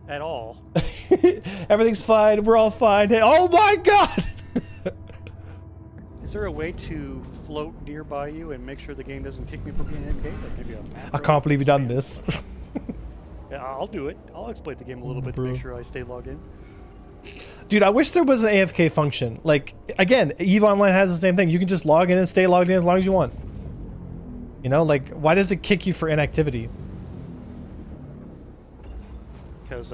at all. Everything's fine. We're all fine. Hey, oh my god! Is there a way to float nearby you and make sure the game doesn't kick me for being AFK? Like maybe a map I can't believe you done this. Yeah, I'll do it. I'll exploit the game a little bit to make sure I stay logged in. Dude, I wish there was an AFK function. Like, again, EVE Online has the same thing. You can just log in and stay logged in as long as you want. You know, like, why does it kick you for inactivity? Because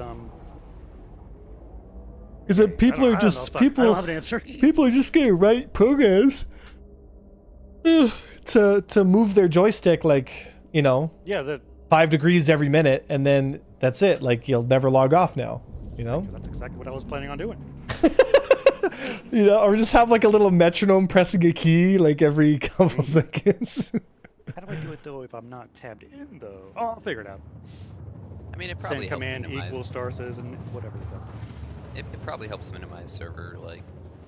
Is that people are just people? I don't have an answer. People are just gonna write programs to move their joystick, like, you know, Yeah, 5 degrees every minute, and then that's it. Like, you'll never log off now. You know? that's exactly what I was planning on doing. You know, or just have like a little metronome pressing a key like every couple seconds. How do I do it though if I'm not tabbed in though? Oh, I'll figure it out. I mean, it probably Send helps command minimize. equals star says and whatever the fuck. It probably helps minimize server like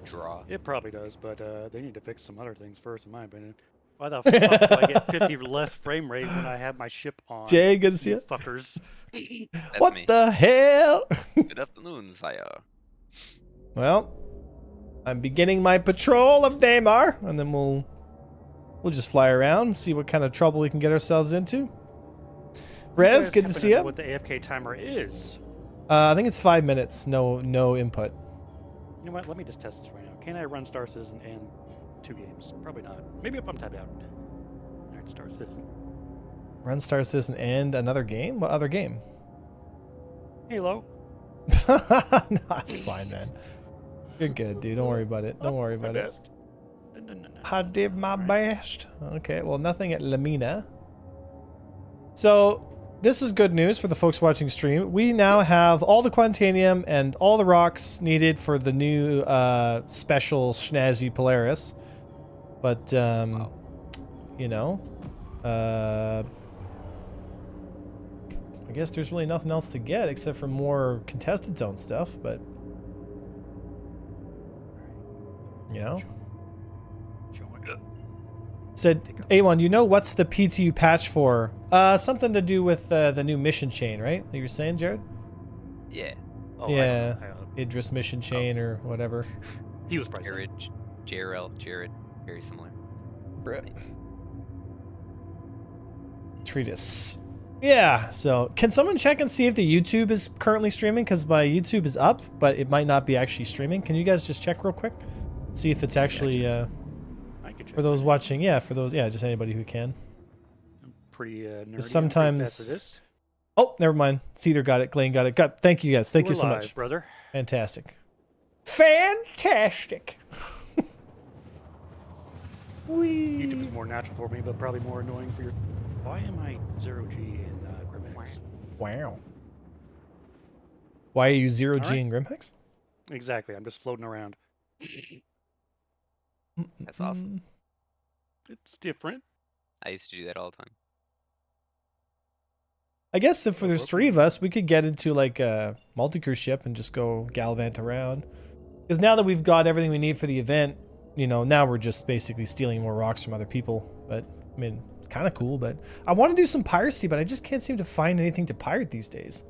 draw. It probably does, but they need to fix some other things first, in my opinion. Why the fuck do I get 50 less frame rate when I have my ship on? Jay, good to see you you. fuckers. That's What me. the hell? Good afternoon, sire. Well, I'm beginning my patrol of Daymar, and then we'll just fly around, see what kind of trouble we can get ourselves into. Rez, good to see you. What the AFK timer is. I think it's 5 minutes, no input. You know what? Let me just test this right now. Can I run Star Citizen and 2 games? Probably not. Maybe if I'm tabbed out. Alright, Star Citizen. Run Star Citizen and another game? What other game? Halo. No, it's fine, man. You're good, dude. Don't worry about it. Don't worry about it. No. I did my best. Okay, well, nothing at Lamina. So, this is good news for the folks watching stream. We now have all the Quantanium and all the rocks needed for the new special snazzy Polaris. But, Wow. you know, I guess there's really nothing else to get except for more contested zone stuff, but, you know. Said, A1, you know what's the PTU patch for? Something to do with the new mission chain, right? That you were saying, Jared? Yeah. Oh, Yeah. I don't- Idris mission chain or whatever. He was probably Jared, very similar. Names. Treatise. Yeah, so can someone check and see if the YouTube is currently streaming? Because my YouTube is up, but it might not be actually streaming. Can you guys just check real quick? See if it's actually, I can check for those that. watching, yeah, just anybody who can. I'm pretty nerdy. Sometimes- For this. Oh, never mind. Cedar got it. Glenn got it. Thank you guys. Thank you We're so live, much. brother. Fantastic. Fantastic. YouTube is more natural for me, but probably more annoying for your. Why am I 0G in Grimhex? Wow. Why are you 0G All right. in Grimhex? Exactly. I'm just floating around. That's awesome. It's different. I used to do that all the time. I guess if there's 3 of us, we could get into like a multi-crew ship and just go gallivant around. Because now that we've got everything we need for the event, you know, now we're just basically stealing more rocks from other people. But, I mean, it's kind of cool, but I want to do some piracy, but I just can't seem to find anything to pirate these days.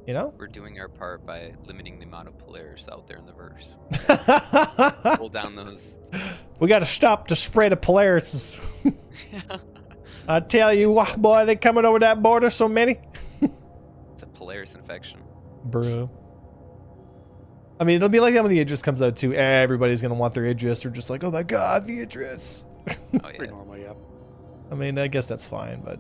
You know? We're doing our part by limiting the amount of Polaris out there in the verse. Roll down those. We got to stop the spread of Polarises. I tell you what, boy, they coming over that border, so many. It's a Polaris infection. Bro. I mean, it'll be like that when the Idris comes out too. Everybody's gonna want their Idris. They're just like, oh my god, the Idris. Oh Pretty yeah. normal, yeah. I mean, I guess that's fine, but.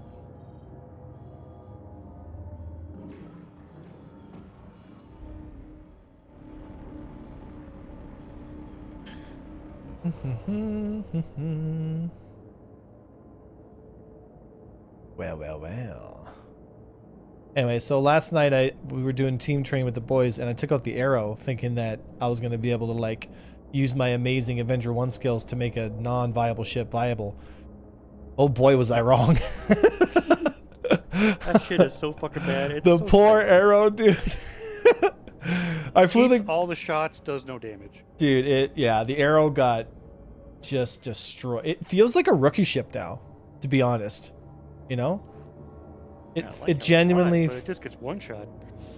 Well. Anyway, so last night we were doing team training with the boys, and I took out the arrow thinking that I was going to be able to like use my amazing Avenger 1 skills to make a non-viable ship viable. Oh boy, was I wrong. That shit is so fucking bad. It's The so poor bad. arrow, dude. I flew Eats the all the shots, does no damage. dude. The arrow got just destroyed. It feels like a rookie ship now, to be honest. You know, It, I like it how flies, genuinely... but it just gets one shot.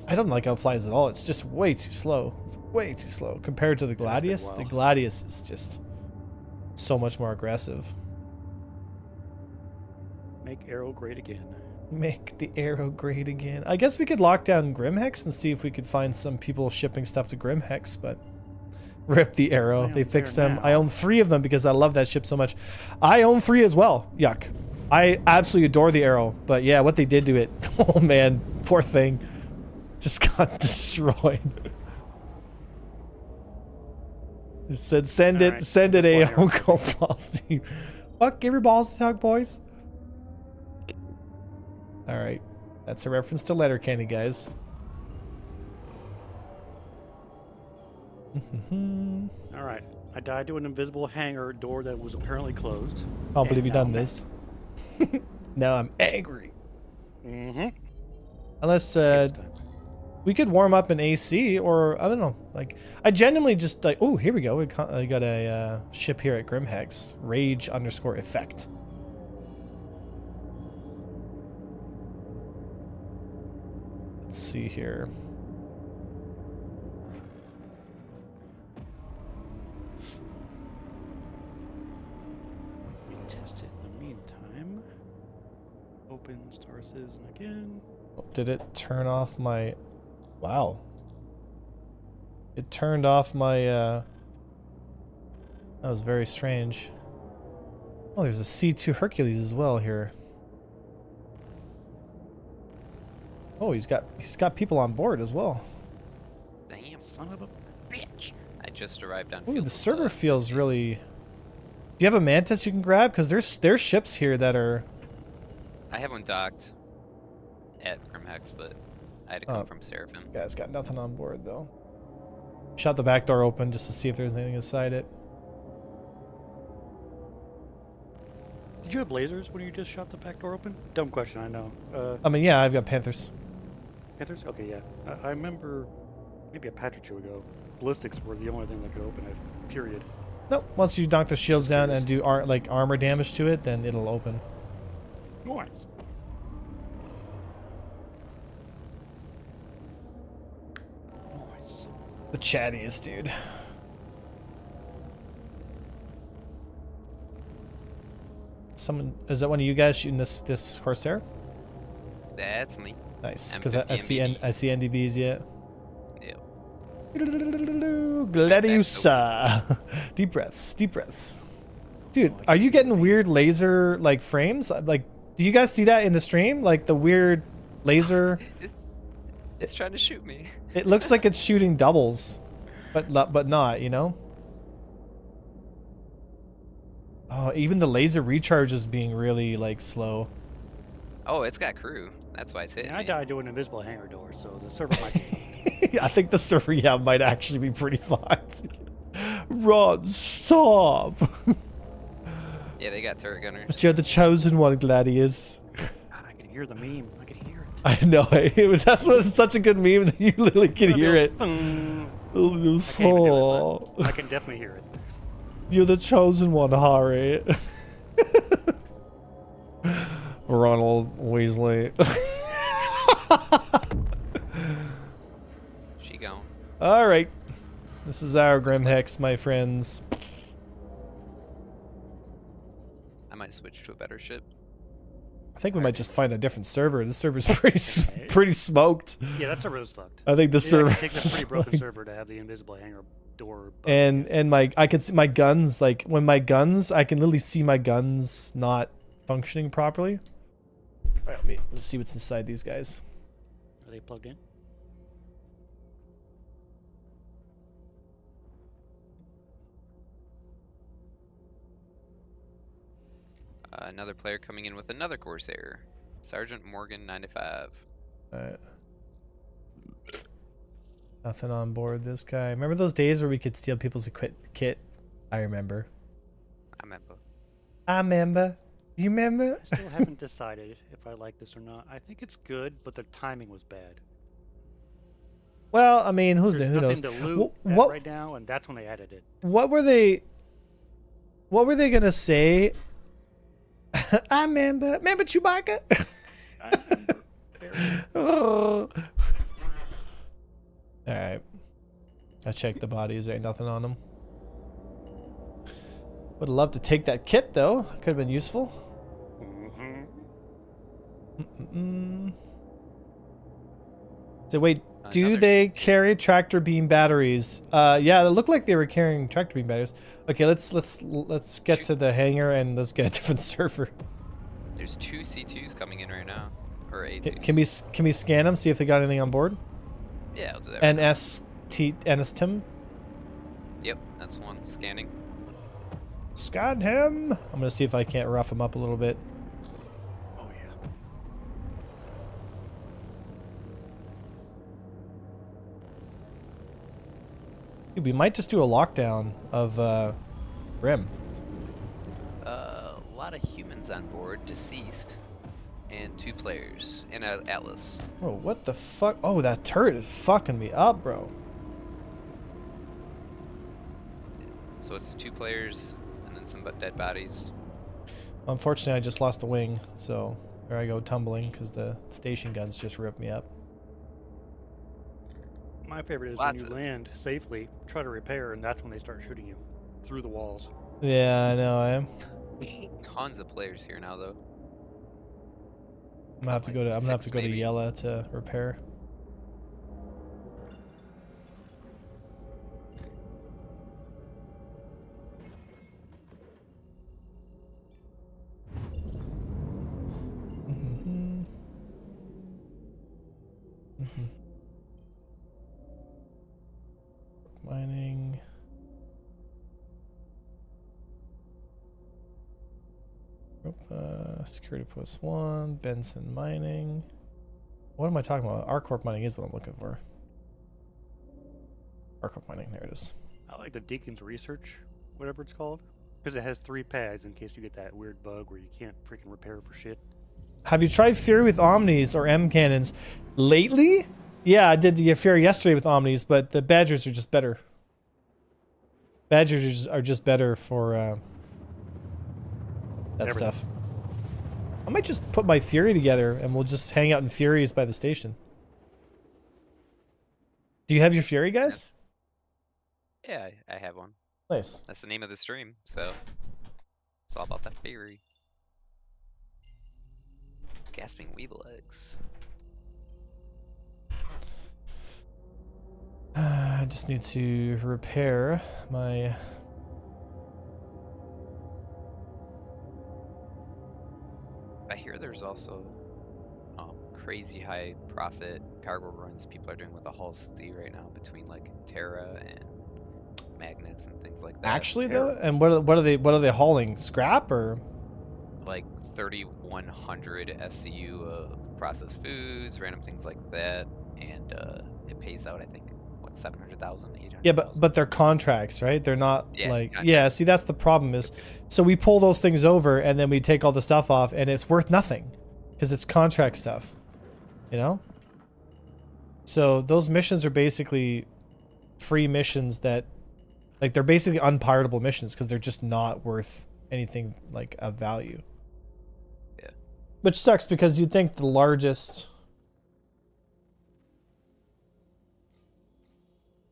I don't like how it flies at all. It's just way too slow. It's way too slow compared to the Gladius. wow. The Gladius is just so much more aggressive. Make arrow great again. Make the arrow great again. I guess we could lock down Grimhex and see if we could find some people shipping stuff to Grimhex, but rip the arrow. They fixed them. now. I own 3 of them because I love that ship so much. I own 3 as well. Yuck. I absolutely adore the arrow, but yeah, what they did to it. Oh man, poor thing. Just got destroyed. It said, send it, Alright, send it, one AO, arrow. go balls to you. Fuck, give your balls to Tug, boys. Alright, that's a reference to Letterkenny, guys. Alright, I died to an invisible hangar door that was apparently closed. I don't believe And you've now done I'm this. Now I'm angry. Mm-hmm. Unless, we could warm up an AC, or, I don't know, like, I genuinely just, like, oh, here we go. I got a ship here at Grimhex. Rage_effect. Let's see here. Let me test it in the meantime. Open Star Citizen again. Did it turn off my... Wow. It turned off my, That was very strange. Oh, there's a C2 Hercules as well here. Oh, he's got people on board as well. Damn. Son of a bitch. I just arrived on Ooh, field. the server feels really... Do you have a Mantis you can grab? Because there's ships here that are... I have one docked at Grimhex, but I had to come from Seraphim. Guys got nothing on board though. Shot the back door open just to see if there's anything inside it. Did you have lasers when you just shot the back door open? Dumb question, I know. I mean, yeah, I've got Panthers. Panthers? Okay, yeah. I remember maybe a patch or two ago, ballistics were the only thing that could open it, period. Nope. Once you knock the shields down and do armor damage to it, then it'll open. Nice. Nice. The chattiest, dude. Someone, is that one of you guys shooting this Corsair? That's me. Nice, I'm because I 50 see MBD. I see NDBs yet. Yep. Gladiusa. Deep breaths, deep breaths. Dude, are you getting weird laser like frames? Like, do you guys see that in the stream? Like the weird laser. It's trying to shoot me. It looks like it's shooting doubles, but not. You know. Oh, even the laser recharge is being really like slow. Oh, it's got crew. That's why it's hitting And I me. died to an invisible hangar door, so the server might be... I think the server, yeah, might actually be pretty fucked. Run, stop! Yeah, they got turret gunners. But you're the chosen one, Gladius. I can hear the meme. I can hear it. I know. That's what it's such a good meme that you literally can hear it. I can't Oh, even do it, but I can definitely hear it. You're the chosen one, Harry. Ronald Weasley. She gone. All right. This is our Grimhex, my friends. I might switch to a better ship. I think we might just find a different server. This server's pretty smoked. Yeah, that server is fucked. I think the server It takes a pretty broken is server to have the invisible hangar door. and I can see my guns, like when my guns, I can literally see my guns not functioning properly. All right, let's see what's inside these guys. Are they plugged in? Another player coming in with another Corsair. Sergeant Morgan 95. Alright. Nothing on board this guy. Remember those days where we could steal people's kit? I remember. I remember. I remember. You remember? I still haven't decided if I like this or not. I think it's good, but the timing was bad. Well, I mean, who There's knows? nothing to loot What right now, and that's when they added it. what were they gonna say? I remember. Remember Chewbacca? I remember. Oh. All right. I checked the bodies. There ain't nothing on them. Would have loved to take that kit though. Could have been useful. So wait, do they carry tractor beam batteries? Yeah, it looked like they were carrying tractor beam batteries. Okay, let's get to the hangar and let's get a different server. There's 2 C2s coming in right now, or A2s. Can we scan them, see if they got anything on board? Yeah, I'll do that. NS Tim. Yep, that's one scanning. Scan him. I'm gonna see if I can't rough him up a little bit. Oh yeah. Dude, we might just do a lockdown of Rim. A lot of humans on board, deceased, and 2 players, and an Atlas. Oh, what the fuck? Oh, that turret is fucking me up, bro. So it's 2 players, and then some dead bodies. Unfortunately, I just lost a wing, so there I go tumbling because the station guns just ripped me up. My favorite is when you land safely, try to repair, and that's when they start shooting you through the walls. Yeah, I know. I am. Tons of players here now, though. I'm gonna have to go to. I'm gonna have to go to Yella to repair. Mining. Security post 1, Benson mining. What am I talking about? R-Corp mining is what I'm looking for. R-Corp mining, there it is. I like the Deacon's Research, whatever it's called, because it has 3 pads in case you get that weird bug where you can't freaking repair for shit. Have you tried Fury with Omnis or M cannons lately? Yeah, I did the Fury yesterday with Omnis, but the Badgers are just better. Badgers are just better for that Everything. stuff. I might just put my Fury together and we'll just hang out in Furies by the station. Do you have your Fury, guys? Yeah, I have one. Nice. That's the name of the stream, so it's all about that Fury. Gasping Weevil eggs. I just need to repair my... I hear there's also crazy high profit cargo runs people are doing with the Hull C right now between like Terra and magnets and things like that. Actually, though, and what are they hauling? Scrap or like 3,100 SCU of processed foods, random things like that, and it pays out I think what 700,000, 800,000. Yeah, but they're contracts, right? They're not like contract. Yeah. See, that's the problem is, so we pull those things over and then we take all the stuff off, and it's worth nothing because it's contract stuff, you know. So those missions are basically free missions that, like, they're basically unpiratable missions because they're just not worth anything like of value. Yeah. Which sucks because you'd think the largest.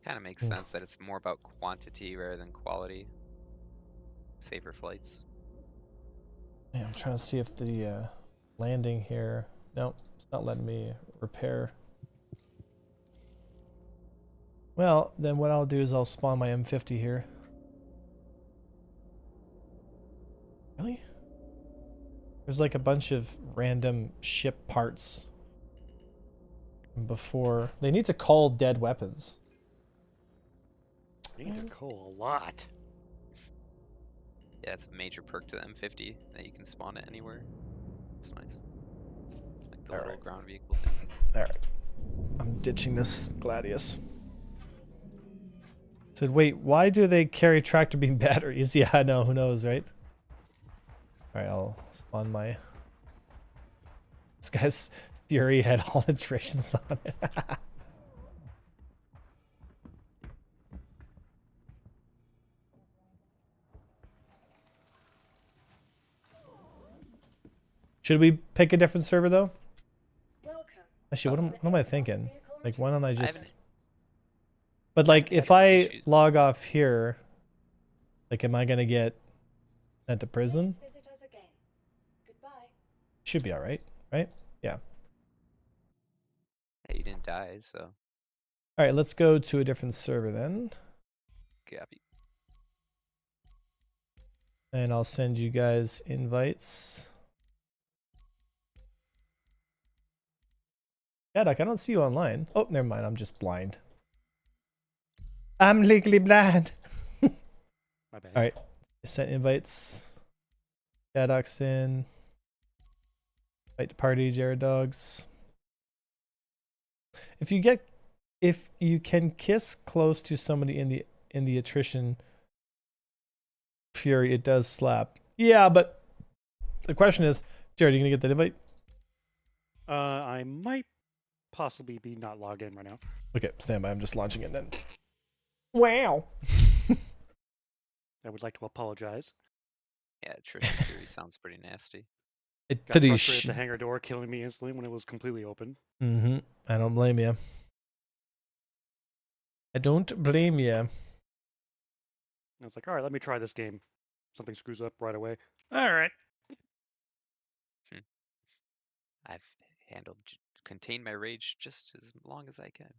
Kind of makes sense that it's more about quantity rather than quality. Safer flights. Yeah, I'm trying to see if the landing here. Nope, it's not letting me repair. Well, then what I'll do is I'll spawn my M50 here. Really? There's like a bunch of random ship parts before. They need to call dead weapons. They need to call a lot. Yeah, it's a major perk to the M50 that you can spawn it anywhere. It's nice. Like the little ground vehicle things. Alright. I'm ditching this Gladius. Said, wait, why do they carry tractor beam batteries? Yeah, I know, who knows, right? Alright, I'll spawn my... This guy's Fury had all iterations on it. Should we pick a different server, though? Welcome Actually, what am I thinking? Like, why don't I I just... haven't, But like, haven't if had any I issues. log off here, like, am I gonna get sent to prison? Should be all right, right? Yeah. Yeah, you didn't die, so All right, let's go to a different server then, copy. and I'll send you guys invites. Yeah, Doc, I don't see you online. Oh, never mind. I'm just blind. I'm legally blind. My bad. All right, sent invites. Shadoc's in. Invite to party, Jared Dogs. If you can kiss close to somebody in the attrition fury, it does slap. Yeah, but the question is, Jared, are you gonna get that invite? I might possibly be not logged in right now. Okay, stand by. I'm just launching it then. Wow. I would like to apologize. Yeah, attrition theory sounds pretty nasty. Got frustrated at the hangar door, killing me instantly when it was completely open. Mm-hmm. I don't blame you. I don't blame you. I was like, all right, let me try this game. Something screws up right away. All right. I've contained my rage just as long as I can.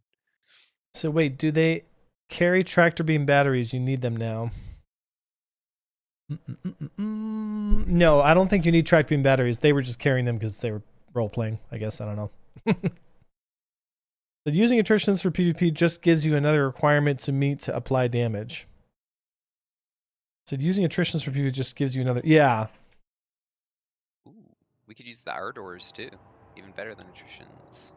So wait, do they carry tractor beam batteries? You need them now. No, I don't think you need tractor beam batteries. They were just carrying them because they were role playing. I guess I don't know. But using attritions for PvP just gives you another requirement to meet to apply damage. So using attritions for PvP just gives you another. Yeah. Ooh, we could use the Ardors too. Even better than attritions.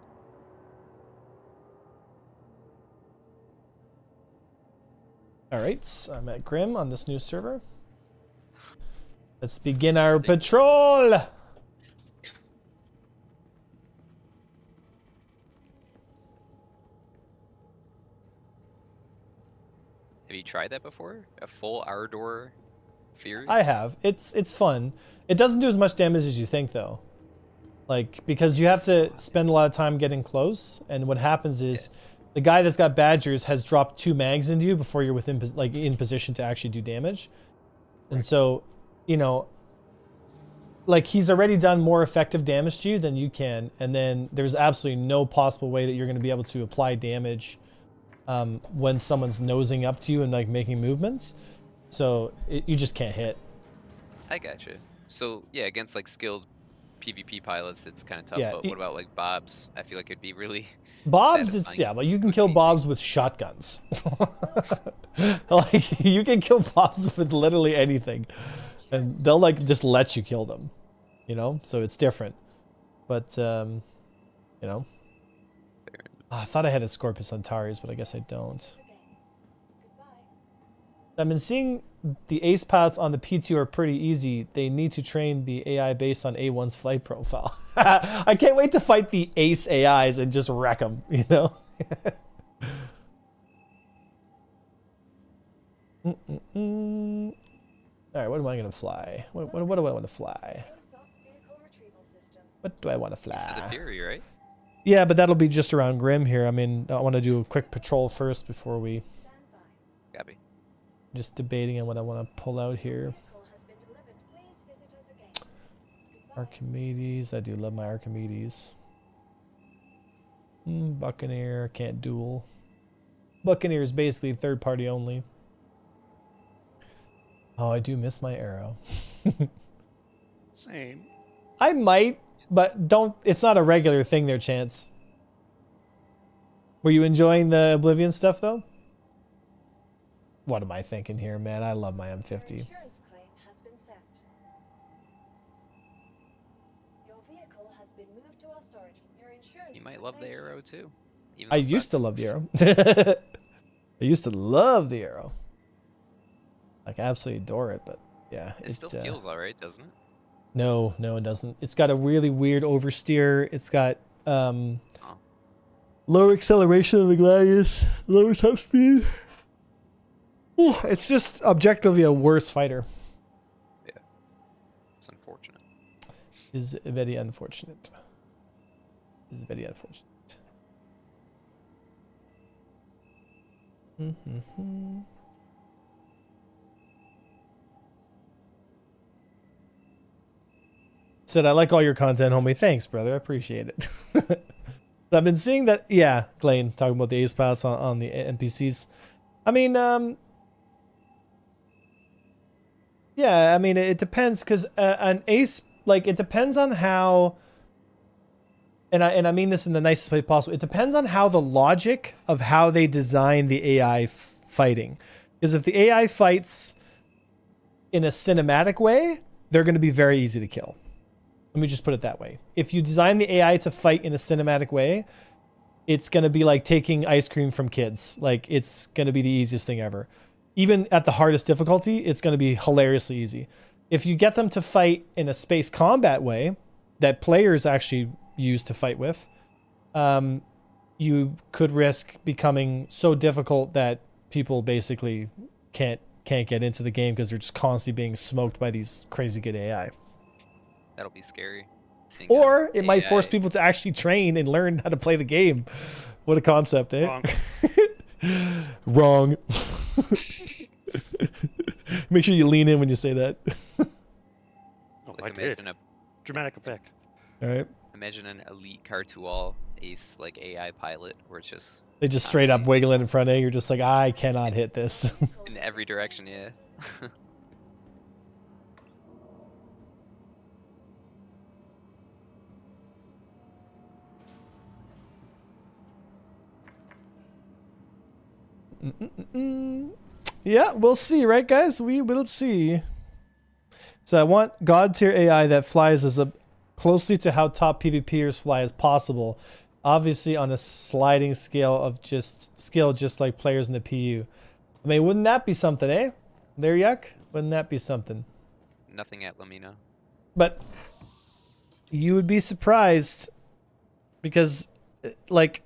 All right, I'm at Grim on this new server. Let's begin our patrol. Have you tried that before? A full Ardor Fury? I have. It's fun. It doesn't do as much damage as you think though. Like, because you have to spend a lot of time getting close, and what happens is the guy that's got Badgers has dropped 2 mags into you before you're within in position to actually do damage. And so, you know, like, he's already done more effective damage to you than you can, and then there's absolutely no possible way that you're going to be able to apply damage when someone's nosing up to you and like making movements. So you just can't hit. I gotcha. So yeah, against like skilled PvP pilots, it's kind of tough. Yeah, But what about like Bobs? I feel like it'd be really Bobs, it's satisfying. but you can kill Bobs with shotguns. Like, you can kill Bobs with literally anything, and they'll like just let you kill them, you know. So it's different, but you know. Oh, I thought I had a Scorpius on Taris, but I guess I don't. I've been seeing the ace paths on the P2 are pretty easy. They need to train the AI based on A1's flight profile. I can't wait to fight the ace AIs and just wreck them, you know? All right, what am I going to fly? What do I want to fly? What do I want to fly? You said the Fury, right? Yeah, but that'll be just around Grim here. I mean, I want to do a quick patrol first before we... Copy. Just debating on what I want to pull out here. Archimedes. I do love my Archimedes. Buccaneer. Can't duel. Buccaneer is basically third party only. Oh, I do miss my arrow. Same. I might, but don't. It's not a regular thing there, Chance. Were you enjoying the Oblivion stuff, though? What am I thinking here, man? I love my M50. You might love the arrow too. I used to love the arrow. I used to love the arrow. Like, I absolutely adore it, but yeah. It still feels alright, doesn't it? No, it doesn't. It's got a really weird oversteer. It's got lower acceleration of the Gladius, lower top speed. Ooh, it's just objectively a worse fighter. Yeah. It's unfortunate. Is very unfortunate. is very unfortunate. Mm-hmm. Said, I like all your content, homie. Thanks, brother. I appreciate it. I've been seeing that. Yeah, Glane, talking about the ace pilots on the NPCs. I mean, yeah, I mean, it depends, because an ace, like, it depends on how, and I mean this in the nicest way possible, it depends on how the logic of how they design the AI fighting. Because if the AI fights in a cinematic way, they're going to be very easy to kill. Let me just put it that way. If you design the AI to fight in a cinematic way, it's going to be like taking ice cream from kids. Like, it's going to be the easiest thing ever. Even at the hardest difficulty, it's going to be hilariously easy. If you get them to fight in a space combat way that players actually use to fight with, you could risk becoming so difficult that people basically can't get into the game because they're just constantly being smoked by these crazy good AI. That'll be scary. Or it might force people to actually train and learn how to play the game. What a concept, eh? Wrong. Wrong. Make sure you lean in when you say that. Oh, Like, I did. imagine Dramatic effect. All right. imagine an elite Cartual ace like AI pilot where it's just They just straight up wiggle in front of you. You're just like, I cannot hit this. in every direction, yeah. Yeah, we'll see, right, guys? We will see. So I want God tier AI that flies as closely to how top PvPers fly as possible. Obviously on a sliding scale of just like players in the PU. I mean, wouldn't that be something, eh? There, Yuck? Wouldn't that be something? Nothing at Lamina. But you would be surprised because, like,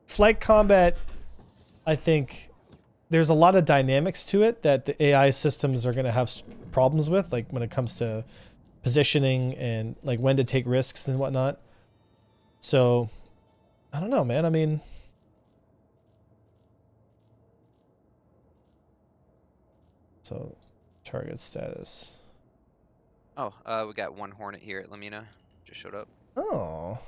flight combat, I think there's a lot of dynamics to it that the AI systems are going to have problems with, like when it comes to positioning and like when to take risks and whatnot. So I don't know, man. I mean, so target status. Oh, we got one Hornet here at Lamina. Just showed up. Oh.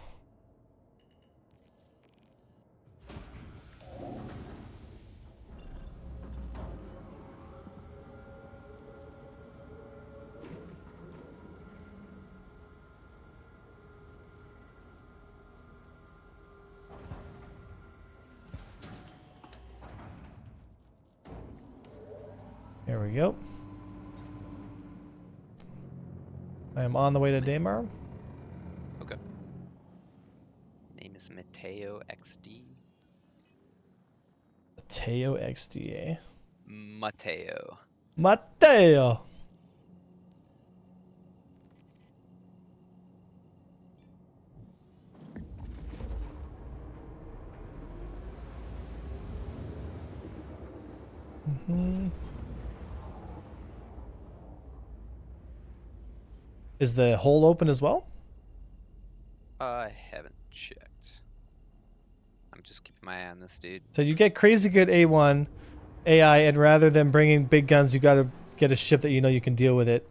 There we go. I am on the way to Daymar. Okay. Name is Mateo XD. Mateo XDA. Mateo. Mateo. Mm-hmm. Is the hole open as well? I haven't checked. I'm just keeping my eye on this dude. So you get crazy good A1 AI, and rather than bringing big guns, you got to get a ship that you know you can deal with it.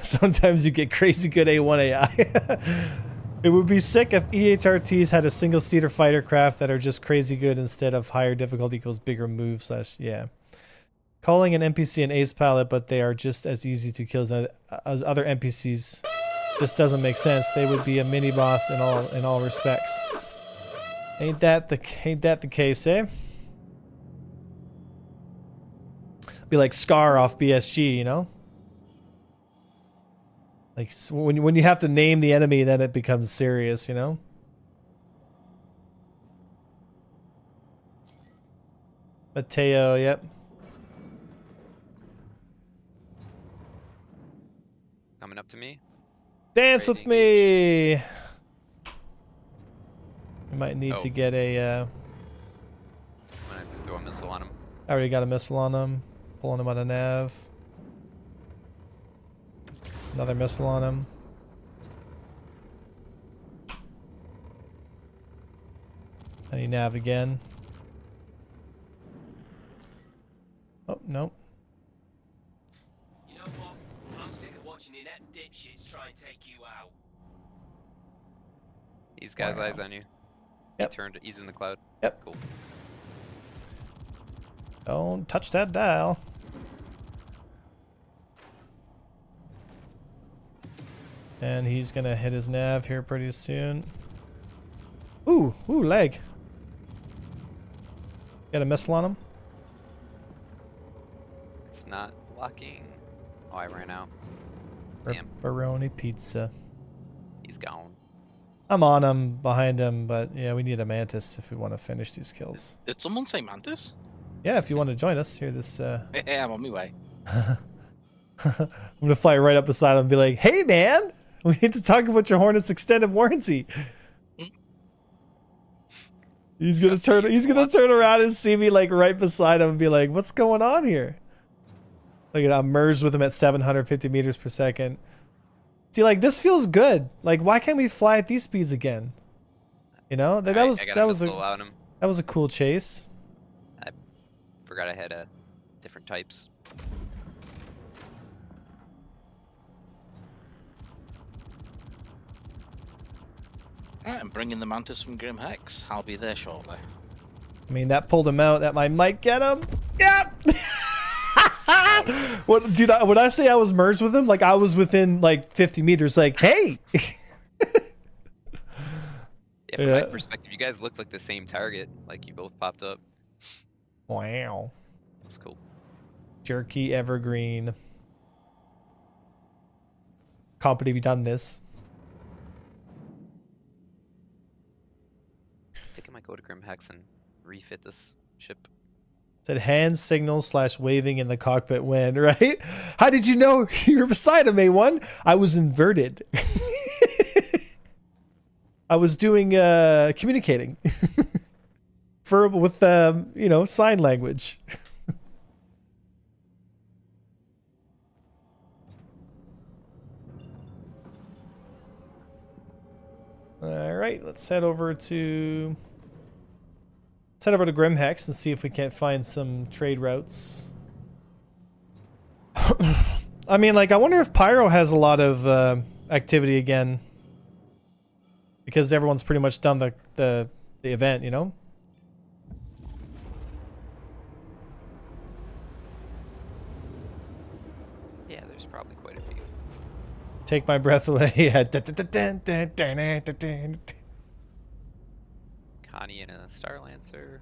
Sometimes you get crazy good A1 AI. It would be sick if EHRTs had a single-seater fighter craft that are just crazy good instead of higher difficulty equals bigger move / yeah. Calling an NPC an ace pilot, but they are just as easy to kill as other NPCs just doesn't make sense. They would be a mini boss in all respects. Ain't that the case, eh? Be like Scar off BSG, you know? Like when you have to name the enemy, then it becomes serious, you know? Mateo, yep. Coming up to me. Dance with me! You might need to get a... I'm gonna throw a missile on him. I already got a missile on him. Pulling him out of nav. Another missile on him. Tiny nav again. Oh, no. You know what? I'm sick of watching inept dipshits try and take you out. He's got his eyes on you. Yep. He turned. He's in the cloud. Yep. Cool. Don't touch that dial. And he's gonna hit his nav here pretty soon. Ooh, leg. Got a missile on him? It's not locking. Oh, I ran out. Damn. Pepperoni pizza. He's gone. I'm on him, behind him, but yeah, we need a mantis if we want to finish these kills. Did someone say mantis? Yeah, if you want to join us, here this Yeah, I'm on my way. I'm gonna fly right up beside him and be like, "Hey, man, we need to talk about your Hornets extended warranty." He's gonna turn. He's gonna turn around and see me like right beside him and be like, "What's going on here?" Like I'm merged with him at 750 meters per second. See, like this feels good. Like, why can't we fly at these speeds again? You know, that Alright, was I got that a was missile a on him. that was a cool chase. Forgot I had different types. Right, I'm bringing the mantis from Grim Hex. I'll be there shortly. I mean, that pulled him out. That might get him. Yep. What, dude? When I say I was merged with him, like I was within like 50 meters. Like, hey. Yeah, from my perspective, you guys looked like the same target. Like you both popped up. Wow. That's cool. Jerky evergreen. Company, have you done this? I think I might go to Grim Hex and refit this ship. Said hand signals / waving in the cockpit when, right? How did you know you were beside him, A1? I was inverted. I was doing communicating with you know, sign language. All right, let's head over to Grim Hex and see if we can't find some trade routes. I mean, like, I wonder if Pyro has a lot of activity again, because everyone's pretty much done the event, you know. Yeah, there's probably quite a few. Take my breath away. Yeah. Connie and a Star Lancer.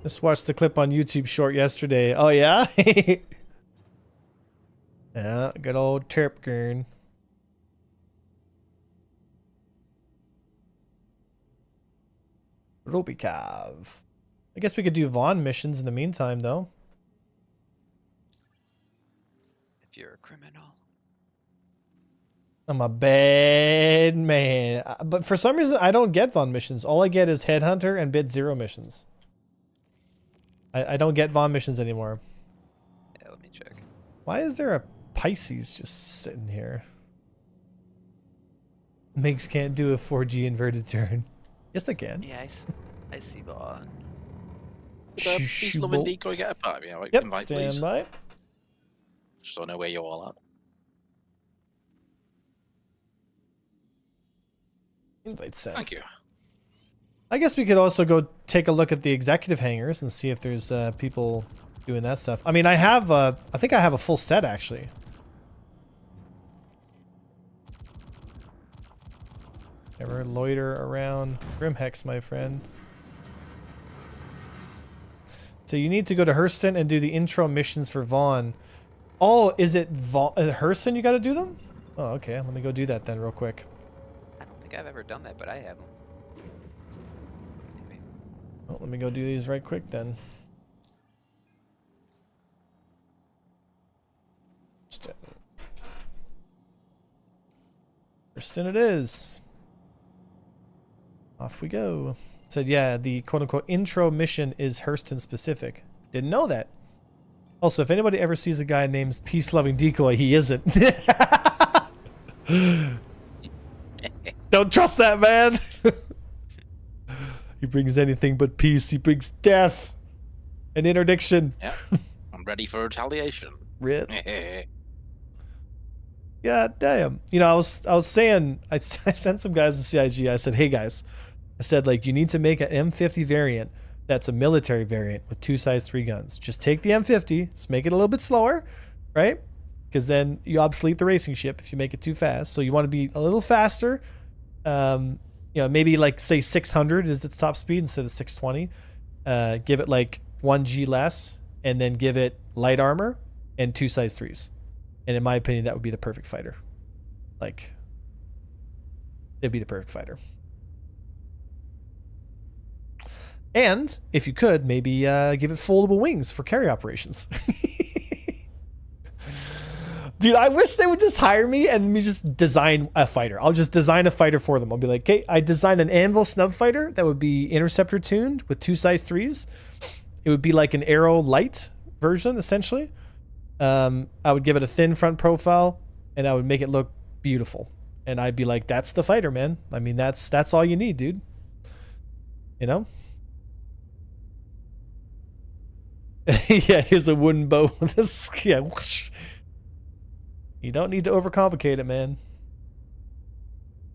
Just watched the clip on YouTube short yesterday. Oh yeah? Yeah, good old Terpgern. Robikov. I guess we could do Vaughn missions in the meantime, though. If you're a criminal. I'm a bad man. But for some reason, I don't get Vaughn missions. All I get is Headhunter and Bit Zero missions. I don't get Vaughn missions anymore. Yeah, let me check. Why is there a Pisces just sitting here? Migs can't do a 4G inverted turn. Yes, they can. Yeah, I see Vaughn. Please love and decoy get a part of me. Yep, Invite, stand please. by. Just don't know where you're all at. Invite sent. Thank you. I guess we could also go take a look at the executive hangars and see if there's people doing that stuff. I mean, I think I have a full set actually. Ever loiter around Grimhex, my friend. So you need to go to Hurston and do the intro missions for Vaughn. Oh, is it Hurston you got to do them? Oh, okay. Let me go do that then real quick. I don't think I've ever done that, but I have them. Maybe. Oh, let me go do these right quick then. Hurston it is. Off we go. Said, yeah, the quote-unquote intro mission is Hurston specific. Didn't know that. Also, if anybody ever sees a guy named Peace Loving Decoy, he isn't. Don't trust that man. He brings anything but peace. He brings death and interdiction. Yeah, I'm ready for retaliation. Rip. Yeah, damn. You know, I was saying, I sent some guys in CIG. I said, hey guys, I said, like, you need to make an M50 variant that's a military variant with 2 size 3 guns. Just take the M50, just make it a little bit slower, right? Because then you obsolete the racing ship if you make it too fast. So you want to be a little faster. You know, maybe like say 600 is its top speed instead of 620. Give it like 1G less, and then give it light armor and 2 size 3s. And in my opinion, that would be the perfect fighter. Like, it'd be the perfect fighter. And if you could, maybe give it foldable wings for carry operations. Dude, I wish they would just hire me and me just design a fighter. I'll just design a fighter for them. I'll be like, okay, I designed an Anvil snub fighter that would be interceptor tuned with 2 size 3s. It would be like an Arrow light version, essentially. I would give it a thin front profile, and I would make it look beautiful. And I'd be like, that's the fighter, man. I mean, that's all you need, dude. You know? Yeah, here's a wooden bow. This, yeah, whoosh. You don't need to overcomplicate it, man.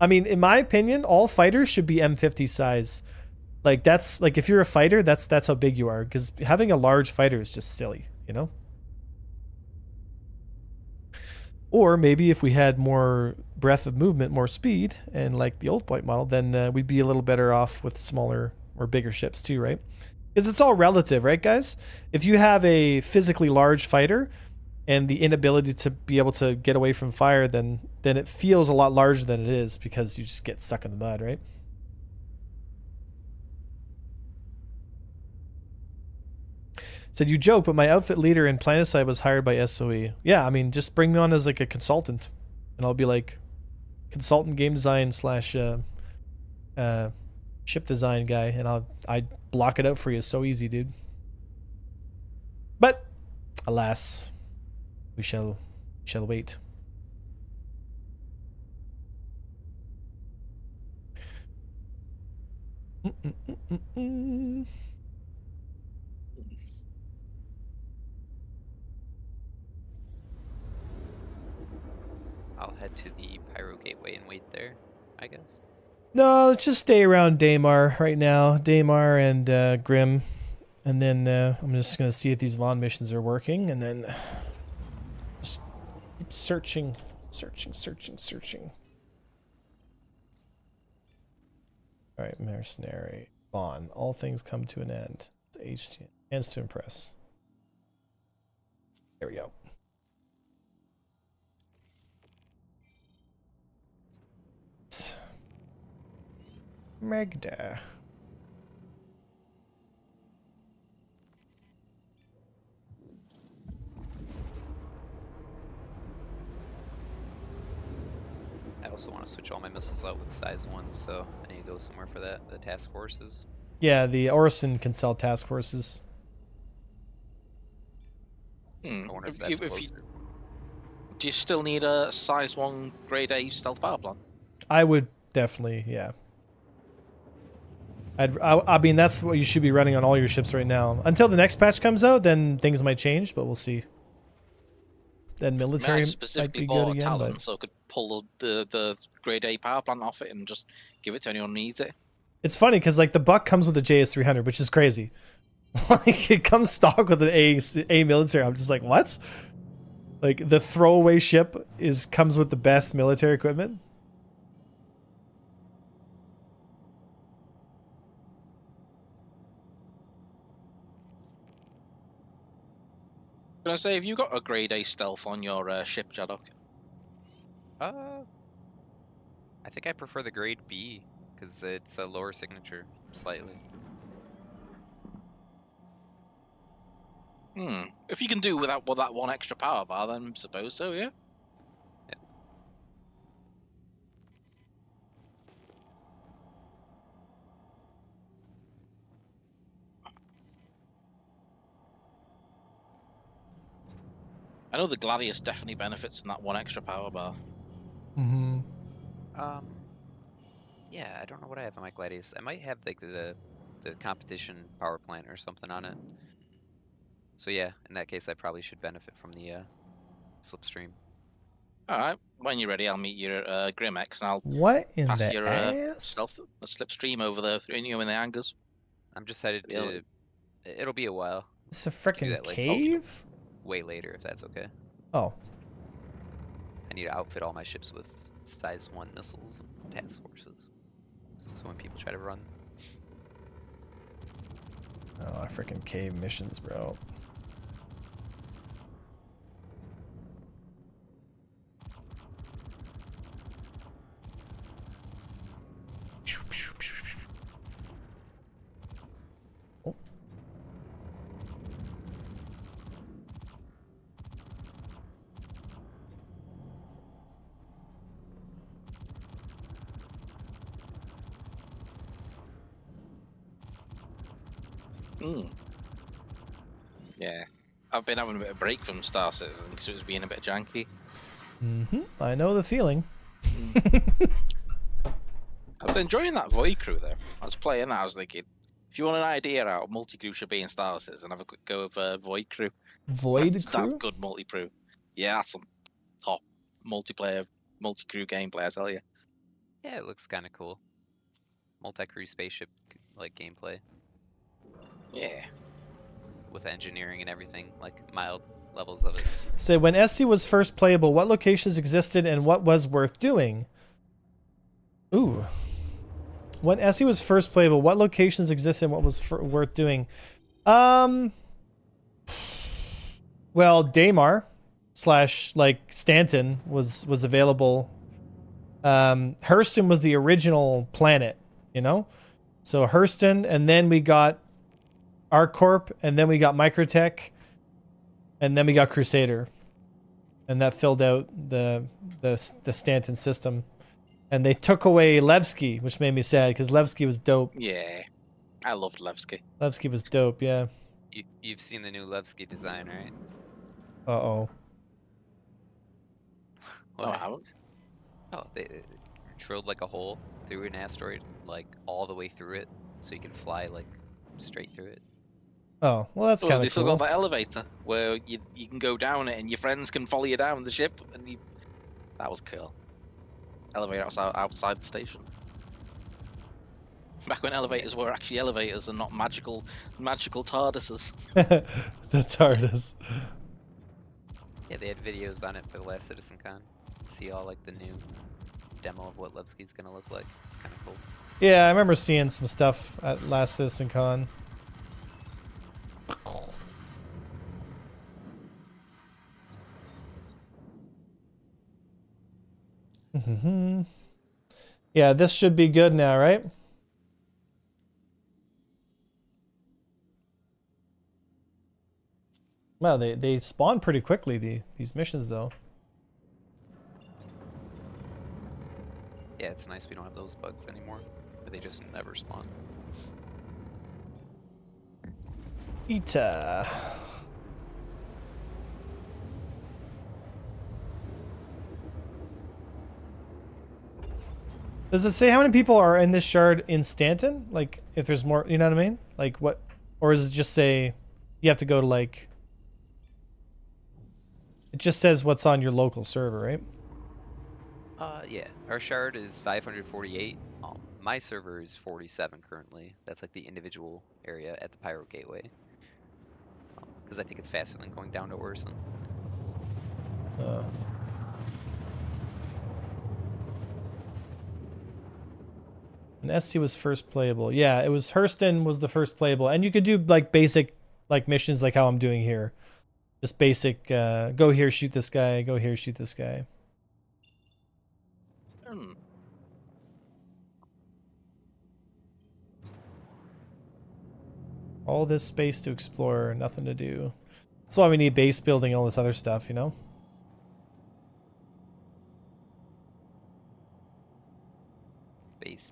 I mean, in my opinion, all fighters should be M50 size. Like, that's like, if you're a fighter, that's how big you are. Because having a large fighter is just silly, you know? Or maybe if we had more breadth of movement, more speed, and like the old point model, then we'd be a little better off with smaller or bigger ships too, right? Because it's all relative, right, guys? If you have a physically large fighter and the inability to be able to get away from fire, then it feels a lot larger than it is because you just get stuck in the mud, right? Said, you joke, but my outfit leader in Planetside was hired by SOE. Yeah, I mean, just bring me on as like a consultant, and I'll be like consultant game design / ship design guy, and I'd block it out for you. It's so easy, dude. But alas, we shall wait. I'll head to the Pyro Gateway and wait there, I guess. No, let's just stay around Daymar right now. Daymar and Grim. And then I'm just going to see if these Vaughn missions are working. And then just keep searching. All right, mercenary. Vaughn. All things come to an end. It's HT. Hands to impress. There we go. Magda. I also want to switch all my missiles out with size 1, so I need to go somewhere for that. The task forces. Yeah, the Orison can sell task forces. I wonder if that's closer. Do you still need a size 1 grade A stealth power plant? I would definitely, yeah. I mean, that's what you should be running on all your ships right now. Until the next patch comes out, then things might change, but we'll see. Then military I might specifically be bought good a again, Talon but so I could pull the grade A power plant off it and just give it to anyone who needs it. it's funny because like the Buck comes with a JS300, which is crazy. Like it comes stock with an A military. I'm just like, what? Like the throwaway ship comes with the best military equipment. Can I say, have you got a grade A stealth on your ship, Jadok? I think I prefer the grade B because it's a lower signature slightly. If you can do without that one extra power bar, then I suppose so, yeah. I know the Gladius definitely benefits from that one extra power bar. Mm-hmm. Yeah, I don't know what I have on my Gladius. I might have like the competition power plant or something on it. So yeah, in that case, I probably should benefit from the slipstream. All right. When you're ready, I'll meet you at Grimex, and I'll What in pass the your ass? a slipstream over there, in the hangars. I'm just headed Yeah. to. It'll be a while. It's a I can do frickin' that like cave? way later if that's okay. Oh. I need to outfit all my ships with size 1 missiles and task forces. So when people try to run. Oh, frickin' cave missions, bro. Oh. Mm. Yeah. I've been having a bit of break from Star Citizen because it was being a bit janky. Mm-hmm. I know the feeling. I was enjoying that Void Crew though. I was playing that. I was thinking, if you want an idea how multi-crew should be in Star Citizen, have a quick go of Void Crew. Void That's crew? good multi-crew. Yeah, that's some top multiplayer, multi-crew gameplay, I tell you. Yeah, it looks kind of cool. Multi-crew spaceship like gameplay Yeah. with engineering and everything, like mild levels of it. Say, when SC was first playable, what locations existed and what was worth doing? Ooh. When SC was first playable, what locations existed and what was worth doing? Well, Daymar / like Stanton was available. Hurston was the original planet, you know? So Hurston, and then we got ArcCorp, and then we got Microtech, and then we got Crusader. And that filled out the Stanton system. And they took away Levski, which made me sad because Levski was dope. Yeah. I loved Levski. Levski was dope, yeah. You've seen the new Levski design, right? Uh-oh. No, I haven't. Oh, they drilled like a hole through an asteroid, like all the way through it, so you can fly like straight through it. Oh, well, that's Oh, kind they of still cool. got that elevator where you can go down it and your friends can follow you down the ship, and that was cool. Elevator outside the station. Back when elevators were actually elevators and not magical TARDISes. The TARDIS. Yeah, they had videos on it for the last CitizenCon. See all like the new demo of what Levski's gonna look like. It's kind of cool. Yeah, I remember seeing some stuff at last CitizenCon. Yeah, this should be good now, right? Wow, they spawn pretty quickly, these missions, though. Yeah, it's nice we don't have those bugs anymore, but they just never spawn. Ita. Does it say how many people are in this shard in Stanton? Like, if there's more, you know what I mean? Like, what? Or does it just say you have to go to, like... It just says what's on your local server, right? Yeah, our shard is 548. My server is 47 currently. That's like the individual area at the Pyro Gateway. Because I think it's faster than going down to Orson. And SC was first playable. Yeah, it was Hurston was the first playable. And you could do, like, basic, like, missions like how I'm doing here. Just basic, go here, shoot this guy, go here, shoot this guy. All this space to explore, nothing to do. That's why we need base building and all this other stuff, you know?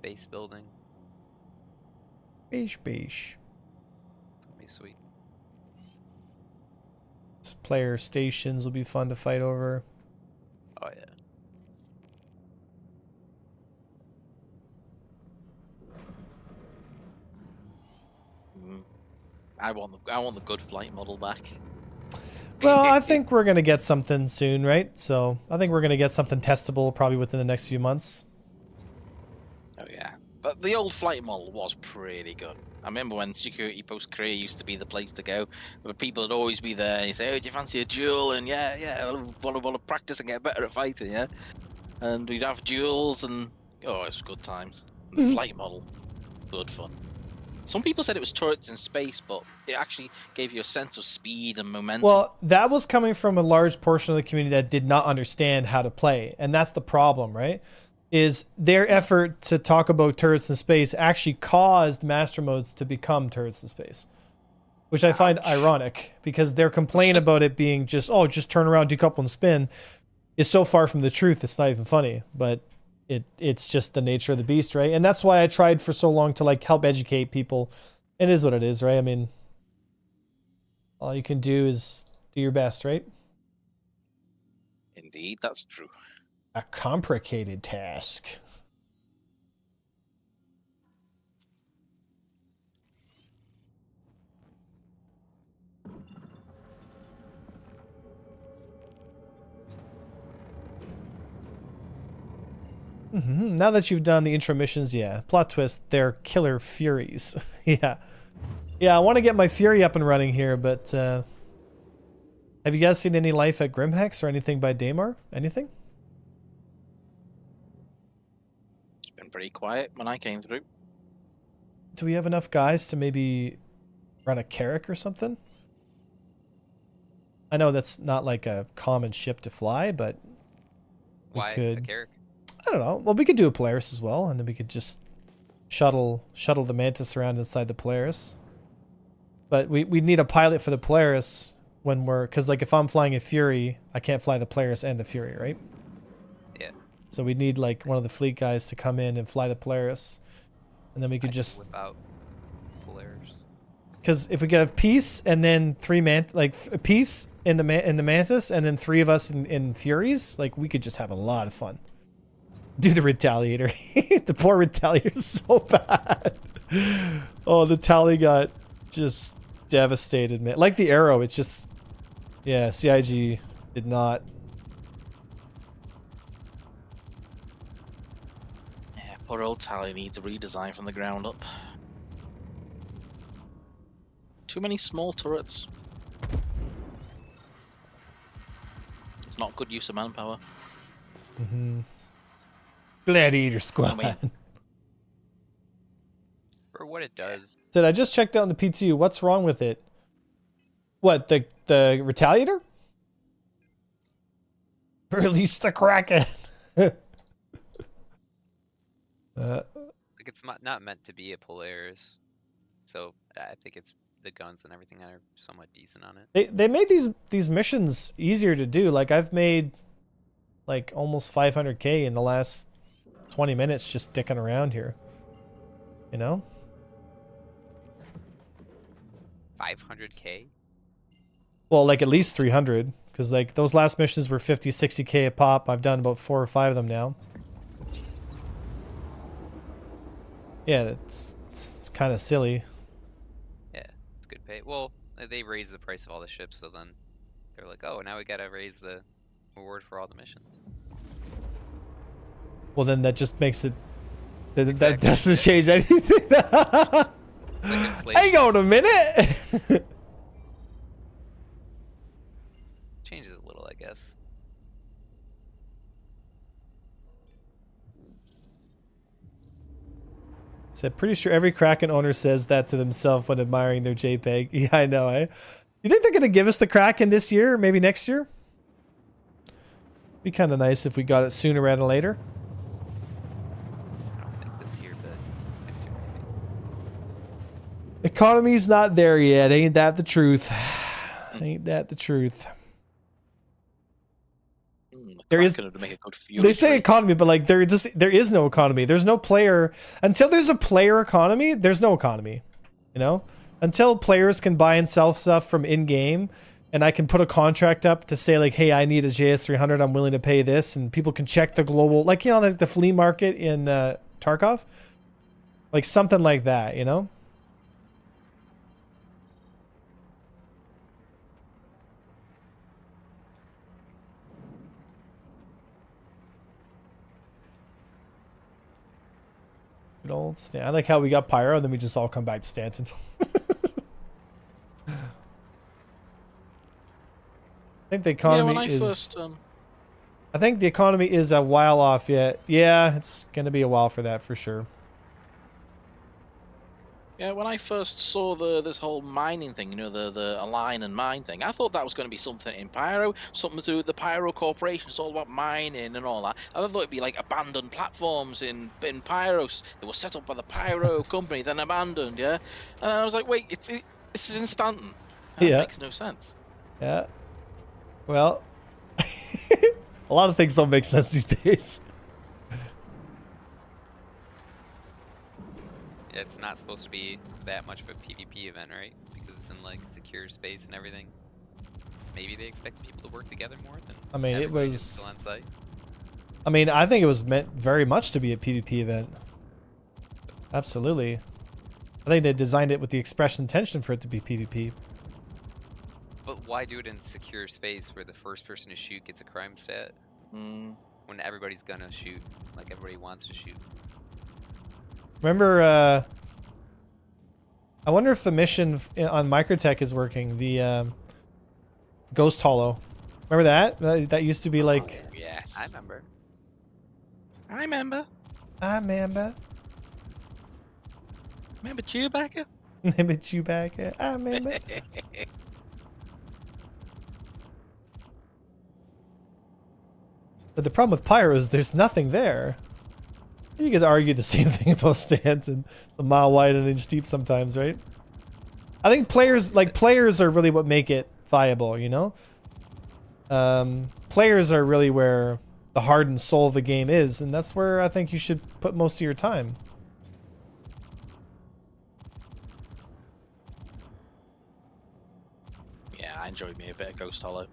Base building. Base. It's gonna be sweet. Player stations will be fun to fight over. Oh yeah. I want the good flight model back. Well, I think we're going to get something soon, right? So I think we're going to get something testable probably within the next few months. Oh yeah, but the old flight model was pretty good. I remember when security post career used to be the place to go, but people would always be there and you say, "Oh, do you fancy a duel?" And yeah, I want to practice and get better at fighting, yeah. And we'd have duels and it's good times. And the flight model, good fun. Some people said it was turrets in space, but it actually gave you a sense of speed and momentum. Well, that was coming from a large portion of the community that did not understand how to play, and that's the problem, right? Is their effort to talk about turrets in space actually caused master modes to become turrets in space, which I find ironic because their complaint about it being just turn around, decouple, and spin is so far from the truth. It's not even funny, but it's just the nature of the beast, right? And that's why I tried for so long to like help educate people. It is what it is, right? I mean, all you can do is do your best, right? Indeed, that's true. A complicated task. Now that you've done the intro missions, yeah. Plot twist, they're killer furies. Yeah. Yeah, I want to get my fury up and running here, but have you guys seen any life at Grimhex or anything by Daymar? Anything? It's been pretty quiet when I came through. Do we have enough guys to maybe run a Carrack or something? I know that's not like a common ship to fly, but Why a could. Carrack? I don't know. Well, we could do a Polaris as well, and then we could just shuttle the Mantis around inside the Polaris. But we need a pilot for the Polaris when because like if I'm flying a Fury, I can't fly the Polaris and the Fury, right? Yeah. So we need like one of the fleet guys to come in and fly the Polaris, and then we could just whip out Polaris. Because if we could have Peace and then Peace in the Mantis and then 3 of us in Furies, like we could just have a lot of fun. Do the Retaliator. The poor Retaliator is so bad. Oh, the Tally got just devastated, man. Like the Arrow, it just... Yeah, CIG did not... Yeah, poor old Tally needs a redesign from the ground up. Too many small turrets. It's not good use of manpower. Mm-hmm. Gladiator Squad. For what it does. Did I just checked out in the PTU? What's wrong with it? What, the Retaliator? Release the Kraken. Like it's not meant to be a Polaris, so I think it's the guns and everything are somewhat decent on it. They made these missions easier to do. Like I've made like almost 500k in the last 20 minutes just dicking around here. You know? 500k? Well, like at least 300, because like those last missions were 50, 60k a pop. I've done about 4 or 5 of them now. Jesus. Yeah, it's kind of silly. Yeah, it's good pay. Well, they raised the price of all the ships, so then they're like, oh, now we gotta raise the reward for all the missions. Well, then that just makes it... That Exactly. doesn't change anything. Hang on a minute! Changes a little, I guess. So pretty sure every Kraken owner says that to themselves when admiring their JPEG. Yeah, I know, eh? You think they're going to give us the Kraken this year, or maybe next year? Be kind of nice if we got it sooner rather than later. I don't think this year, but next year maybe. Economy's not there yet. Ain't that the truth? Ain't that the truth? There is. To make a good fuel They say trade. economy, but like there is no economy. There's no player until there's a player economy. There's no economy, you know. Until players can buy and sell stuff from in game, and I can put a contract up to say like, hey, I need a JS300. I'm willing to pay this, and people can check the global, like you know, like the flea market in Tarkov, like something like that, you know. Good old Stan. I like how we got Pyro and then we just all come back to Stanton. I think the economy when I is. first, I think the economy is a while off yet. Yeah, it's gonna be a while for that for sure. Yeah, when I first saw this whole mining thing, you know, the align and mine thing, I thought that was going to be something in Pyro, something to do with the Pyro Corporation. It's all about mining and all that. I thought it'd be like abandoned platforms in Pyros that were set up by the Pyro company, then abandoned. Yeah, and I was like, wait, this is in Stanton. That Yeah. makes no sense. Yeah. Well, a lot of things don't make sense these days. It's not supposed to be that much of a PvP event, right? Because it's in like secure space and everything. Maybe they expect people to work together more than. I mean, it everybody was. still on site. I mean, I think it was meant very much to be a PvP event. Absolutely. I think they designed it with the express intention for it to be PvP. But why do it in secure space where the first person to shoot gets a crime stat? When everybody's gonna shoot, like everybody wants to shoot. Remember, I wonder if the mission on Microtech is working. The Ghost Hollow. Remember that? That used to be like. Oh, yes. I remember. I remember. I remember. Remember Chewbacca? Remember Chewbacca. I remember. But the problem with Pyro is there's nothing there. You guys argue the same thing about Stanton. It's a mile wide and an inch deep sometimes, right? I think players are really what make it viable, you know? Players are really where the heart and soul of the game is, and that's where I think you should put most of your time. Yeah, I enjoyed me a bit of Ghost Hollow.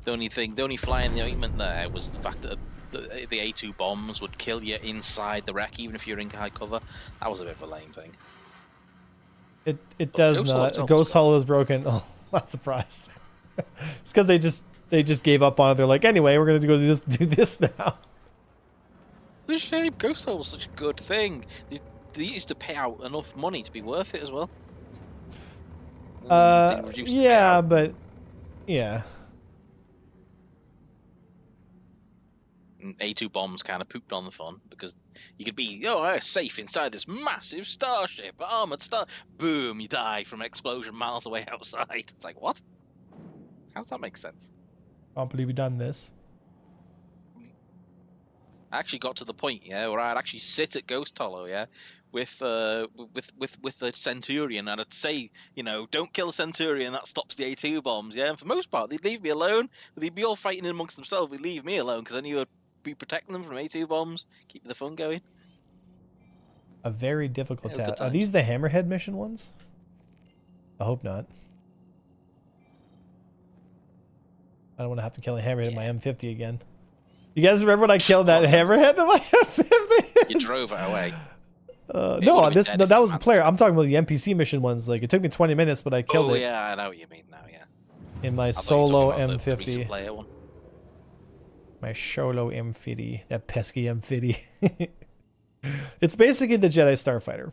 The only fly in the ointment there was the fact that the A2 bombs would kill you inside the wreck, even if you're in high cover. That was a bit of a lame thing. It does not. Ghost Hollow is broken. Oh, not surprised. It's because they just gave up on it. They're like, anyway, we're gonna go do this now. It's a shame. Ghost Hollow was such a good thing. They used to pay out enough money to be worth it as well. Yeah, but yeah. A2 bombs kind of pooped on the fun because you could be safe inside this massive starship, armored star. Boom, you die from an explosion miles away outside. It's like, what? How does that make sense? I can't believe we done this. I actually got to the point, where I'd actually sit at Ghost Hollow, with the Centurion, and I'd say, don't kill the Centurion, that stops the A2 bombs, And for the most part, they'd leave me alone. They'd be all fighting amongst themselves. They'd leave me alone because I knew I'd be protecting them from A2 bombs, keep the fun going. A very difficult Yeah, good task. Are times. these the Hammerhead mission ones? I hope not. I don't want to have to kill a Hammerhead in my M50 again. You guys remember when I killed that Hammerhead in my M50? You drove it away. No, would've been dead that if was you the player. I'm talking about the NPC mission ones. Like, it took me 20 minutes, but I killed it Yeah, I know what you mean now, yeah. in my I thought you were solo talking about the M50. free-to-play one. My solo M50. That pesky M50. It's basically the Jedi Starfighter.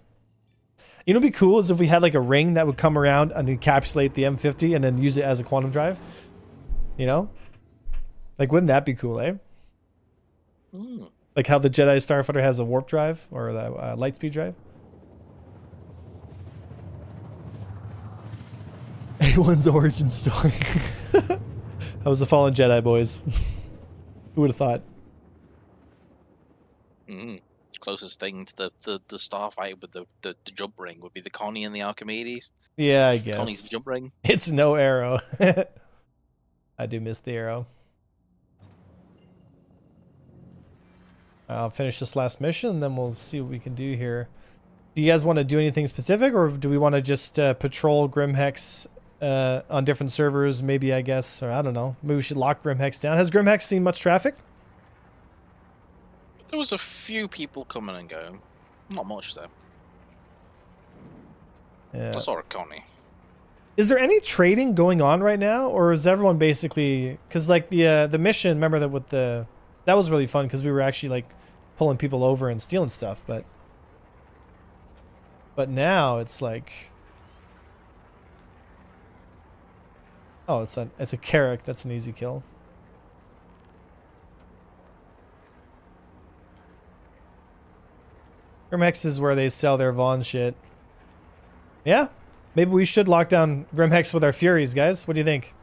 You know what'd be cool is if we had like a ring that would come around and encapsulate the M50 and then use it as a quantum drive. You know? Like, wouldn't that be cool, eh? Mm. Like how the Jedi Starfighter has a warp drive or the light speed drive. A1's origin story. That was the Fallen Jedi, boys. Who would have thought? Mm. Closest thing to the starfight with the jump ring would be the Connie and the Archimedes. Yeah, I Connie's the guess. jump ring. It's no arrow. I do miss the arrow. I'll finish this last mission and then we'll see what we can do here. Do you guys want to do anything specific, or do we want to just patrol Grimhex on different servers? Maybe, I guess, or I don't know. Maybe we should lock Grimhex down. Has Grimhex seen much traffic? There was a few people coming and going. Not much though. Yeah. I saw a Connie. Is there any trading going on right now, or is everyone basically, because like the mission? Remember that with that was really fun because we were actually like pulling people over and stealing stuff. But But now it's like, oh, it's a Carrick. That's an easy kill. Grimhex is where they sell their Vaughn shit. Yeah, maybe we should lock down Grimhex with our Furies, guys. What do you think?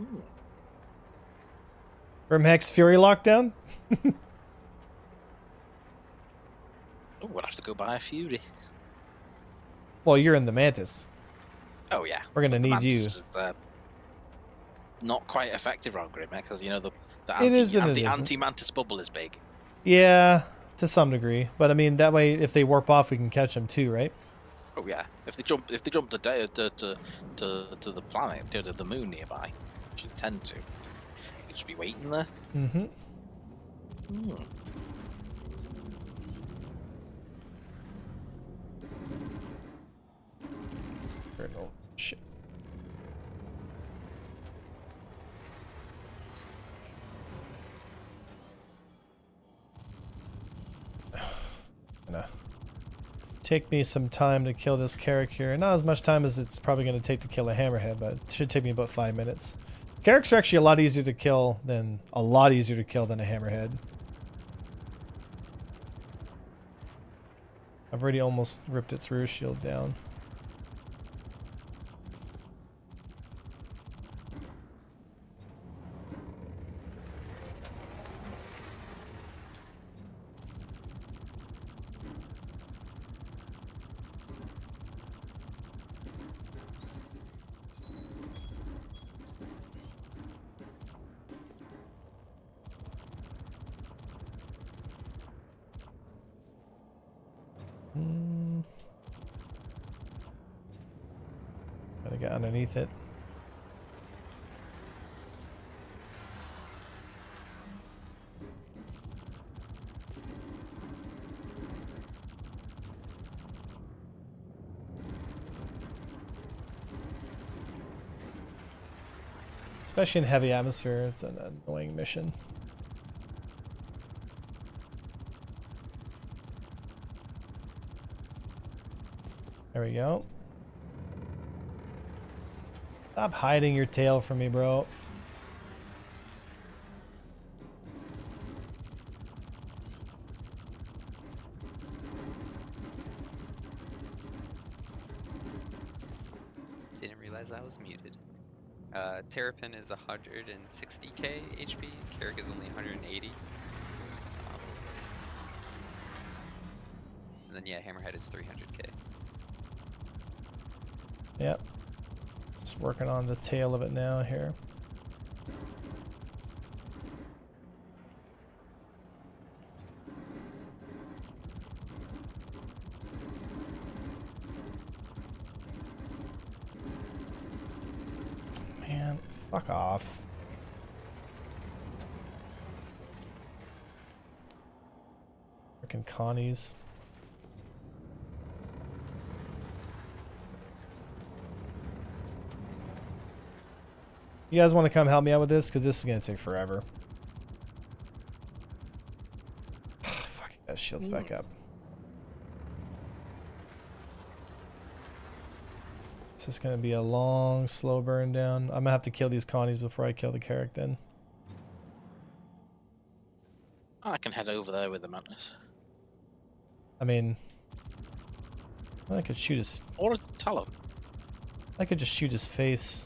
Ooh. Grimhex Fury lockdown? Oh, we'll have to go buy a Fury. Well, you're in the Mantis. Oh yeah. We're gonna need you. Mantis is, not quite effective on Grimhex, because you know the It is and it isn't. anti-Mantis bubble is big. Yeah, to some degree. But I mean, that way, if they warp off, we can catch them too, right? Oh yeah. If they jump to the planet, to the moon nearby, which you tend to, you just be waiting there. Mm-hmm. Hmm. Oh, shit. Gonna take me some time to kill this Carrick here. Not as much time as it's probably going to take to kill a Hammerhead, but it should take me about 5 minutes. Carricks are actually a lot easier to kill than a Hammerhead. I've already almost ripped its rear shield down. Gotta get underneath it. Especially in heavy atmosphere, it's an annoying mission. There we go. Stop hiding your tail from me, bro. Didn't realize I was muted. Terrapin is 160k HP. Carrick is only 180. And then yeah, Hammerhead is 300k. Yep. Just working on the tail of it now here. Man, fuck off. Frickin' Connies. You guys want to come help me out with this? Because this is going to take forever. Fuck, that shield's back up. This is going to be a long, slow burn down. I'm going to have to kill these Connies before I kill the Carrick then. I can head over there with the Mantis. I mean, I could shoot his... Or a Talon. I could just shoot his face.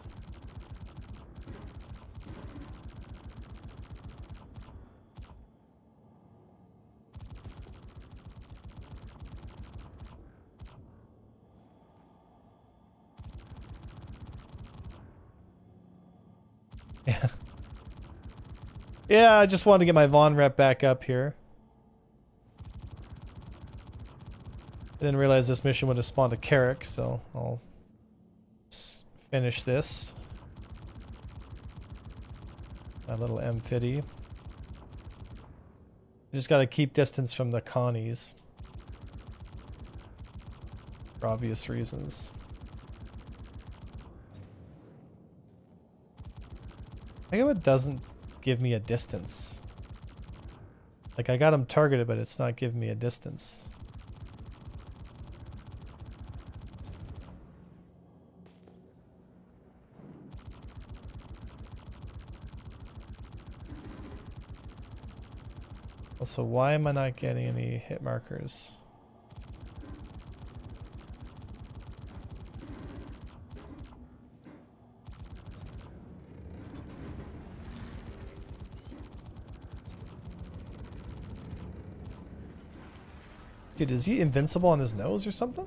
Yeah. Yeah, I just wanted to get my Vaughn rep back up here. I didn't realize this mission would have spawned a Carrick, so I'll finish this. My little M50. I just gotta keep distance from the Connies. For obvious reasons. I think it doesn't give me a distance. Like, I got him targeted, but it's not giving me a distance. Also, why am I not getting any hit markers? Dude, is he invincible on his nose or something?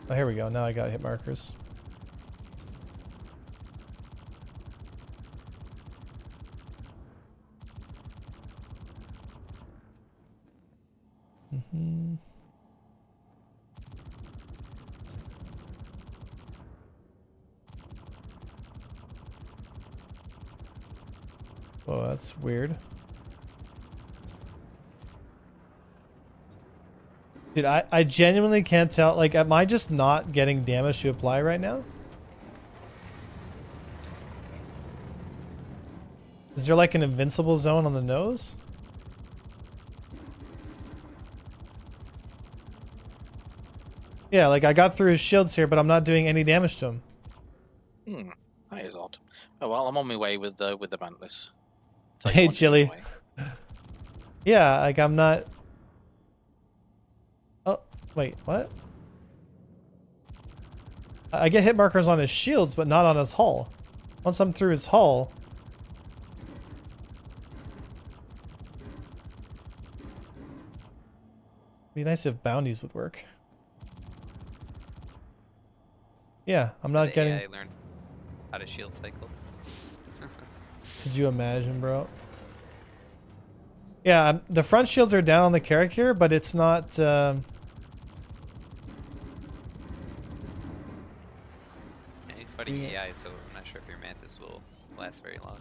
Oh, here we go. Now I got hit markers. Mm-hmm. Oh, that's weird. Dude, I genuinely can't tell. Like, am I just not getting damage to apply right now? Is there like an invincible zone on the nose? Yeah, like I got through his shields here, but I'm not doing any damage to him. That is odd. Oh well, I'm on my way with the mantis. Hey, Chili. Yeah, like I'm not. Oh, wait, what? I get hit markers on his shields, but not on his hull. Once I'm through his hull. Be nice if bounties would work. Yeah, I'm not getting. AI learned how to shield cycle. Could you imagine, bro? Yeah, the front shields are down on the Carrack here, but it's not. Yeah, he's fighting AI, so I'm not sure if your mantis will last very long.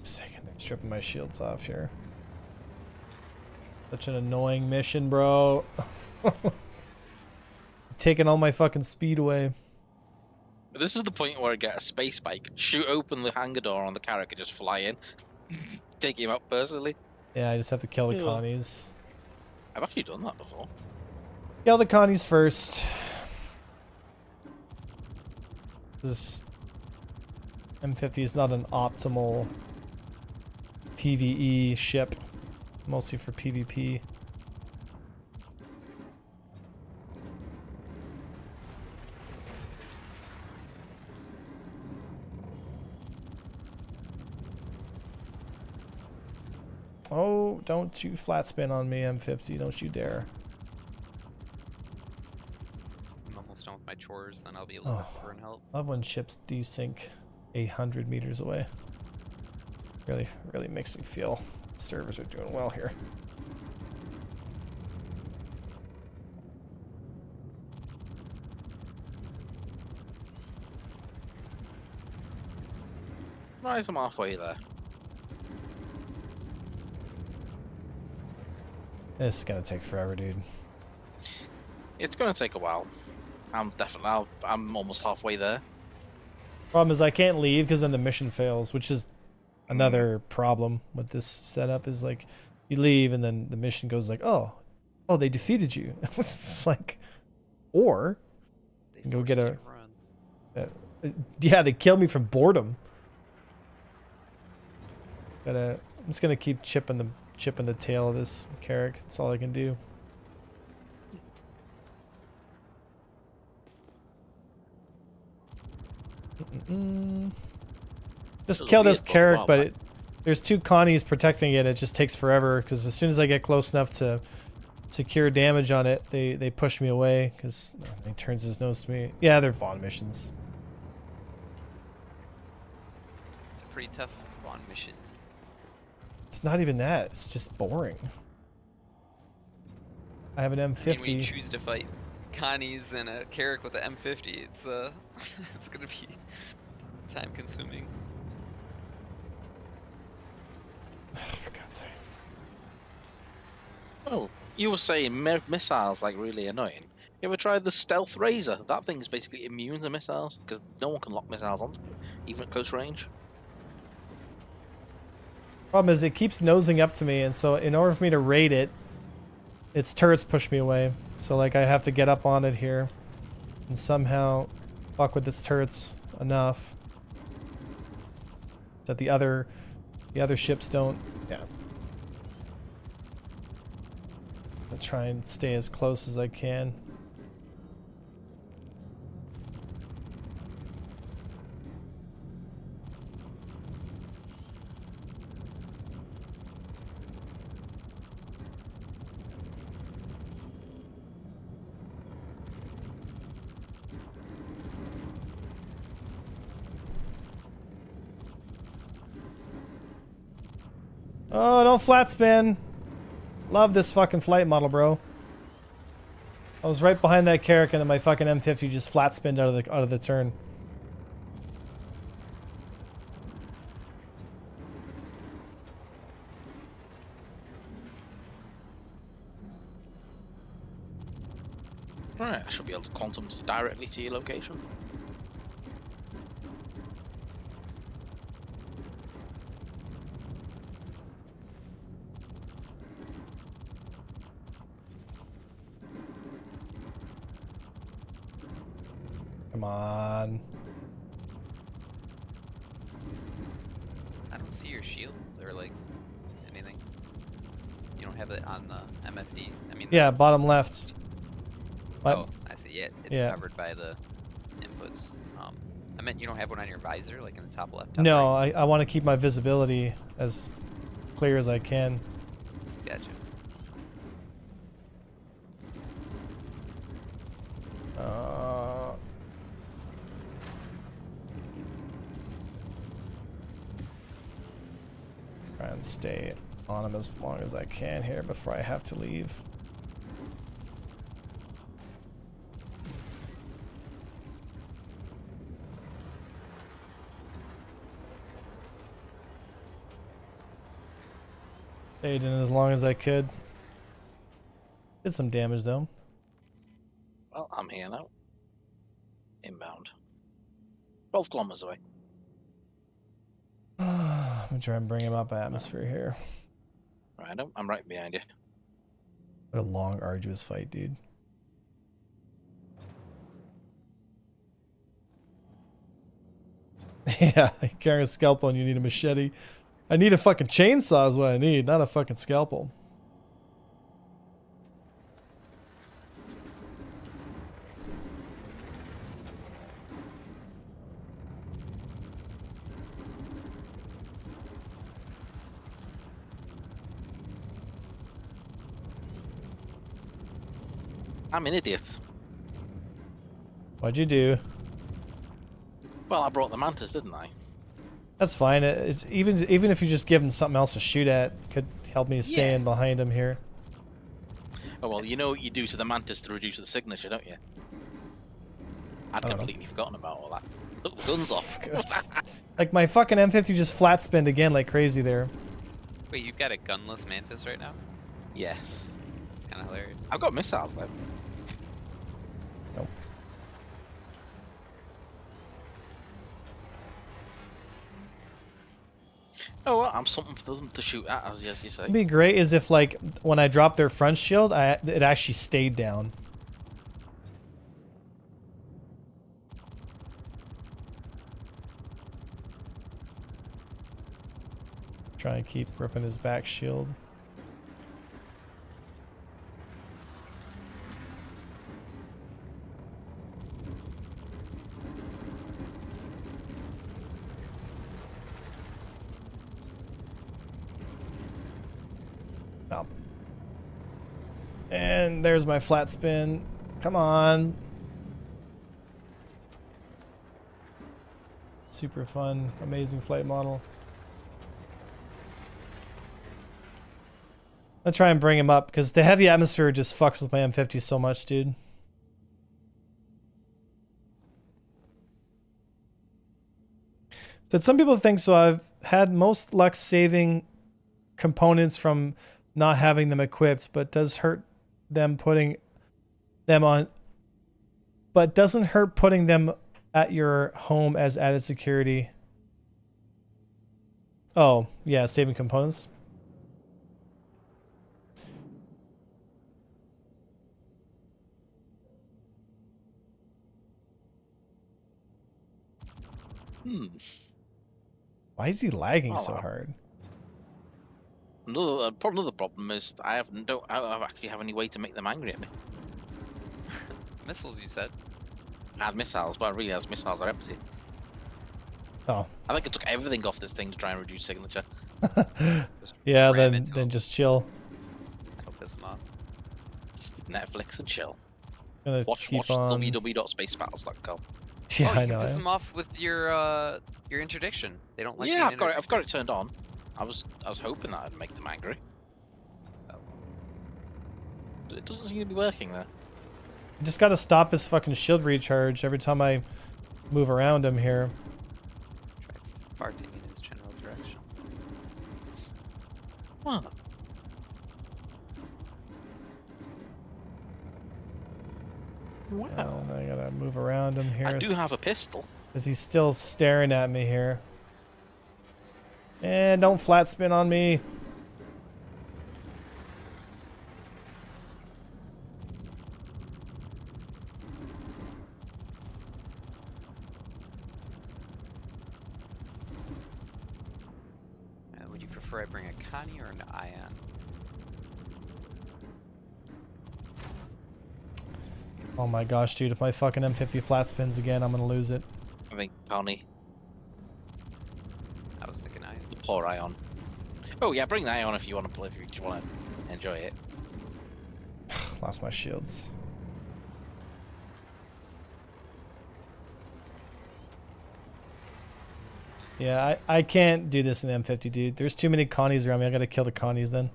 Second, they're stripping my shields off here. Such an annoying mission, bro. Taking all my fucking speed away. This is the point where I get a space bike, shoot open the hangar door on the Carrack and just fly in. Take him out personally. Yeah, I just have to kill the Yeah. Connies. I've actually done that before. Kill the Connies first. This M50 is not an optimal PvE ship. Mostly for PvP. Oh, don't you flat spin on me, M50. Don't you dare. I'm almost done with my chores, then I'll be a little bit over and help. Love when ships desync 800 meters away. Really makes me feel servers are doing well here. Right, I'm halfway there. This is gonna take forever, dude. It's gonna take a while. I'm almost halfway there. Problem is I can't leave because then the mission fails, which is another problem with this setup. Is like you leave and then the mission goes like, oh, they defeated you. It's like, or They go get forced a. you to run. Yeah, they killed me from boredom. I'm just gonna keep chipping the tail of this Carrack. That's all I can do. Just It'll kill be this a fun Carrack, while, but man. there's two Connies protecting it. It just takes forever because as soon as I get close enough to secure damage on it, they push me away because he turns his nose to me. Yeah, they're Vaughn missions. It's a pretty tough Vaughn mission. It's not even that. It's just boring. I have an I mean, when you M50. choose to fight Connies and a Carrack with the M50, it's it's gonna be time consuming. For God's sake. Oh, you were saying missiles like really annoying. You ever tried the stealth razor? That thing's basically immune to missiles because no one can lock missiles onto it, even at close range. Problem is it keeps nosing up to me, and so in order for me to raid it, its turrets push me away. So like I have to get up on it here. and somehow fuck with its turrets enough that the other ships don't. Yeah. I'll try and stay as close as I can. Oh, don't flat spin. Love this fucking flight model, bro. I was right behind that Carrack and then my fucking M50 just flat spinned out of the turn. Right, I should be able to quantum directly to your location. Come on. I don't see your shield or like anything. You don't have it on the MFD. I mean. Yeah, bottom left. Oh, I see. Yeah, it's Yeah. covered by the inputs. I meant you don't have one on your visor, like in the top left. Top No, right? I want to keep my visibility as clear as I can. Gotcha. Try and stay on him as long as I can here before I have to leave. Stayed in as long as I could. Did some damage though. Well, I'm here now. Inbound. 12 kilometers away. I'm gonna try and bring him up atmosphere here. Right, I'm right behind you. What a long, arduous fight, dude. Yeah, I carry a scalpel and you need a machete. I need a fucking chainsaw is what I need, not a fucking scalpel. I'm an idiot. What'd you do? Well, I brought the mantis, didn't I? That's fine. It's even if you just give him something else to shoot at, could help me stay in behind him here. Oh, well, you know what you do to the mantis to reduce the signature, don't you? I'd completely forgotten about all that. Took the guns off. Like my fucking M50 just flat spinned again like crazy there. Wait, you've got a gunless mantis right now? Yes. It's kind of hilarious. I've got missiles, though. Nope. Oh, well, I'm something for them to shoot at, as you say. What'd be great is if like when I dropped their front shield, it actually stayed down. Try and keep ripping his back shield. Oh. And there's my flat spin. Come on. Super fun, amazing flight model. I'll try and bring him up because the heavy atmosphere just fucks with my M50 so much, dude. That some people think so. I've had most luck saving components from not having them equipped, but does hurt them putting them on. But doesn't hurt putting them at your home as added security. Oh, yeah, saving components. Why is he lagging Oh, so wow. hard? Another problem is I don't actually have any way to make them angry at me. Missiles, you said. I had missiles, but really, those missiles are empty. Oh. I think I took everything off this thing to try and reduce signature. Just Yeah, ram then into then him. just chill. That'll piss him off. Just Netflix and chill. Gonna Watch keep on. www.spacebattles.com. Yeah, Oh, I you know. can piss I them off with your interdiction. They don't like. Yeah, being I've got it interdicted. turned on. I was hoping that would make them angry. Oh. It doesn't seem to be working there. just gotta stop his fucking shield recharge every time I move around him here. Try farting in his general direction. Huh. Wow. Oh, I gotta move around him here. I do have a pistol. Is he still staring at me here? And don't flat spin on me. Would you prefer I bring a Connie or an Ion? Oh my gosh, dude, if my fucking M50 flat spins again, I'm gonna lose it. I think Connie, I was thinking Ion. the poor Ion. Oh yeah, bring the Ion if you want to play. If you want to enjoy it. Lost my shields. Yeah, I can't do this in the M50, dude. There's too many Connies around me. I gotta kill the Connies then.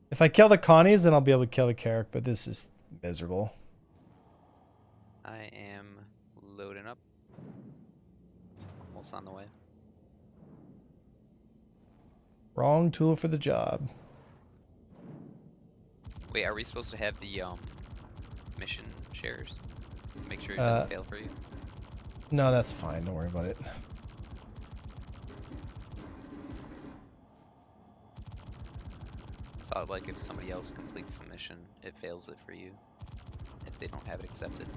If I kill the Connies, then I'll be able to kill the Carrack, but this is miserable. I am loading up. Almost on the way. Wrong tool for the job. Wait, are we supposed to have the mission shares to make sure it doesn't fail for you? No, that's fine. Don't worry about it. I thought like if somebody else completes the mission, it fails it for you if they don't have it accepted.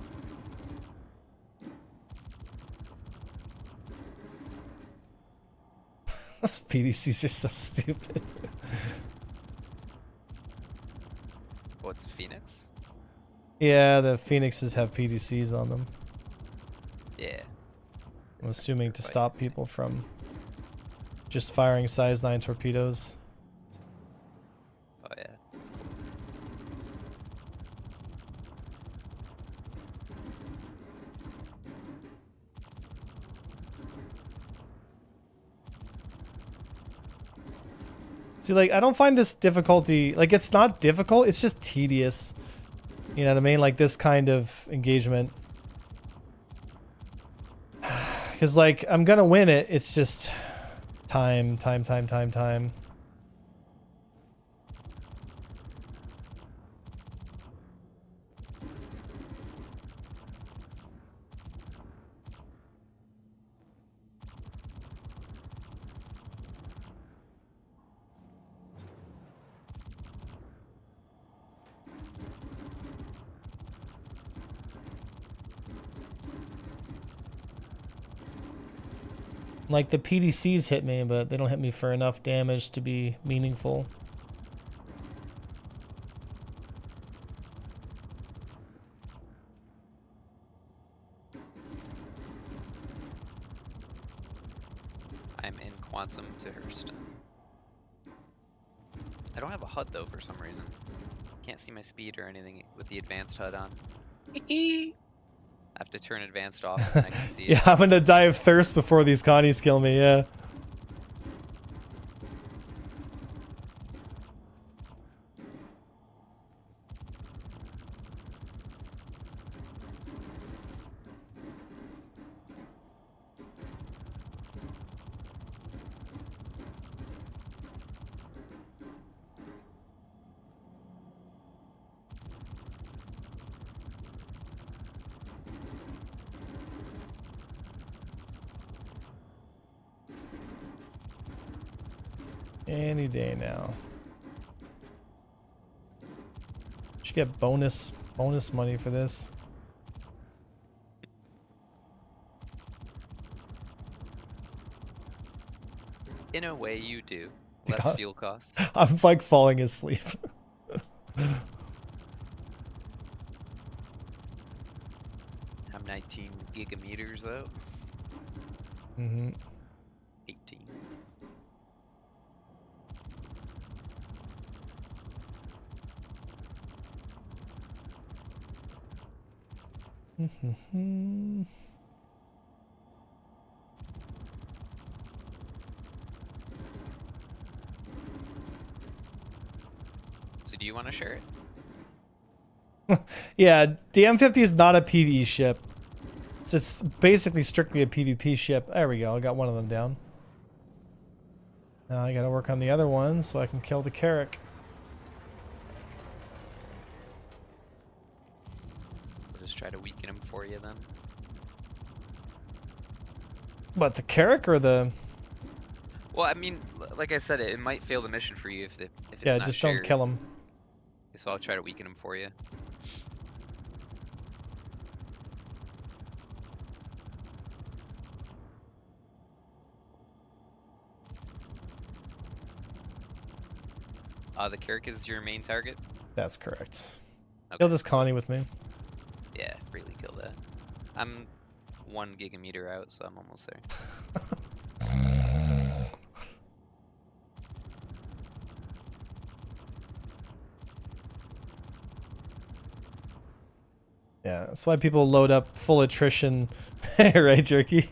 Those PDCs are so stupid. What's Phoenix? Yeah, the Phoenixes have PDCs on them. Yeah. I'm It's assuming like to they're stop fighting. people from just firing size 9 torpedoes. Oh yeah, that's cool. See, like, I don't find this difficulty, like, it's not difficult, it's just tedious. You know what I mean? Like, this kind of engagement. Because, like, I'm gonna win it, it's just time. Like, the PDCs hit me, but they don't hit me for enough damage to be meaningful. I'm in Quantum to Hurston. I don't have a HUD though for some reason. Can't see my speed or anything with the advanced HUD on. I have to turn advanced off and I can see Yeah, it. I'm gonna die of thirst before these Connies kill me, yeah. Any day now. Should get bonus money for this. In a way, you do. Dude, Less fuel costs. I'm like falling asleep. I'm 19 gigameters though. Mm-hmm. 18. So do you want to share it? Yeah, the M50 is not a PvE ship. It's basically strictly a PvP ship. There we go. I got one of them down. Now I gotta work on the other one so I can kill the Carrack. We'll just try to weaken him for you then. What, the Carrack or the... Well, I mean, like I said, it might fail the mission for you if it's Yeah, not just shared. don't kill him. So I'll try to weaken him for you. The Carrack is your main target? That's correct. Okay. Kill this Connie with me. Yeah, freely kill that. I'm 1 gigameter out, so I'm almost there. Yeah, that's why people load up full attrition. Right, Jerky?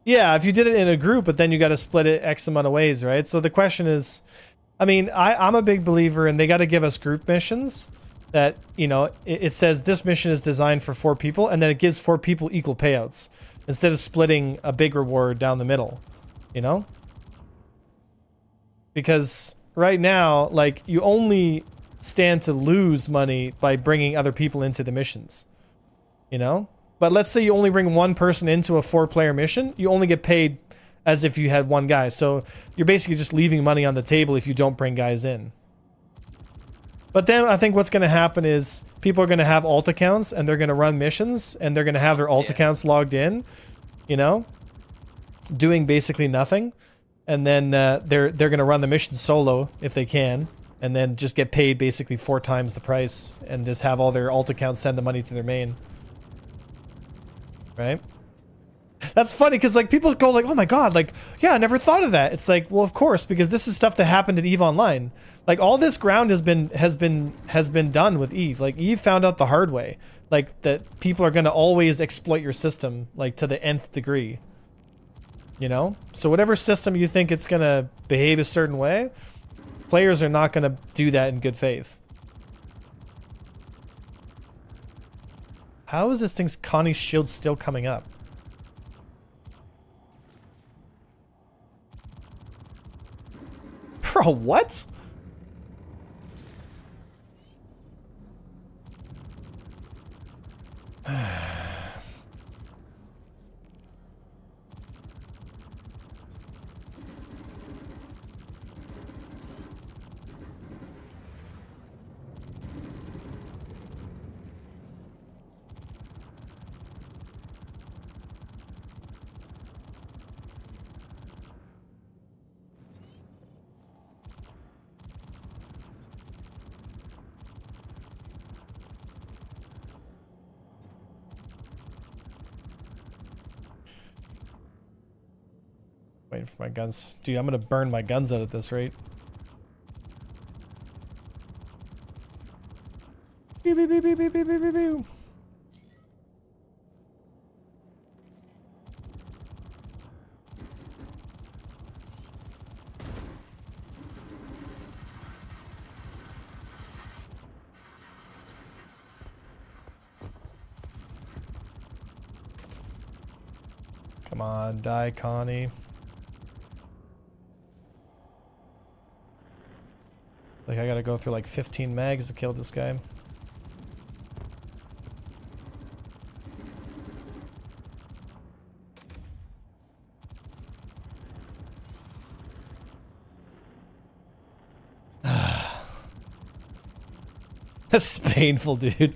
Yeah, if you did it in a group, but then you got to split it X amount of ways, right? So the question is, I mean, I'm a big believer in they got to give us group missions that, you know, it says this mission is designed for 4 people, and then it gives 4 people equal payouts instead of splitting a big reward down the middle, you know? Because right now, like, you only stand to lose money by bringing other people into the missions, you know? But let's say you only bring one person into a 4-player mission, you only get paid as if you had one guy. So you're basically just leaving money on the table if you don't bring guys in. But then I think what's going to happen is people are going to have alt accounts and they're going to run missions and they're going to have their alt accounts logged in, you know, doing basically nothing. And then they're going to run the mission solo if they can, and then just get paid basically 4 times the price and just have all their alt accounts send the money to their main. Right? That's funny because like people go like, oh my god, like, yeah, I never thought of that. It's like, well, of course, because this is stuff that happened in EVE Online. Like all this ground has been done with EVE. Like EVE found out the hard way, like that people are going to always exploit your system like to the nth degree. You know? So whatever system you think it's going to behave a certain way, players are not going to do that in good faith. How is this thing's Connie's shield still coming up? Bro, what? Waiting for my guns. Dude, I'm gonna burn my guns out at this rate. Beep, beep, beep, beep, beep, beep, beep, beep. Come on, die, Connie. Like, I gotta go through like 15 mags to kill this guy. This is painful, dude.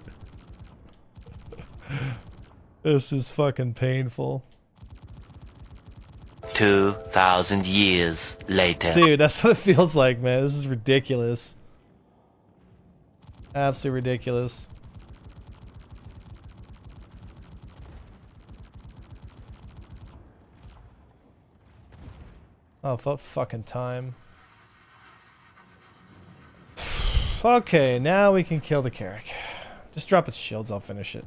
This is fucking painful. 2,000 years later. Dude, that's what it feels like, man. This is ridiculous. Absolutely ridiculous. Oh, fucking time. Okay, now we can kill the Carrack. Just drop its shields, I'll finish it.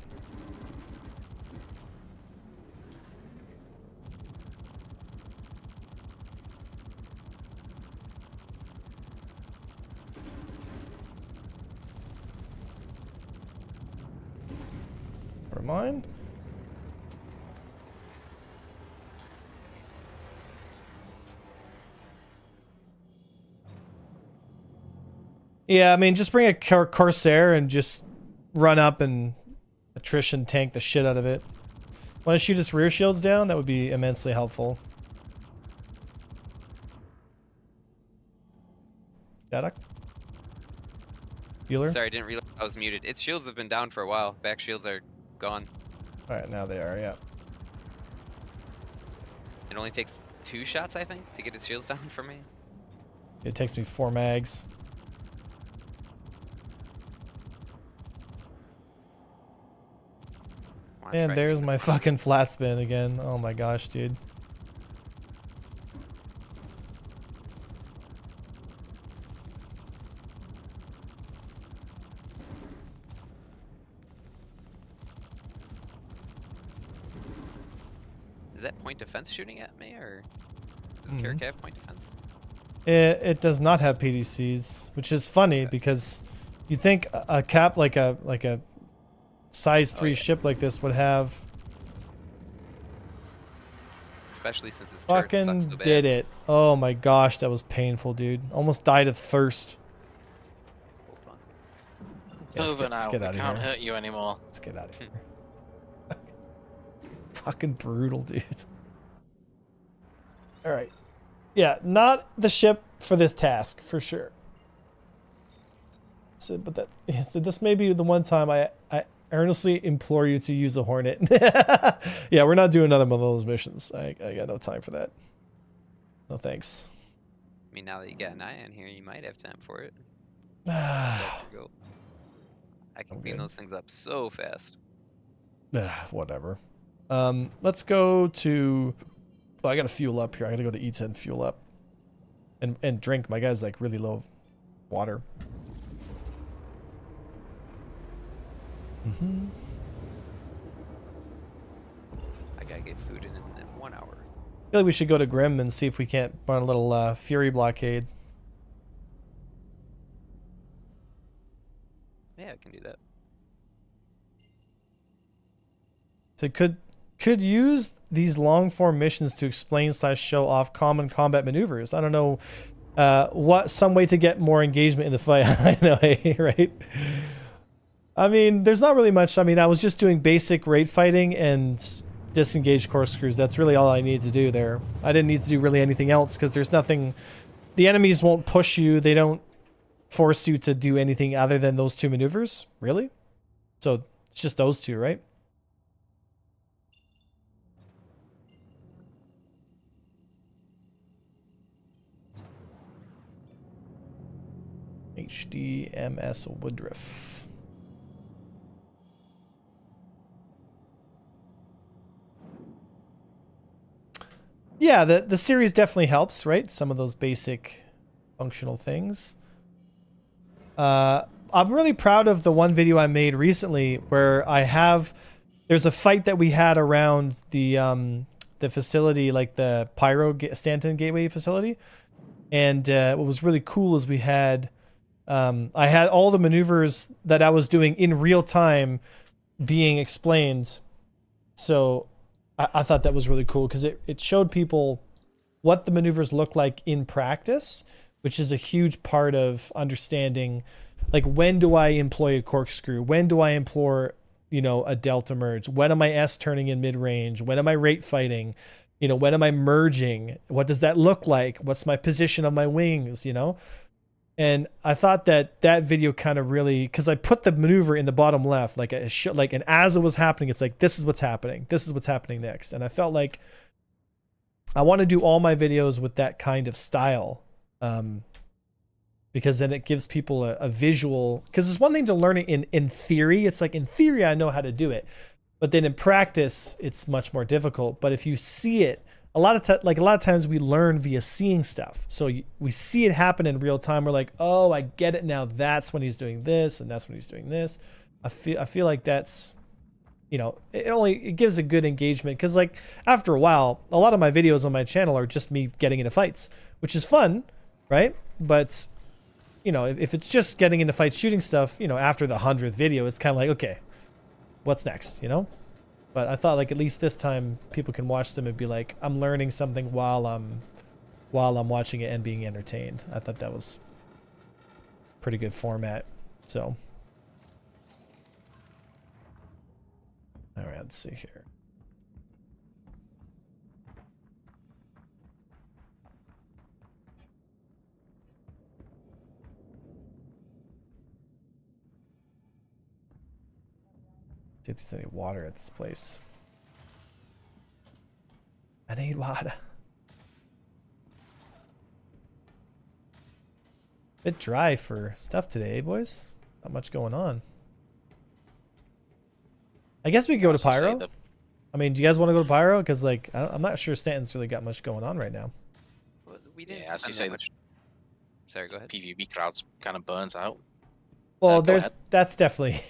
Never mind. Yeah, I mean, just bring a Corsair and just run up and attrition tank the shit out of it. Want to shoot its rear shields down? That would be immensely helpful. Jadok? Bueller? Sorry, I didn't realize I was muted. Its shields have been down for a while. Back shields are gone. Alright, now they are, yeah. It only takes 2 shots, I think, to get its shields down for me. It takes me 4 mags. And there's my fucking flat spin again. Oh my gosh, dude. Is that point defense shooting at me, or does Carrack have point defense? It does not have PDCs, which is funny because you think a cap like a size 3 ship like this would have. Especially since its turret sucks Fucking so bad. did it. Oh my gosh, that was painful, dude. Almost died of thirst. Hold on. It's Yeah, over let's now. get We out of can't here. hurt you anymore. Let's get out of here. Fucking brutal, dude. Alright. Yeah, not the ship for this task, for sure. So, but that, so this may be the one time I earnestly implore you to use a Hornet. Yeah, we're not doing another one of those missions. I got no time for that. No thanks. I mean, now that you got an eye on here, you might have time for it. Go. I can clean those things up so fast. Whatever. Let's go to... Well, I gotta fuel up here. I gotta go to E10 and fuel up. And drink. My guy's like really low water. I gotta get food in 1 hour. I feel like we should go to Grim and see if we can't run a little Fury blockade. Yeah, I can do that. So could use these long form missions to explain / show off common combat maneuvers. I don't know some way to get more engagement in the fight. I know, right? I mean, there's not really much. I mean, I was just doing basic raid fighting and disengage corkscrews. That's really all I needed to do there. I didn't need to do really anything else because there's nothing. The enemies won't push you. They don't force you to do anything other than those 2 maneuvers. Really? So it's just those 2, right? HDMS Woodruff. Yeah, the series definitely helps, right? Some of those basic functional things. I'm really proud of the one video I made recently where there's a fight that we had around the facility, like the Stanton Gateway facility. And what was really cool is I had all the maneuvers that I was doing in real time being explained. So I thought that was really cool because it showed people what the maneuvers look like in practice, which is a huge part of understanding, like, when do I employ a corkscrew? When do I employ, a delta merge? When am I S turning in mid-range? When am I rate fighting? When am I merging? What does that look like? What's my position of my wings, And I thought that video kind of really, because I put the maneuver in the bottom left, and as it was happening, it's like, this is what's happening. This is what's happening next. And I felt like I want to do all my videos with that kind of style, because then it gives people a visual. Because it's one thing to learn it in theory. It's like in theory I know how to do it, but then in practice it's much more difficult. But if you see it, a lot of times we learn via seeing stuff. So we see it happen in real time. We're like, oh, I get it now. That's when he's doing this, and that's when he's doing this. I feel like that's, you know, it gives a good engagement, because like after a while, a lot of my videos on my channel are just me getting into fights, which is fun, right? But you know, if it's just getting into fights, shooting stuff, you know, after the 100th video, it's kind of like, okay, what's next, you know? But I thought like at least this time people can watch them and be like, I'm learning something while I'm watching it and being entertained. I thought that was pretty good format. So, all right, let's see here. See if there's any water at this place. I need water. Bit dry for stuff today, boys. Not much going on. I guess we could go to Pyro. I mean, do you guys want to go to Pyro? Because like, I'm not sure Stanton's really got much going on right now. Well, we didn't. Yeah, as you spend say, that much. Sorry, go ahead. PvP crowds kind of burns out. Well, Go ahead. that's definitely,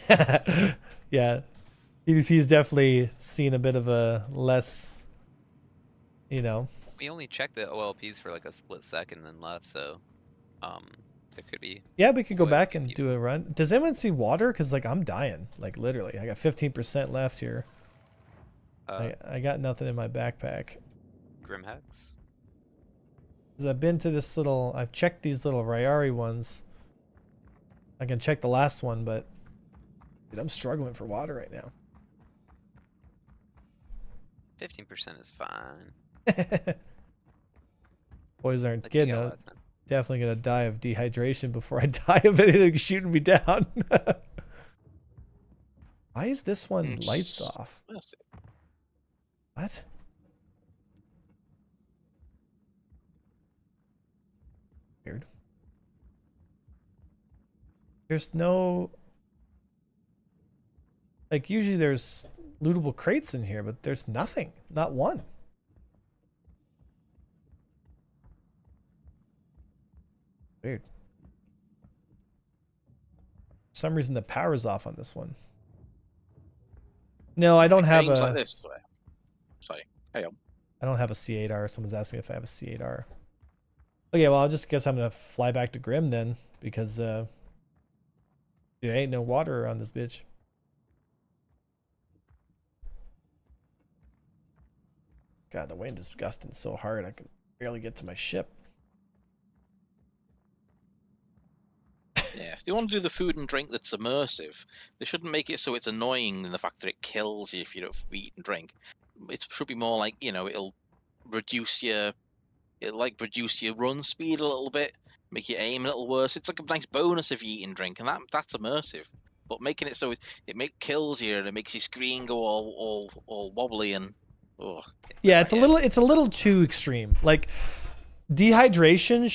yeah. PvP's definitely seen a bit of a less, you know. We only checked the OLPs for like a split second and left, so there could be. Yeah, we could go Well, back if and you- do a run. Does anyone see water? Because like I'm dying, like literally. I got 15% left here. I got nothing in my backpack. Grimhex. Because I've been to this little, I've checked these little Ryari ones. I can check the last one, but dude, I'm struggling for water right now. 15% is fine. Boys aren't Like, you getting got a it. lot of time. Definitely gonna die of dehydration before I die of anything shooting me down. Why is this one lights off? What? Weird. There's no... Like, usually there's lootable crates in here, but there's nothing. Not one. Weird. For some reason the power's off on this one. No, I don't have Games a... like this. Sorry, carry on. I don't have a C8R. Someone's asked me if I have a C8R. Okay, well, I'll just guess I'm gonna fly back to Grim then, because there ain't no water on this bitch. God, the wind is gusting so hard I can barely get to my ship. Yeah, if they want to do the food and drink that's immersive, they shouldn't make it so it's annoying in the fact that it kills you if you don't eat and drink. It should be more like, you know, it'll reduce your run speed a little bit, make your aim a little worse. It's like a nice bonus if you eat and drink, and that's immersive. But making it so it kills you and it makes your screen go all wobbly and Yeah, it's a little too extreme. Like, dehydration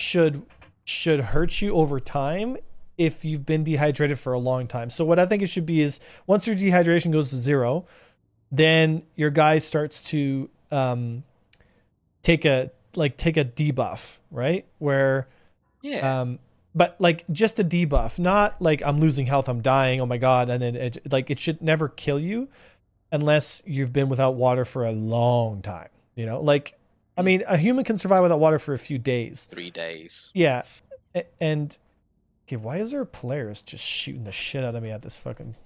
should hurt you over time if you've been dehydrated for a long time. So what I think it should be is once your dehydration goes to 0, then your guy starts to take a debuff, right? Where but like just a debuff, not like I'm losing health, I'm dying, oh my god, and then it should never kill you unless you've been without water for a long time. You know, like I mean, a human can survive without water for a few days. 3 days. Yeah, and okay, why is there a Polaris just shooting the shit out of me at this fucking...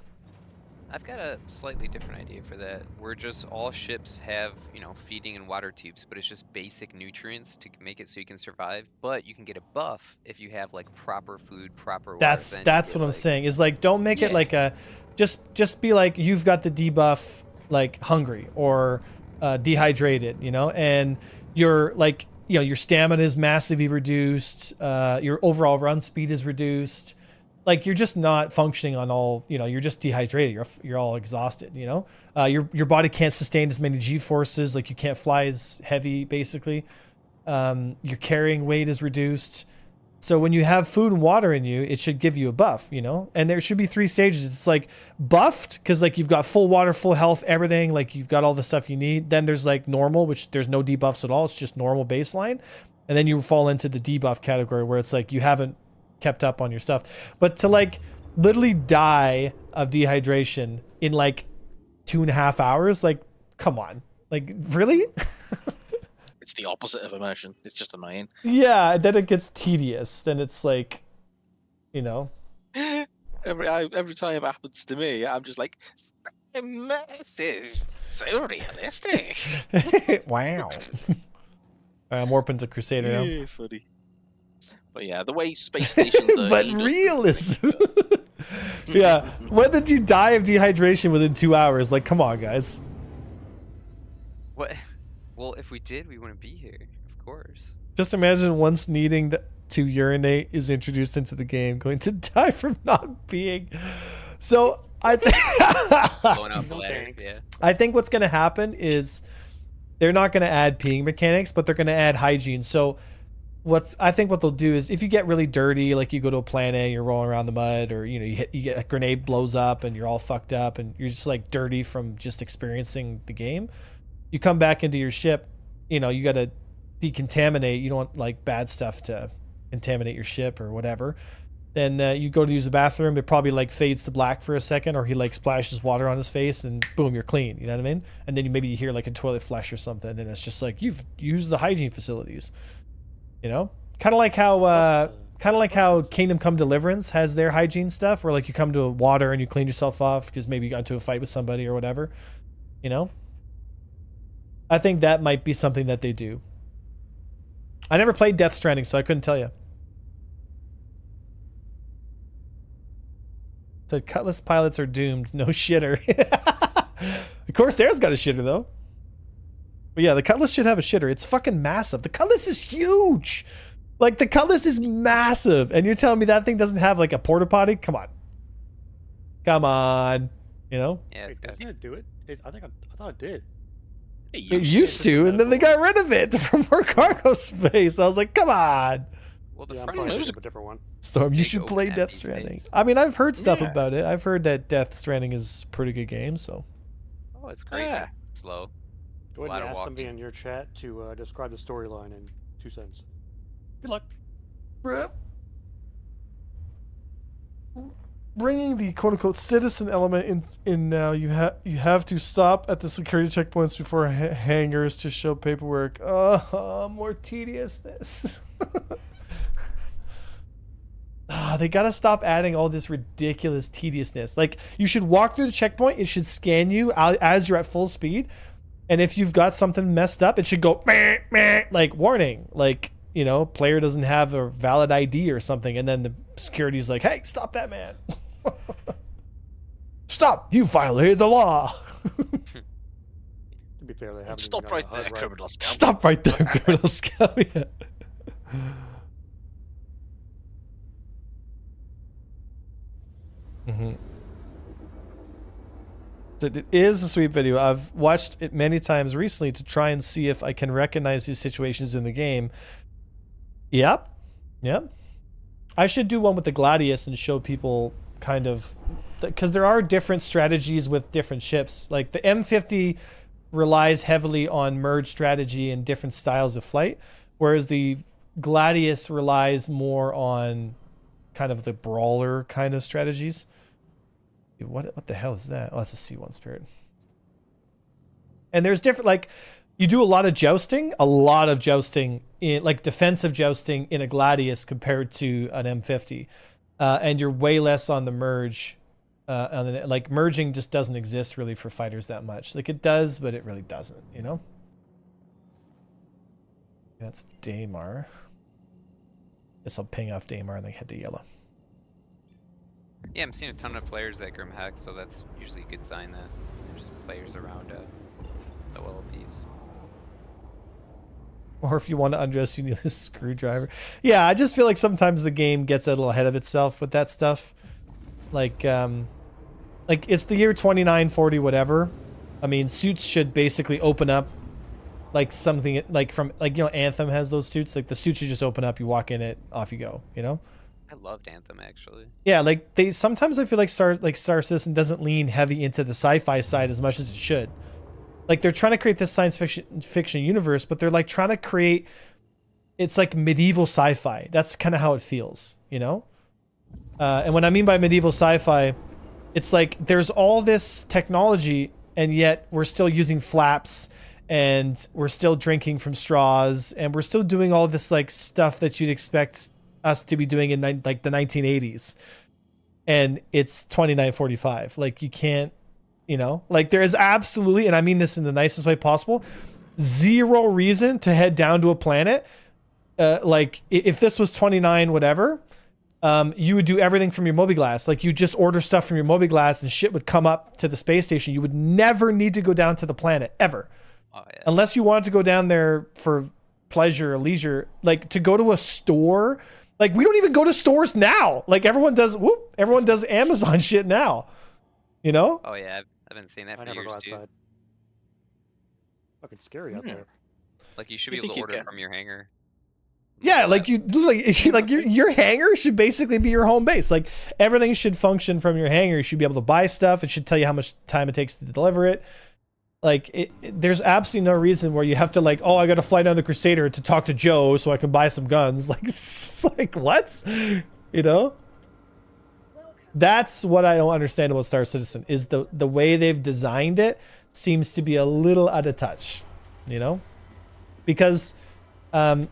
I've got a slightly different idea for that. Where just all ships have, you know, feeding and water tubes, but it's just basic nutrients to make it so you can survive. But you can get a buff if you have like proper food, proper water. That's what I'm saying. Is like, don't make it like a, just be like you've got the debuff like hungry or dehydrated, you know, and you're like, you know, your stamina is massively reduced, your overall run speed is reduced, like you're just not functioning on all, you're just dehydrated. You're all exhausted, your body can't sustain as many G forces. Like you can't fly as heavy, basically. Your carrying weight is reduced. So when you have food and water in you, it should give you a buff, and there should be 3 stages. It's like buffed because like you've got full water, full health, everything. Like you've got all the stuff you need. Then there's like normal, which there's no debuffs at all. It's just normal baseline. And then you fall into the debuff category where it's like you haven't kept up on your stuff. But to like literally die of dehydration in like 2.5 hours, like come on, like really? It's the opposite of immersion. It's just annoying. Yeah, then it gets tedious. Then it's like, Every time it happens to me, I'm just like, immersive, so realistic. Wow. I'm warping to Crusader now. Yeah, funny. But yeah, the way space stations are But realism. Yeah. When did you die of dehydration within 2 hours? Like, come on, guys. What? Well, if we did, we wouldn't be here. Of course. Just imagine once needing to urinate is introduced into the game, going to die from not being. So I think. Blowing out the ladder. Yeah. I think what's going to happen is they're not going to add peeing mechanics, but they're going to add hygiene. So I think what they'll do is if you get really dirty, like you go to a planet, you're rolling around the mud, or you get a grenade blows up and you're all fucked up and you're just like dirty from just experiencing the game. You come back into your ship, you got to decontaminate. You don't want like bad stuff to contaminate your ship or whatever. Then you go to use the bathroom. It probably like fades to black for a second, or he like splashes water on his face and boom, you're clean. You know what I mean? And then you hear like a toilet flush or something, and it's just like you've used the hygiene facilities. Kind of like how Kingdom Come Deliverance has their hygiene stuff, where like you come to water and you clean yourself off because maybe you got into a fight with somebody or whatever. I think that might be something that they do. I never played Death Stranding, so I couldn't tell you. So Cutlass pilots are doomed. No shitter. The Corsair's got a shitter, though. But yeah, the Cutlass should have a shitter. It's fucking massive. The Cutlass is huge. Like, the Cutlass is massive. And you're telling me that thing doesn't have, like, a porta potty? Come on. Come on. Yeah. Wait, doesn't it do it? I thought it did. It used to, and then they got rid of it for more cargo space. I was like, come on. Well, the Yeah, I'm front probably end thinking of a different one. Storm, you Big should open play empty Death Stranding. space. I mean, I've heard stuff Yeah. about it. I've heard that Death Stranding is a pretty good game, so. Oh, it's great. Yeah. Slow. Go A lot ahead and of ask somebody walking. in your chat to describe the storyline in 2 sentences. Good luck. Bringing the quote-unquote citizen element in now, you have to stop at the security checkpoints before hangars to show paperwork. More tediousness. They gotta stop adding all this ridiculous tediousness. Like, you should walk through the checkpoint, it should scan you as you're at full speed, and if you've got something messed up, it should go meh, meh, like warning, like, player doesn't have a valid ID or something, and then the security's like, hey, stop that man. Stop, you violated the law. To be fair, they haven't Stop even got right the there, HUD criminal scout. Stop right there, criminal scout. Yeah. Mm-hmm. It is a sweet video. I've watched it many times recently to try and see if I can recognize these situations in the game. Yep. I should do one with the Gladius and show people kind of, because there are different strategies with different ships. Like the M50 relies heavily on merge strategy and different styles of flight, whereas the Gladius relies more on kind of the brawler kind of strategies. What the hell is that? Oh, that's a C1 Spirit. And there's different, like, you do a lot of jousting in, like, defensive jousting in a Gladius compared to an M50. And you're way less on the merge. Like, merging just doesn't exist really for fighters that much. Like, it does, but it really doesn't, That's Daymar. Guess I'll ping off Daymar and then head to yellow. Yeah, I'm seeing a ton of players at Grim Hex, so that's usually a good sign that there's players around the OLPs. Or if you want to undress, you need a screwdriver. Yeah, I just feel like sometimes the game gets a little ahead of itself with that stuff. Like it's the year 2940 whatever. I mean, suits should basically open up like something like from like, you know, Anthem has those suits. Like the suit should just open up, you walk in it, off you go, you know? I loved Anthem actually. Yeah, like they sometimes I feel like Star Citizen doesn't lean heavy into the sci-fi side as much as it should. Like they're trying to create this science fiction universe, but they're like trying to create, it's like medieval sci-fi. That's kind of how it feels, you know? And what I mean by medieval sci-fi, it's like there's all this technology and yet we're still using flaps and we're still drinking from straws and we're still doing all this like stuff that you'd expect us to be doing in like the 1980s. And it's 2945. Like you can't, you know, like there is absolutely, and I mean this in the nicest way possible, zero reason to head down to a planet. Like if this was 29 whatever, you would do everything from your mobi-glass. Like you just order stuff from your mobi-glass and shit would come up to the space station. You would never need to go down to the planet ever. Oh, yeah. Unless you wanted to go down there for pleasure or leisure, like to go to a store. Like we don't even go to stores now. Like everyone does Amazon shit now. You know? Oh yeah, I've been seeing that I for never years go too. outside. Fucking scary out there. Like you should be You able think to you order can? from your hangar. Yeah, like you like your hangar should basically be your home base. Like everything should function from your hangar. You should be able to buy stuff. It should tell you how much time it takes to deliver it. Like there's absolutely no reason where you have to like, oh, I got to fly down to Crusader to talk to Joe so I can buy some guns. Like what? You know? That's what I don't understand about Star Citizen is the way they've designed it seems to be a little out of touch, you know? Because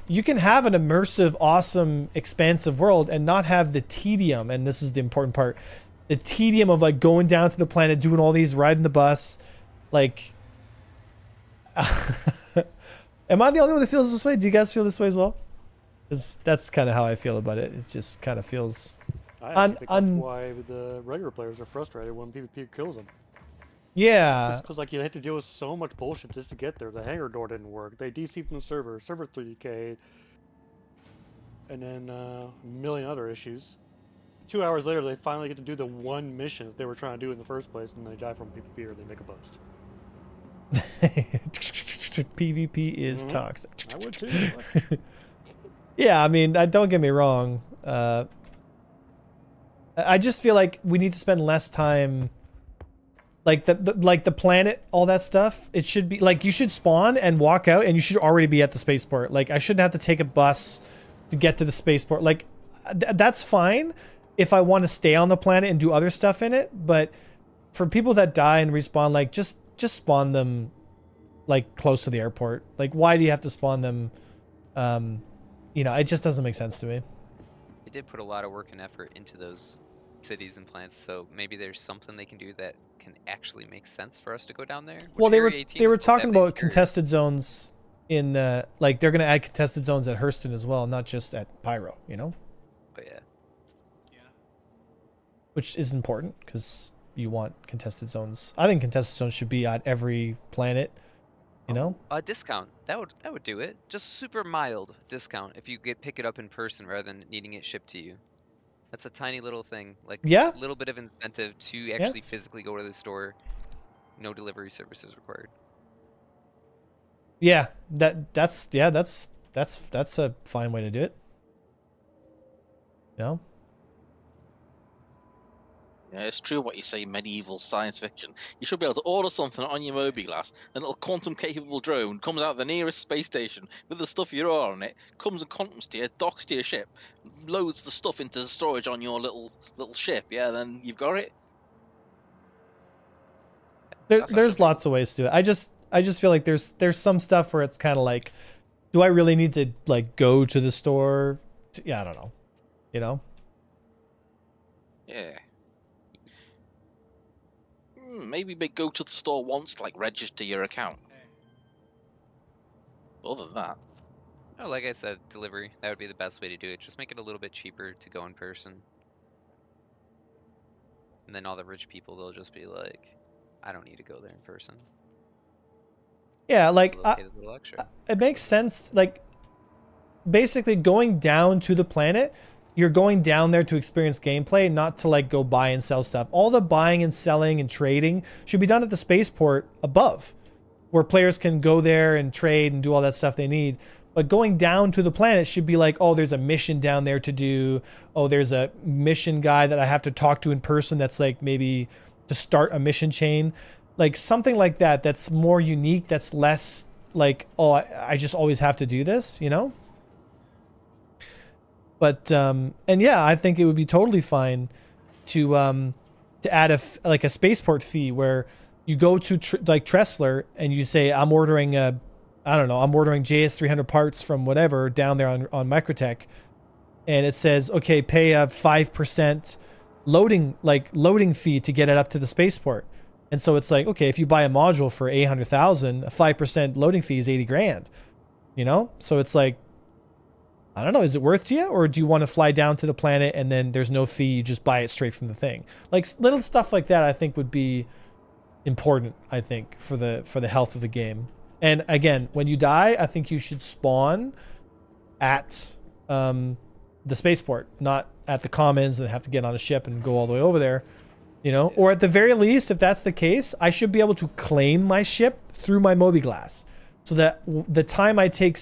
you can have an immersive, awesome, expansive world and not have the tedium, and this is the important part, the tedium of like going down to the planet, doing all these, riding the bus, like... Am I the only one that feels this way? Do you guys feel this way as well? Because that's kind of how I feel about it. It just kind of feels... I actually think that's why the regular players are frustrated when PvP kills them. Yeah. Just because like you had to deal with so much bullshit just to get there. The hangar door didn't work. They DC from the server 3K, and then a million other issues. 2 hours later, they finally get to do the one mission that they were trying to do in the first place, and they die from PvP or they make a boast. PvP is toxic. I would too. Yeah, I mean, don't get me wrong. I just feel like we need to spend less time, like the planet, all that stuff. It should be like you should spawn and walk out, and you should already be at the spaceport. Like I shouldn't have to take a bus to get to the spaceport. Like that's fine if I want to stay on the planet and do other stuff in it. But for people that die and respawn, like just spawn them like close to the airport. Like why do you have to spawn them? You know, it just doesn't make sense to me. They did put a lot of work and effort into those cities and planets, so maybe there's something they can do that can actually make sense for us to go down there. Well, they were talking about contested zones in like they're going to add contested zones at Hurston as well, not just at Pyro, you know? Oh yeah. Which is important because you want contested zones. I think contested zones should be at every planet, you know? A discount. That would do it. Just super mild discount if you pick it up in person rather than needing it shipped to you. That's a tiny little thing. Like Yeah. a little bit of incentive to actually physically go to the store. No delivery services required. Yeah, that's a fine way to do it. You know? Yeah, it's true what you say, medieval science fiction. You should be able to order something on your mobi-glass, and a little quantum-capable drone comes out of the nearest space station with the stuff you order on it, comes and quantums to you, docks to your ship, loads the stuff into the storage on your little ship, yeah, then you've got it. There's lots of ways to it. I just feel like there's some stuff where it's kind of like, do I really need to like go to the store? Yeah, I don't know. You know? Yeah. Maybe go to the store once to like register your account. Other than that. Oh, like I said, delivery. That would be the best way to do it. Just make it a little bit cheaper to go in person. And then all the rich people, they'll just be like, I don't need to go there in person. Yeah, like So they'll pay the little extra. it makes sense. Like basically going down to the planet, you're going down there to experience gameplay, not to like go buy and sell stuff. All the buying and selling and trading should be done at the spaceport above, where players can go there and trade and do all that stuff they need. But going down to the planet should be like, oh, there's a mission down there to do. Oh, there's a mission guy that I have to talk to in person that's like maybe to start a mission chain. Like something like that that's more unique, that's less like, oh, I just always have to do this, you know? But, and yeah, I think it would be totally fine to add a spaceport fee where you go to like Tressler and you say, I'm ordering I'm ordering JS300 parts from whatever down there on Microtech, and it says, okay, pay a 5% loading fee to get it up to the spaceport. And so it's like, okay, if you buy a module for 800,000, a 5% loading fee is 80 grand, you know? So it's like, I don't know, is it worth to you, or do you want to fly down to the planet and then there's no fee, you just buy it straight from the thing? Like little stuff like that I think would be important, I think, for the health of the game. And again, when you die, I think you should spawn at the spaceport, not at the commons and have to get on a ship and go all the way over there, you know? Or at the very least, if that's the case, I should be able to claim my ship through my Mobiglass, so that the time I take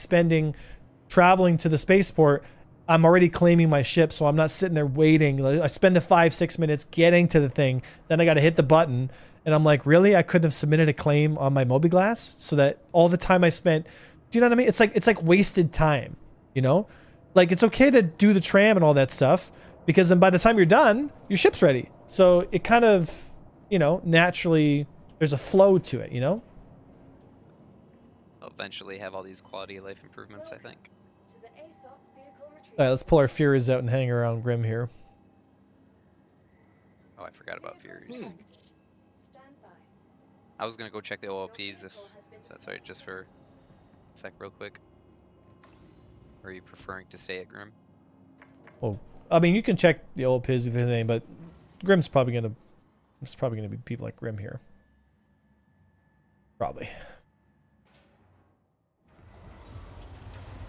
traveling to the spaceport, I'm already claiming my ship, so I'm not sitting there waiting. I spend the 5-6 minutes getting to the thing, then I got to hit the button. And I'm like, really? I couldn't have submitted a claim on my Mobiglass, so that all the time I spent, do you know what I mean? It's like wasted time, you know? Like it's okay to do the tram and all that stuff, because then by the time you're done, your ship's ready. So it kind of, you know, naturally there's a flow to it, you know? They'll eventually have all these quality of life improvements, I think. All right, let's pull our Furies out and hang around Grim here. Oh, I forgot about Furies. I was gonna go check the OLPs if that's alright, just for a sec, real quick. Or are you preferring to stay at Grim? Well, I mean, you can check the OLPs if anything, but Grim's probably gonna. There's probably gonna be people like Grim here. Probably.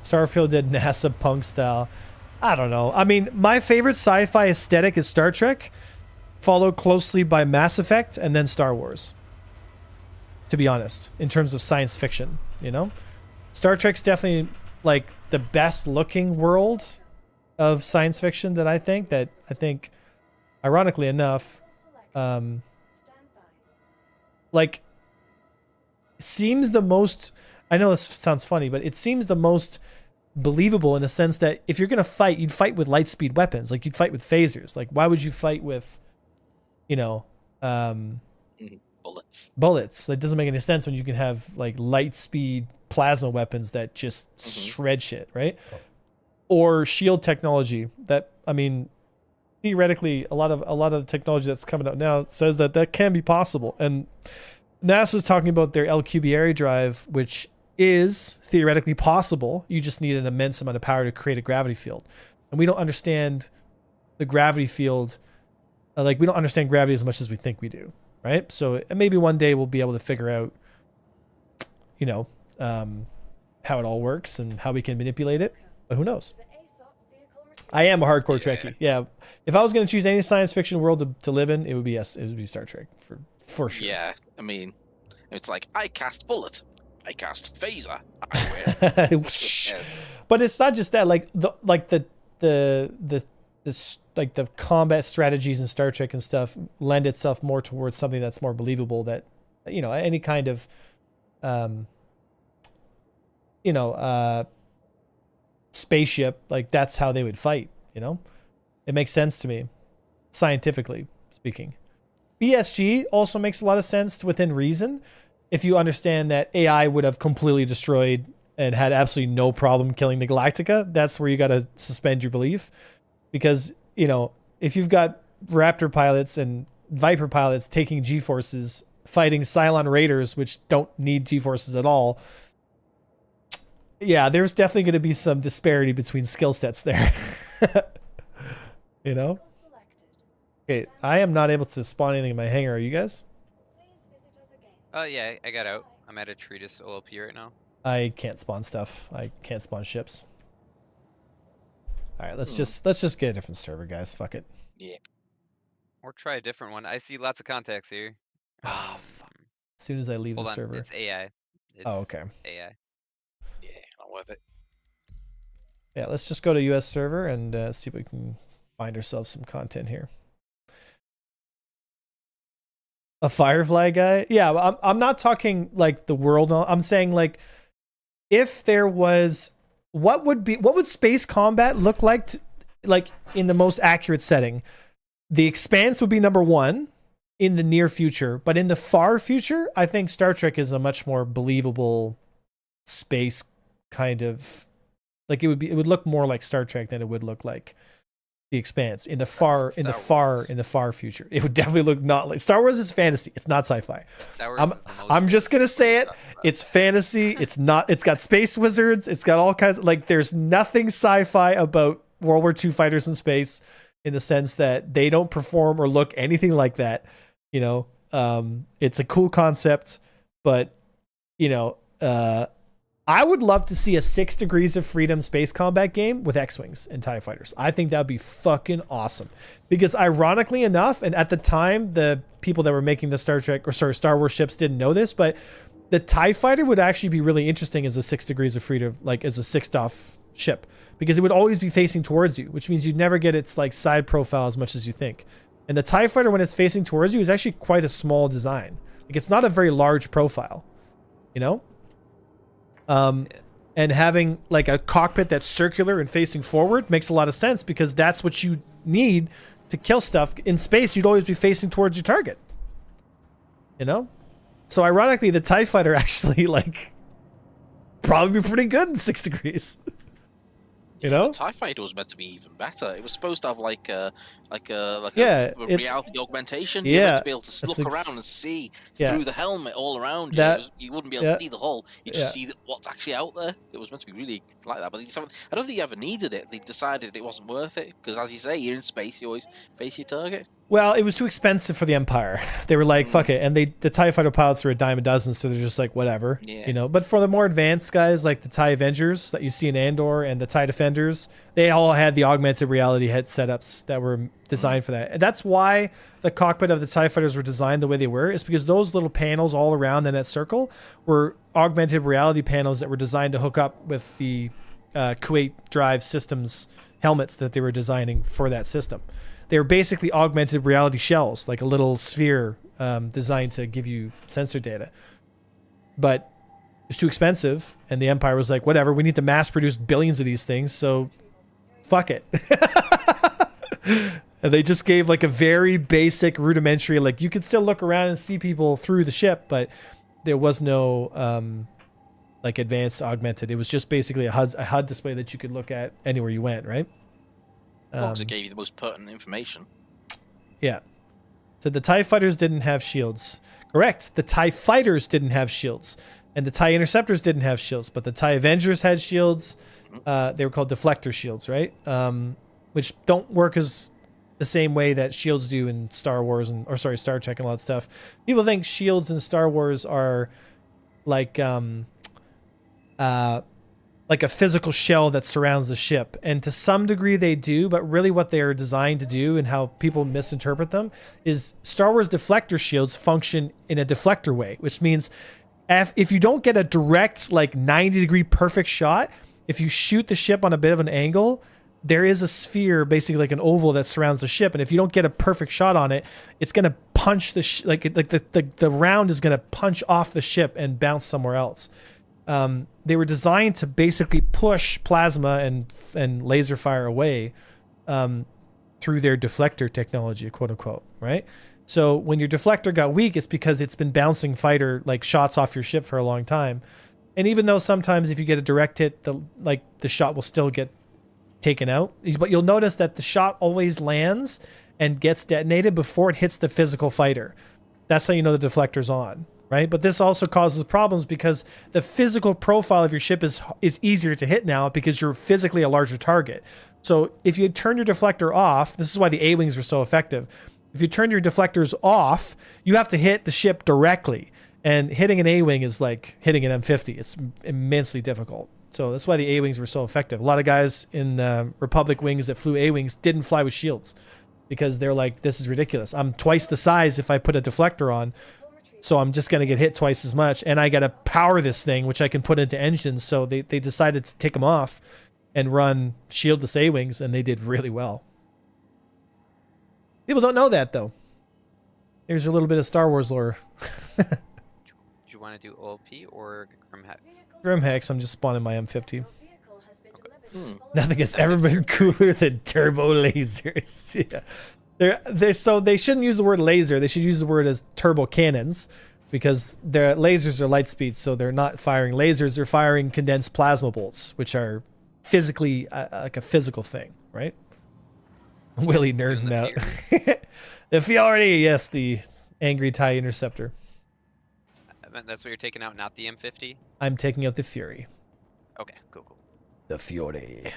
Starfield did NASA punk style. I don't know. I mean, my favorite sci-fi aesthetic is Star Trek, followed closely by Mass Effect, and then Star Wars. To be honest, in terms of science fiction, you know? Star Trek's definitely like the best looking world of science fiction that I think, ironically enough, like seems the most, I know this sounds funny, but it seems the most believable in the sense that if you're going to fight, you'd fight with light speed weapons. Like you'd fight with phasers. Like why would you fight with, you know, bullets? That doesn't make any sense when you can have like light speed plasma weapons that just shred shit, right? Or shield technology that, I mean, theoretically a lot of the technology that's coming out now says that can be possible. And NASA's talking about their LQB drive, which is theoretically possible. You just need an immense amount of power to create a gravity field. And we don't understand the gravity field. Like we don't understand gravity as much as we think we do. Right? So maybe one day we'll be able to figure out, you know, how it all works and how we can manipulate it. But who knows? I am a hardcore Trekkie. Yeah. If I was going to choose any science fiction world to live in, it would be Star Trek for sure. Yeah. I mean, it's like I cast bullet, I cast phaser. I wear. But it's not just that. Like the combat strategies in Star Trek and stuff lend itself more towards something that's more believable, that, you know, any kind of, spaceship, like that's how they would fight, you know? It makes sense to me, scientifically speaking. BSG also makes a lot of sense within reason. If you understand that AI would have completely destroyed and had absolutely no problem killing the Galactica, that's where you got to suspend your belief. Because, you know, if you've got Raptor pilots and Viper pilots taking G-forces, fighting Cylon Raiders, which don't need G-forces at all, yeah, there's definitely going to be some disparity between skill sets there. You know? Okay, I am not able to spawn anything in my hangar. Are you guys? Yeah, I got out. I'm at a treatise OLP right now. I can't spawn stuff. I can't spawn ships. All right, let's just get a different server, guys. Fuck it. Yeah. Or try a different one. I see lots of contacts here. Oh, fuck. As soon as I leave Hold the on, server. it's AI. It's Oh, okay. AI. Yeah, not worth it. Yeah, let's just go to US server and see if we can find ourselves some content here. A Firefly guy? Yeah, I'm not talking like the world. I'm saying like if there was, what would space combat look like like in the most accurate setting? The Expanse would be number one in the near future, but in the far future, I think Star Trek is a much more believable space kind of, like it would look more like Star Trek than it would look like The Expanse in the far future. It would definitely look not like Star Wars is fantasy. It's not sci-fi. I'm just gonna say it. It's fantasy. It's not. It's got space wizards. It's got all kinds of, like, there's nothing sci-fi about World War II fighters in space, in the sense that they don't perform or look anything like that. You know, it's a cool concept, but you know, I would love to see a 6 Degrees of Freedom space combat game with X-Wings and TIE fighters. I think that'd be fucking awesome. Because ironically enough, and at the time, the people that were making the Star Wars ships didn't know this, but the TIE fighter would actually be really interesting as a 6 Degrees of Freedom, like as a 6-DOF ship. Because it would always be facing towards you, which means you'd never get its like side profile as much as you think. And the TIE fighter, when it's facing towards you, is actually quite a small design. Like, it's not a very large profile, you know? And having like a cockpit that's circular and facing forward makes a lot of sense, because that's what you need to kill stuff. In space, you'd always be facing towards your target, you know? So ironically, the TIE fighter actually like probably be pretty good in 6 degrees. You know, the TIE fighter was meant to be even better. It was supposed to have like a reality augmentation. Yeah, you meant to be able to look around and see through the helmet all around you. You wouldn't be able to see the hull. You just see what's actually out there. It was meant to be really like that, but I don't think you ever needed it. They decided it wasn't worth it because, as you say, you're in space. You always face your target. Well, it was too expensive for the Empire. They were like, fuck it. And the TIE fighter pilots are a dime a dozen, so they're just like, whatever. Yeah. You know, but for the more advanced guys, like the TIE Avengers that you see in Andor and the TIE Defenders, they all had the augmented reality head setups that were designed for that. And that's why the cockpit of the TIE fighters were designed the way they were, is because those little panels all around in that circle were augmented reality panels that were designed to hook up with the Kuwait Drive Systems helmets that they were designing for that system. They were basically augmented reality shells, like a little sphere designed to give you sensor data. But it's too expensive, and the Empire was like, whatever, we need to mass produce billions of these things, so fuck it. And they just gave like a very basic rudimentary, like you could still look around and see people through the ship, but there was no like advanced augmented. It was just basically a HUD display that you could look at anywhere you went, right? Because it gave you the most pertinent information. Yeah. So the TIE fighters didn't have shields. Correct. The TIE fighters didn't have shields. And the TIE interceptors didn't have shields. But the TIE Avengers had shields. They were called deflector shields, right? Which don't work as the same way that shields do in Star Wars Star Trek and all that stuff. People think shields in Star Wars are like a physical shell that surrounds the ship. And to some degree they do, but really what they are designed to do and how people misinterpret them is Star Wars deflector shields function in a deflector way, which means if you don't get a direct, like 90-degree perfect shot, if you shoot the ship on a bit of an angle, there is a sphere, basically like an oval that surrounds the ship. And if you don't get a perfect shot on it, it's going to punch the round is going to punch off the ship and bounce somewhere else. They were designed to basically push plasma and laser fire away through their deflector technology, quote unquote, right? So when your deflector got weak, it's because it's been bouncing fighter like shots off your ship for a long time. And even though sometimes if you get a direct hit, the shot will still get taken out, but you'll notice that the shot always lands and gets detonated before it hits the physical fighter. That's how you know the deflector's on. Right, but this also causes problems because the physical profile of your ship is easier to hit now because you're physically a larger target. So if you turn your deflector off, this is why the A-Wings were so effective. If you turn your deflectors off, you have to hit the ship directly. And hitting an A-wing is like hitting an M50. It's immensely difficult. So that's why the A-wings were so effective. A lot of guys in Republic wings that flew A-wings didn't fly with shields because they're like, this is ridiculous. I'm twice the size if I put a deflector on. So I'm just going to get hit twice as much. And I got to power this thing, which I can put into engines. So they decided to take them off and run shieldless A-wings, and they did really well. People don't know that, though. Here's a little bit of Star Wars lore. Do you want to do OLP or Grim Hex? Grim Hex, I'm just spawning my M50. Nothing has ever been cooler than turbo lasers. Yeah. So they shouldn't use the word laser. They should use the word as turbo cannons, because their lasers are light speed, so they're not firing lasers. They're firing condensed plasma bolts, which are physically like a physical thing, right? Willie nerding out. The Fury, yes, the angry TIE interceptor. That's what you're taking out, not the M50? I'm taking out the Fury. Okay, cool. The Fury.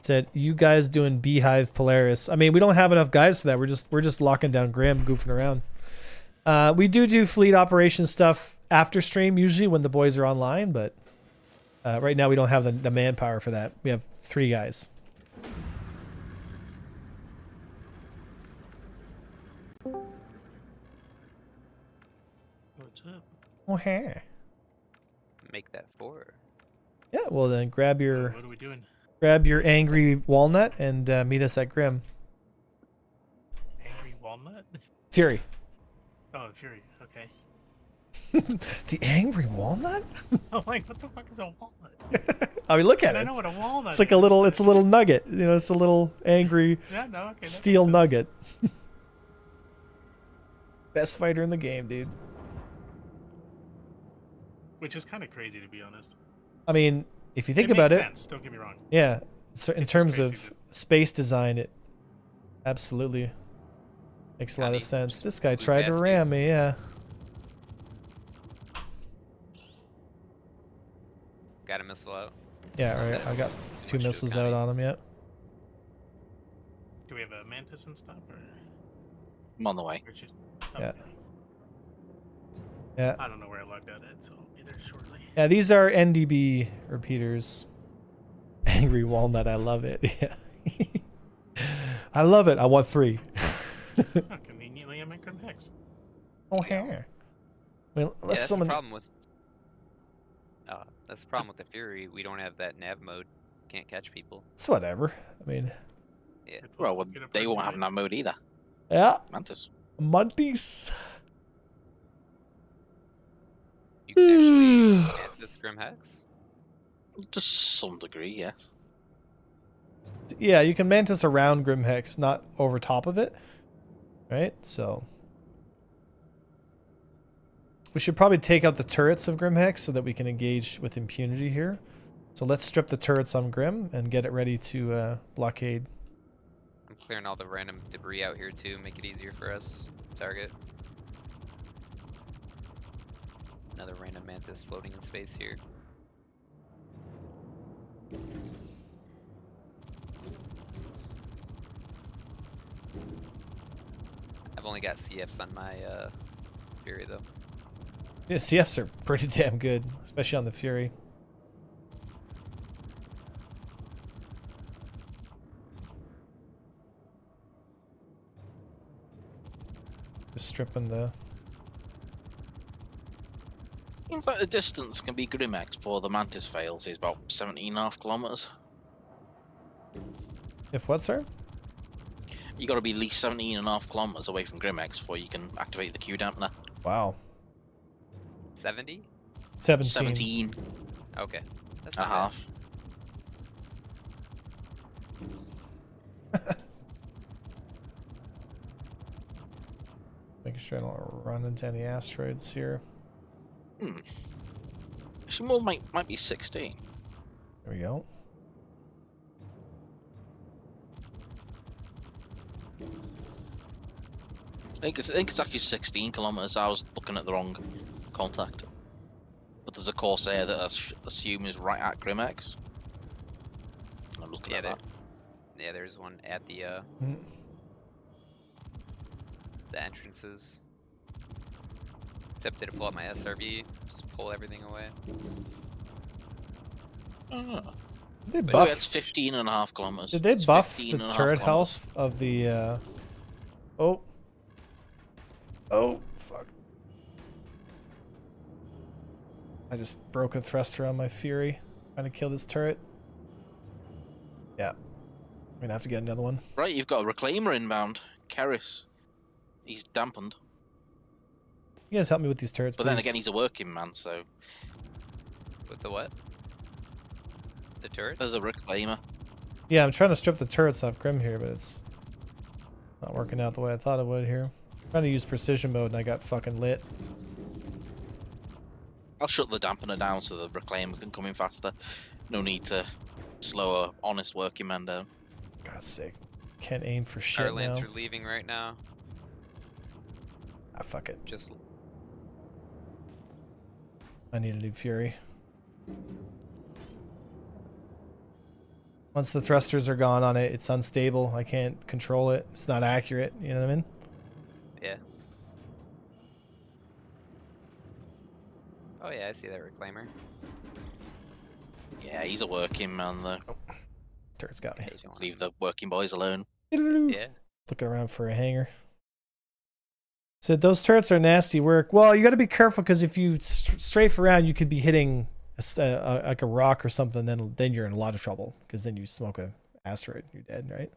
Said, you guys doing Beehive Polaris. I mean, we don't have enough guys for that. We're just locking down Grim, goofing around. We do fleet operations stuff after stream, usually when the boys are online, but right now we don't have the manpower for that. We have 3 guys. What's up? Oh, hey. Make that 4. Yeah, well then grab your What are we doing? angry walnut and meet us at Grim. Angry walnut? Fury. Oh, Fury. Okay. The angry walnut? I'm like, what the fuck is a walnut? I mean, look at I it. know what a walnut It's like a little nugget. You know, it's a little angry Yeah, no, okay. that steel makes sense. nugget. Best fighter in the game, dude. Which is kind of crazy, to be honest. I mean, if you think it about makes it, sense, don't get me wrong. yeah. So in It's just terms crazy of that- space design, it absolutely makes a lot Honey, of sense. just This guy blue tried to basket. ram me, yeah. Got a missile out. Yeah, right. I got Too 2 much missiles Duke on out me. on him yet. Do we have a mantis and stuff, or I'm on the way. or just? Yeah. Okay. Yeah. I don't know where I logged out at, so I'll be there shortly. Yeah, these are NDB repeaters. Angry walnut, I love it. Yeah. I love it. I want 3. Oh, conveniently, I'm in Grim Hex. Oh, here. I mean, Yeah, unless that's someone. the problem with. That's the problem with the Fury. We don't have that nav mode. Can't catch people. It's whatever. I mean, Yeah. Well, Get up they on won't the have line. that mode either. yeah. Mantis. Monties. You can actually get this Grim Hex. To some degree, yes. Yeah, you can mantis around Grim Hex, not over top of it. Right? So. We should probably take out the turrets of Grim Hex so that we can engage with impunity here. So let's strip the turrets on Grim and get it ready to blockade. I'm clearing all the random debris out here too. Make it easier for us to target. Another random mantis floating in space here. I've only got CFs on my Fury though. Yeah, CFs are pretty damn good, especially on the Fury. Just stripping the. In fact, the distance can be Grimex before the Mantis fails is about 17.5 kilometers. If what, sir? You got to be at least 17.5 kilometers away from Grimex before you can activate the Q dampener. Wow. 70? 17. 17 Okay. That's and a not bad. half. Making sure I don't run into any asteroids here. Actually, more might be 16. There we go. I think it's actually 16 kilometers. I was looking at the wrong contact. But there's a Corsair that I assume is right at Grimex. I'm looking Yeah, at that. Yeah, there's one at the Mm. the entrances. tempted to pull out my SRB, just pull everything away. Oh. They But buff. it's 15.5 kilometers. Did they It's buff the 15.5 turret kilometers. health of the? Oh. Oh fuck! I just broke a thruster on my Fury, trying to kill this turret. Yeah, I'm gonna have to get another one. Right, you've got a reclaimer inbound. Keris. He's dampened. You guys help me with these turrets, But then please. again, he's a working man, so With the what? The turret? there's a reclaimer. Yeah, I'm trying to strip the turrets off Grim here, but it's not working out the way I thought it would here. I'm trying to use precision mode and I got fucking lit. I'll shut the dampener down so the reclaimer can come in faster. No need to slow a honest working man down. God's sake. Can't aim for Our shit now. Lancer leaving right now. Ah, fuck it. Just I need a new Fury. Once the thrusters are gone on it, it's unstable. I can't control it. It's not accurate. You know what I mean? yeah. Oh yeah, I see that reclaimer. Yeah, he's a working man though. Turret's got me. Hey, don't Let's leave the working boys alone. Yeah. Looking around for a hanger. Said those turrets are nasty work. Well, you got to be careful because if you strafe around, you could be hitting like a rock or something. Then you're in a lot of trouble because then you smoke a asteroid, you're dead, right?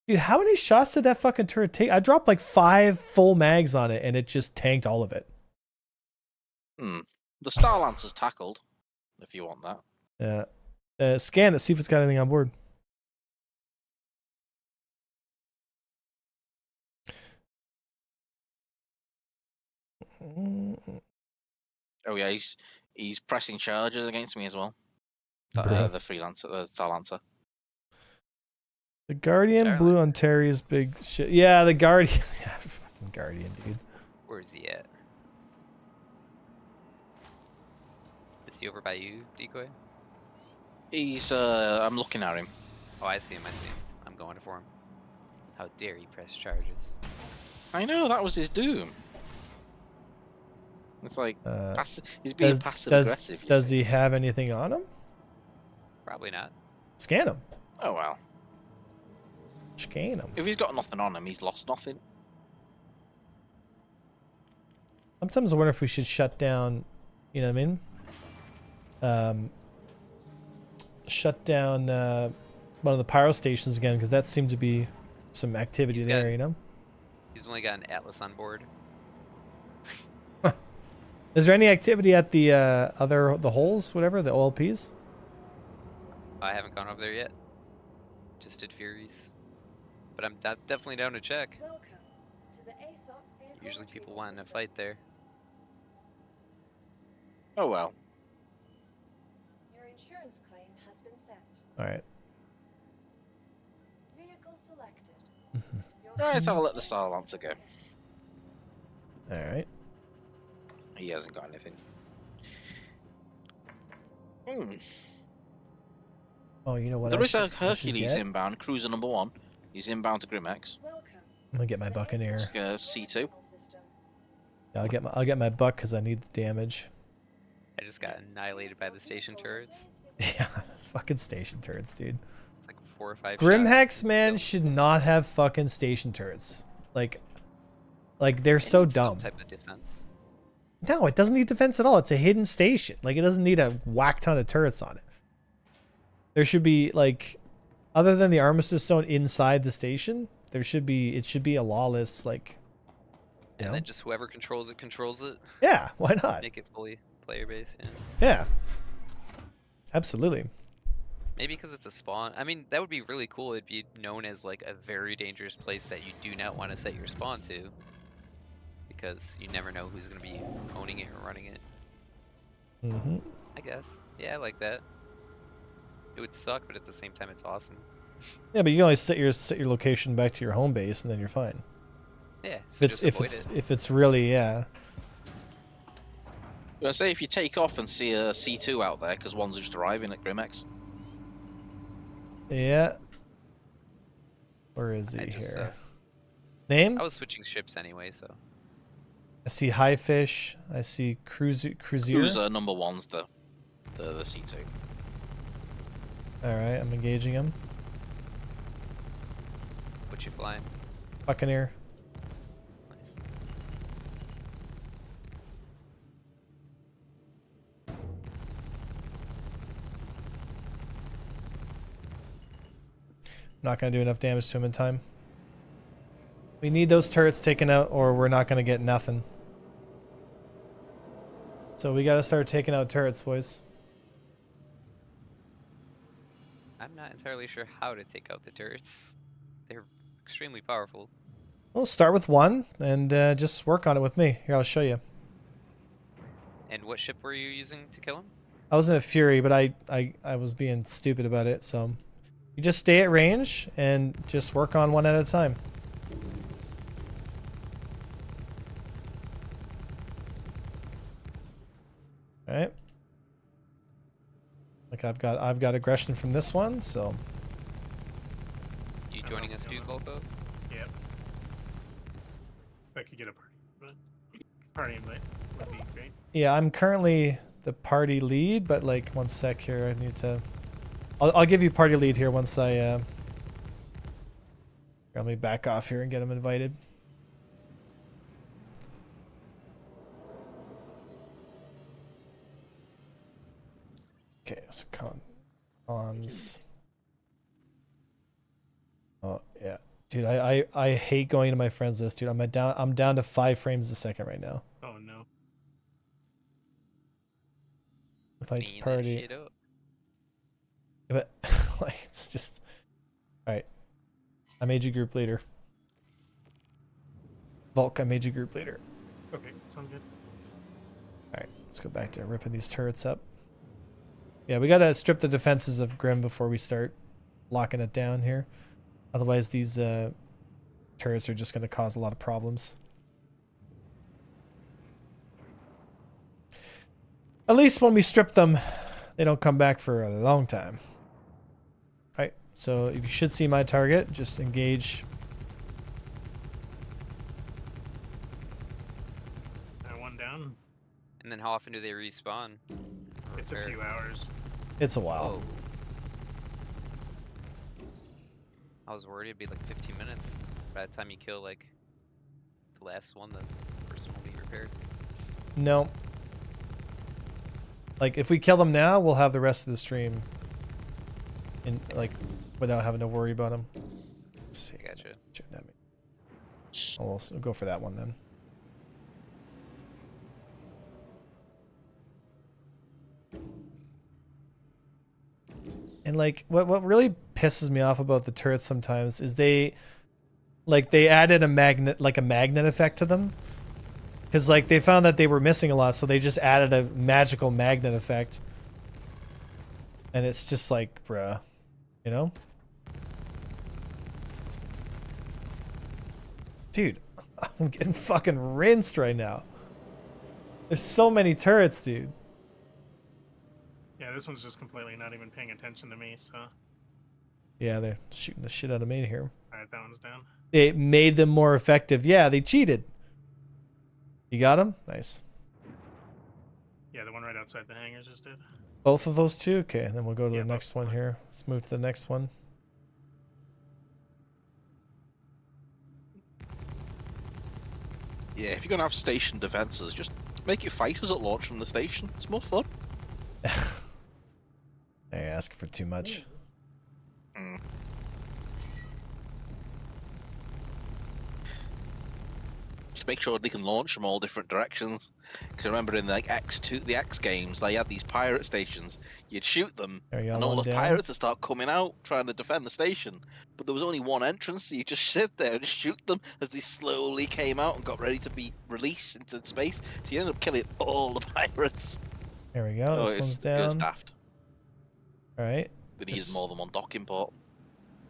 Dude, how many shots did that fucking turret take? I dropped like 5 full mags on it, and it just tanked all of it. The Star Lancer's tackled, if you want that. Yeah. Scan it, see if it's got anything on board. Oh yeah, he's pressing charges against me as well. Bruh. The freelancer, the Star Lancer. The Guardian Starlight. blew on Terry's big shit. Yeah, the Guardian. Yeah, fucking Guardian, dude. Where is he at? Is he over by you, Decoy? He's I'm looking at him. Oh, I see him, I see him. I'm going for him. How dare you press charges? I know that was his doom. It's like he's being passive aggressive. Does he have anything on him? Probably not. Scan him. Oh well. Scan him. If he's got nothing on him, he's lost nothing. Sometimes I wonder if we should shut down, you know what I mean? Shut down one of the pyro stations again, because that seemed to be some activity He's there, got- you know? He's only got an Atlas on board. Is there any activity at the the holes, whatever, the OLPs? I haven't gone over there yet. Just did Furies. But I'm definitely down to check. Usually people wanting to fight there. Oh well. Your insurance claim has been sent. All right. Vehicle selected. Right, I'll let the Star Lancer go. All right. He hasn't got anything. Oh, you know what? There I is a should Hercules get? inbound, cruiser number 1. He's inbound to Grimex. Welcome. I'm gonna get my Buccaneer. C2. System. Yeah, I'll get my buck because I need the damage. I just got annihilated by the station turrets. Yeah, fucking station turrets, dude. It's like 4 or 5 Grimhex, shots. man, should not have fucking station turrets. Like they're so It's some dumb. type of defense. No, it doesn't need defense at all. It's a hidden station. Like, it doesn't need a whack ton of turrets on it. There should be, like, other than the armistice zone inside the station, it should be a lawless, like, you And know? then just whoever controls it controls it. Yeah, why not? Make it fully player based. Yeah. Yeah. Absolutely. Maybe because it's a spawn. I mean, that would be really cool. It'd be known as like a very dangerous place that you do not want to set your spawn to. Because you never know who's going to be owning it or running it. Mm-hmm. I guess. Yeah, I like that. It would suck, but at the same time, it's awesome. Yeah, but you can always set your location back to your home base, and then you're fine. Yeah, so just avoid it. If it's really, yeah. I say if you take off and see a C2 out there, because one's just arriving at Grimex. Yeah. Where is he I just, here? Name? I was switching ships anyway, so. I see high fish. I see cruiser. Cruiser number one's the C2. All right, I'm engaging him. What you flying? Buccaneer. Nice. Not gonna do enough damage to him in time. We need those turrets taken out, or we're not gonna get nothing. So we gotta start taking out turrets, boys. I'm not entirely sure how to take out the turrets. They're extremely powerful. We'll start with one and just work on it with me. Here, I'll show you. And what ship were you using to kill him? I was in a Fury, but I was being stupid about it, so you just stay at range and just work on one at a time. All right. Like I've got aggression from this one, so You joining us, dude, Volko? Yep. If I could get a party invite would be great. yeah, I'm currently the party lead, but like one sec here, I need to. I'll give you party lead here once I. Here, let me back off here and get him invited. Okay, so cons. Oh yeah, dude, I hate going to my friends list, dude. I'm down to 5 frames a second right now. Oh no. Invite Clean to that party. shit up. But like, it's just all right. I made you group leader. Volk, I made you group leader. Okay, sounds good. All right, let's go back to ripping these turrets up. Yeah, we gotta strip the defenses of Grim before we start locking it down here. Otherwise, these turrets are just gonna cause a lot of problems. At least when we strip them, they don't come back for a long time. All right, so if you should see my target, just engage. One down. And then how often do they respawn? Or It's a repair? few hours. It's a while. Oh. I was worried it'd be like 15 minutes. By the time you kill like the last one, the first one will be repaired. No. Like if we kill them now, we'll have the rest of the stream in like without having to worry about them. Let's see. I gotcha. Oh, we'll go for that one then. And like what really pisses me off about the turrets sometimes is they added a magnet effect to them. Cuz like they found that they were missing a lot, so they just added a magical magnet effect. And it's just like, bruh, you know? Dude, I'm getting fucking rinsed right now. There's so many turrets, dude. Yeah, this one's just completely not even paying attention to me, so. Yeah, they're shooting the shit out of me here. Alright, that one's down. It made them more effective. Yeah, they cheated. You got him? Nice. Yeah, the one right outside the hangars just did. Both of those two? Okay, then we'll go to Yeah, the both next one here. Let's move to the next one. Yeah, if you're gonna have station defenses, just make your fighters at launch from the station. It's more fun. Hey, asking for too much. Mm. Just make sure they can launch from all different directions. Because remember in the like the X games, they had these pirate stations. You'd shoot them, There you go, and all one the down. pirates would start coming out trying to defend the station. But there was only one entrance, so you just sit there and shoot them as they slowly came out and got ready to be released into space. So you end up killing all the pirates. There we go. This one's It was down. daft. All right. They needed Just more than one docking port.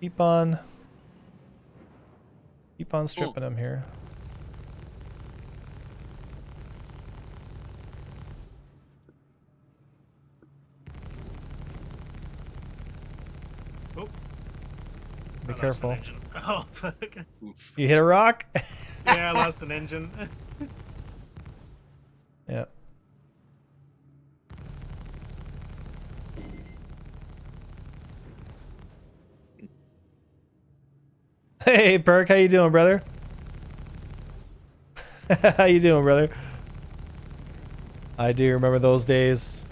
Keep on stripping them here. Oh. Be I lost an careful. engine. Oh, fuck. You hit a rock? Yeah, I lost an engine. Hey, Perk, how you doing, brother? How you doing, brother? I do remember those days.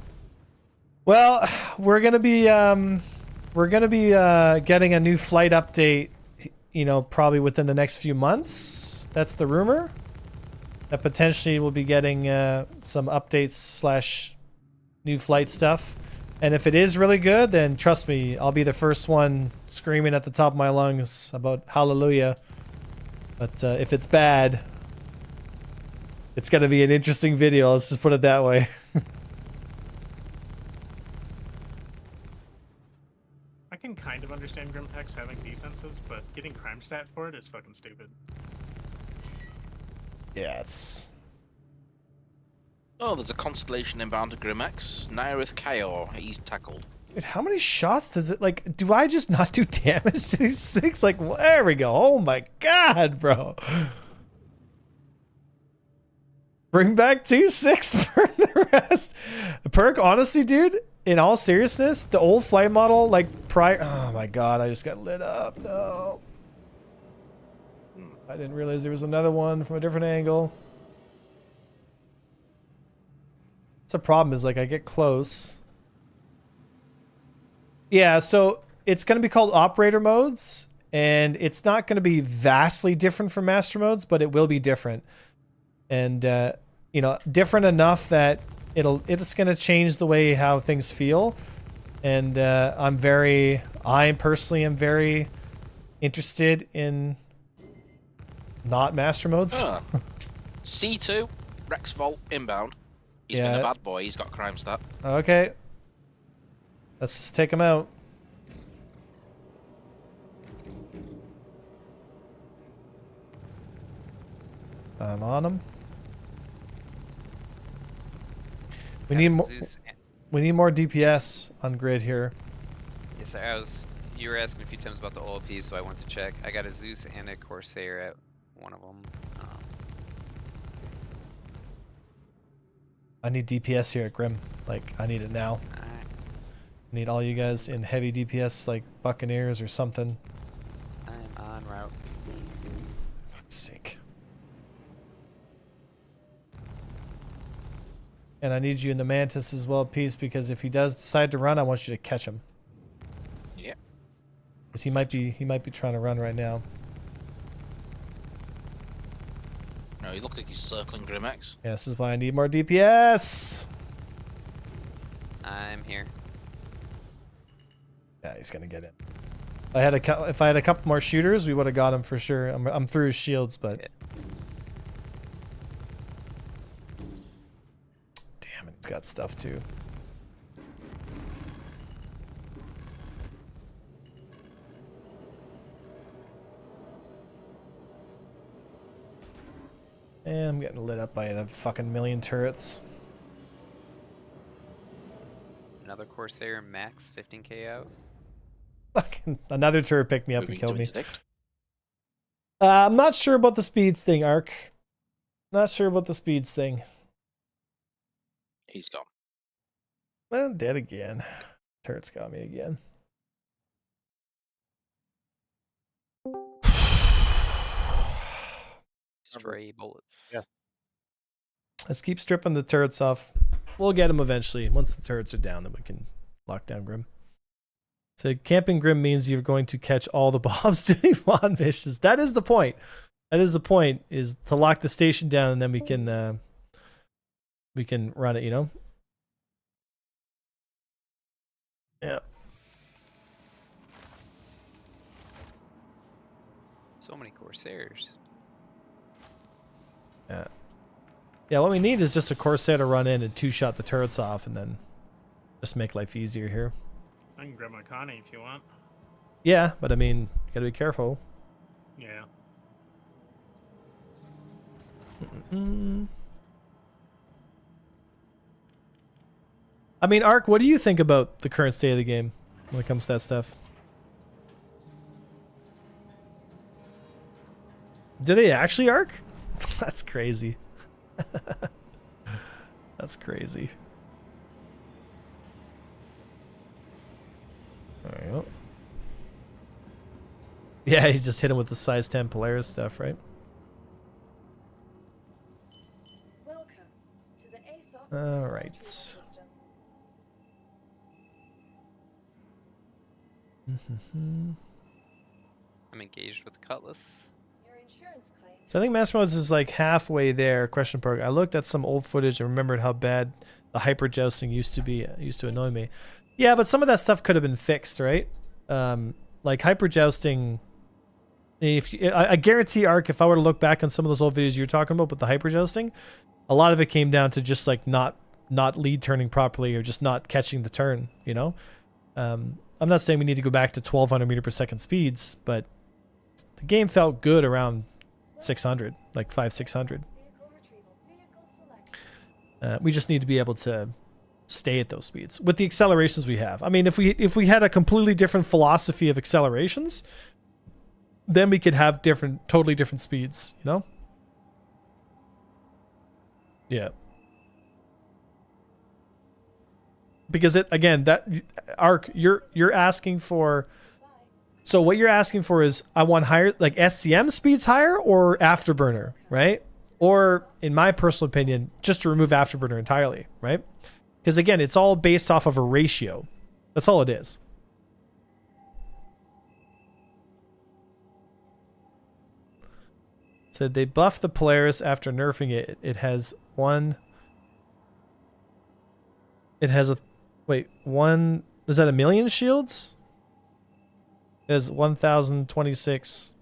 Well, we're gonna be getting a new flight update, you know, probably within the next few months. That's the rumor. That potentially we'll be getting some updates slash new flight stuff. And if it is really good, then trust me, I'll be the first one screaming at the top of my lungs about hallelujah. But if it's bad, it's gonna be an interesting video. Let's just put it that way. I can kind of understand Grimpex having defenses, but getting crime stat for it is fucking stupid. Yeah, it's... Oh, there's a constellation inbound to Grimex. Nyrith Kayor, he's tackled. Dude, how many shots does it, like, do I just not do damage to these things? Like, there we go. Oh my god, bro. Bring back 2-6 for the rest. Perk, honestly, dude, in all seriousness, the old flight model, like, prior... Oh my god, I just got lit up. No. I didn't realize there was another one from a different angle. That's a problem, is like I get close. Yeah, so it's going to be called operator modes, and it's not going to be vastly different from master modes, but it will be different. And, you know, different enough that it's going to change the way how things feel. And I personally am very interested in not master modes. C2, Rex Vault inbound. He's been a bad boy, he's got crime stat. Okay. Let's just take him out. I'm on him. We need more. We need more DPS on grid here. Yes, sir. You were asking a few times about the OLP, so I went to check. I got a Zeus and a Corsair at one of them. I need DPS here at Grim. Like, I need it now. Alright. I need all you guys in heavy DPS, like Buccaneers or something. I'm on route. Fuck's sake. And I need you in the Mantis as well, Peace, because if he does decide to run, I want you to catch him. Yeah. Because he might be trying to run right now. No, he looks like he's circling Grimex. Yeah, this is why I need more DPS. I'm here. Yeah, he's gonna get it. If I had a couple more shooters, we would have got him for sure. I'm through his shields, but damn it, he's got stuff too. And I'm getting lit up by a fucking million turrets. Another Corsair max 15k out. Fucking another turret picked me up and Moving killed to me. interdict. I'm not sure about the speeds thing, Ark. Not sure about the speeds thing. He's gone. Well, dead again. Turret's got me again. Stray bullets. Yeah. Let's keep stripping the turrets off. We'll get them eventually. Once the turrets are down, then we can lock down Grim. So camping Grim means you're going to catch all the mobs doing wand missions. That is the point. That is the point, is to lock the station down, and then we can run it, you know? Yeah. So many Corsairs. Yeah. Yeah, what we need is just a Corsair to run in and two-shot the turrets off, and then just make life easier here. I can grab my Connie if you want. Yeah, but I mean, you gotta be careful. Yeah. I mean, Ark, what do you think about the current state of the game when it comes to that stuff? Do they actually, Ark? That's crazy. That's crazy. There you go. Yeah, he just hit him with the size 10 Polaris stuff, right? Welcome to the ASOP All right. retrieval system. I'm engaged with Cutlass. Your insurance claim. So I think Massimo's is like halfway there. Question mark. I looked at some old footage and remembered how bad the hyper jousting used to be. It used to annoy me. Yeah, but some of that stuff could have been fixed, right? Like hyper jousting. If you, I guarantee, Ark, if I were to look back on some of those old videos you're talking about with the hyper jousting, a lot of it came down to just like not lead turning properly or just not catching the turn. You know, I'm not saying we need to go back to 1200 meter per second speeds, but the game felt good around 600, like 600. Vehicle retrieval. Vehicle select. We just need to be able to stay at those speeds with the accelerations we have. I mean, if we had a completely different philosophy of accelerations, then we could have totally different speeds, you know? Yeah. Because it, again, that Arc, you're asking for, so what you're asking for is I want higher, like SCM speeds higher or afterburner, right? Or in my personal opinion, just to remove afterburner entirely, right? Because again, it's all based off of a ratio. That's all it is. Said they buffed the Polaris after nerfing it. It has one. It has a. Wait, one. Is that 1,000,000 shields? It has 1,026.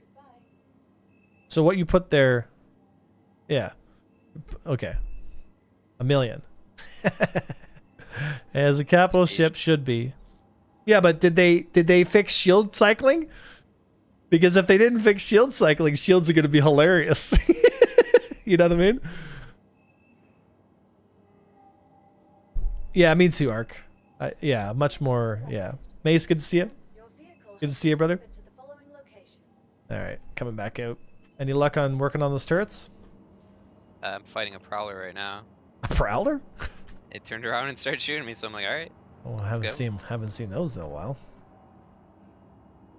Goodbye. So what you put there. Yeah. Okay. 1,000,000. As a capital ship should be. Yeah, but did they fix shield cycling? Because if they didn't fix shield cycling, shields are going to be hilarious. You know what I mean? Yeah, me too, Ark. Yeah, much more. Yeah. Mace, good to see you. Your vehicle Good to has see you, brother. been delivered to the following location. All right, coming back out. Any luck on working on those turrets? I'm fighting a Prowler right now. A Prowler? It turned around and started shooting me, so I'm like, alright. Oh, I Let's haven't seen those in a while.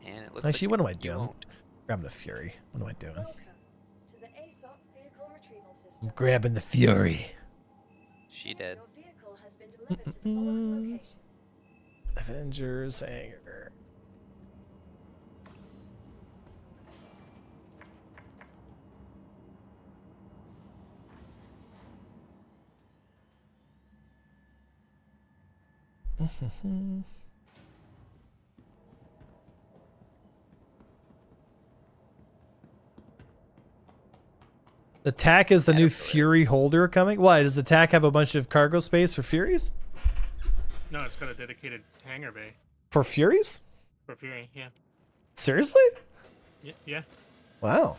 And it looks Actually, like what am I you doing? won't. Grabbing the Fury. What am I doing? Welcome to the ASOP vehicle retrieval system. I'm grabbing the Fury. She did. Your vehicle has been delivered to the following location. Avengers anger. The TAC is the new Fury holder coming? Why? Does the TAC have a bunch of cargo space for Furies? No, it's got a dedicated hangar bay For Furies? for Fury. Yeah. Seriously? Yeah. Wow.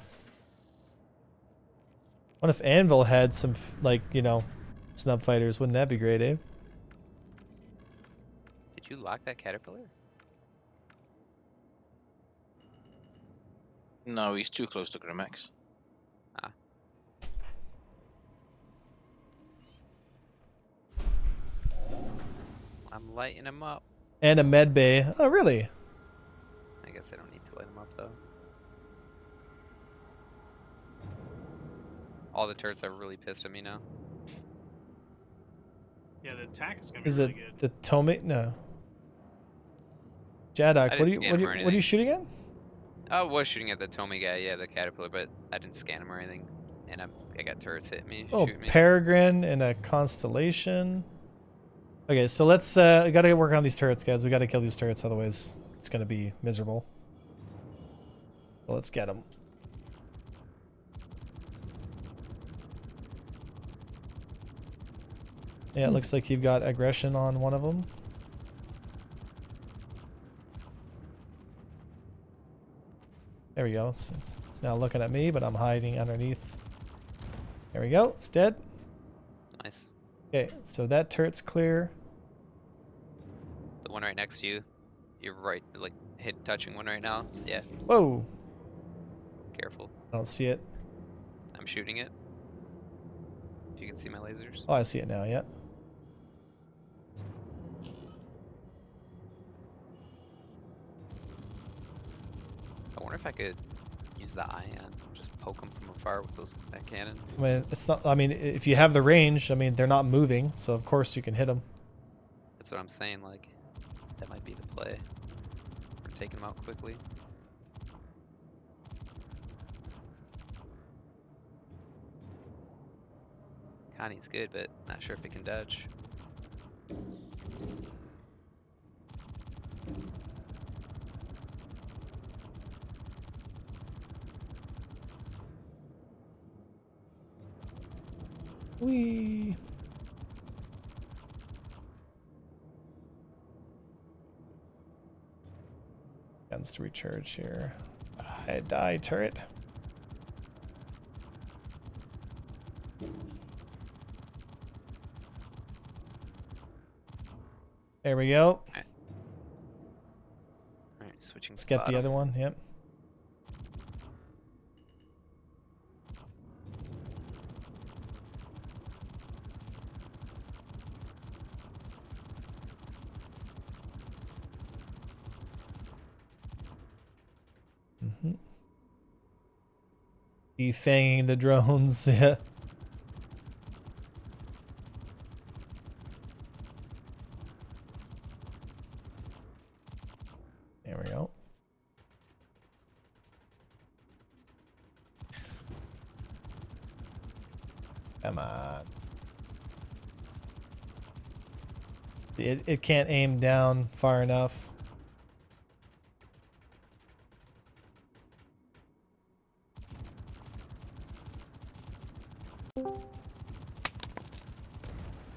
What if Anvil had some, like, you know, snub fighters? Wouldn't that be great, eh? Did you lock that caterpillar? No, he's too close to Grimex. I'm lighting him up. And a med bay. Oh, really? I guess I don't need to light him up though. All the turrets are really pissed at me now. Yeah, the attack is gonna be Is really it good. the Tomei? No. Jadok, I what are didn't you scan what him are or you, what are you anything. shooting at? I was shooting at the Tomei guy, yeah, the caterpillar, but I didn't scan him or anything. And I got turrets hitting me, Oh, shooting me. Peregrine and a Constellation. Okay, so let's we gotta work on these turrets, guys. We gotta kill these turrets, otherwise it's gonna be miserable. So let's get them. Yeah, it looks like you've got aggression on one of them. There we go. It's now looking at me, but I'm hiding underneath. There we go. It's dead. Nice. Okay, so that turret's clear. The one right next to you. You're right, like, touching one right now. Yeah, Whoa! careful. I don't see it. I'm shooting it. If you can see my lasers. Oh, I see it now, yeah. if I could use the ion, just poke them from afar with that cannon. I mean, it's not. I mean, if you have the range, I mean, they're not moving, so of course you can hit them. That's what I'm saying. Like, that might be the play. We're taking them out quickly. Connie's good, but not sure if it can dodge. Whee! Guns to recharge here. I die, turret. There we go. Alright, switching. Let's get the other one. Yep. Defanging the drones. Yeah. There we go. Come on. It can't aim down far enough.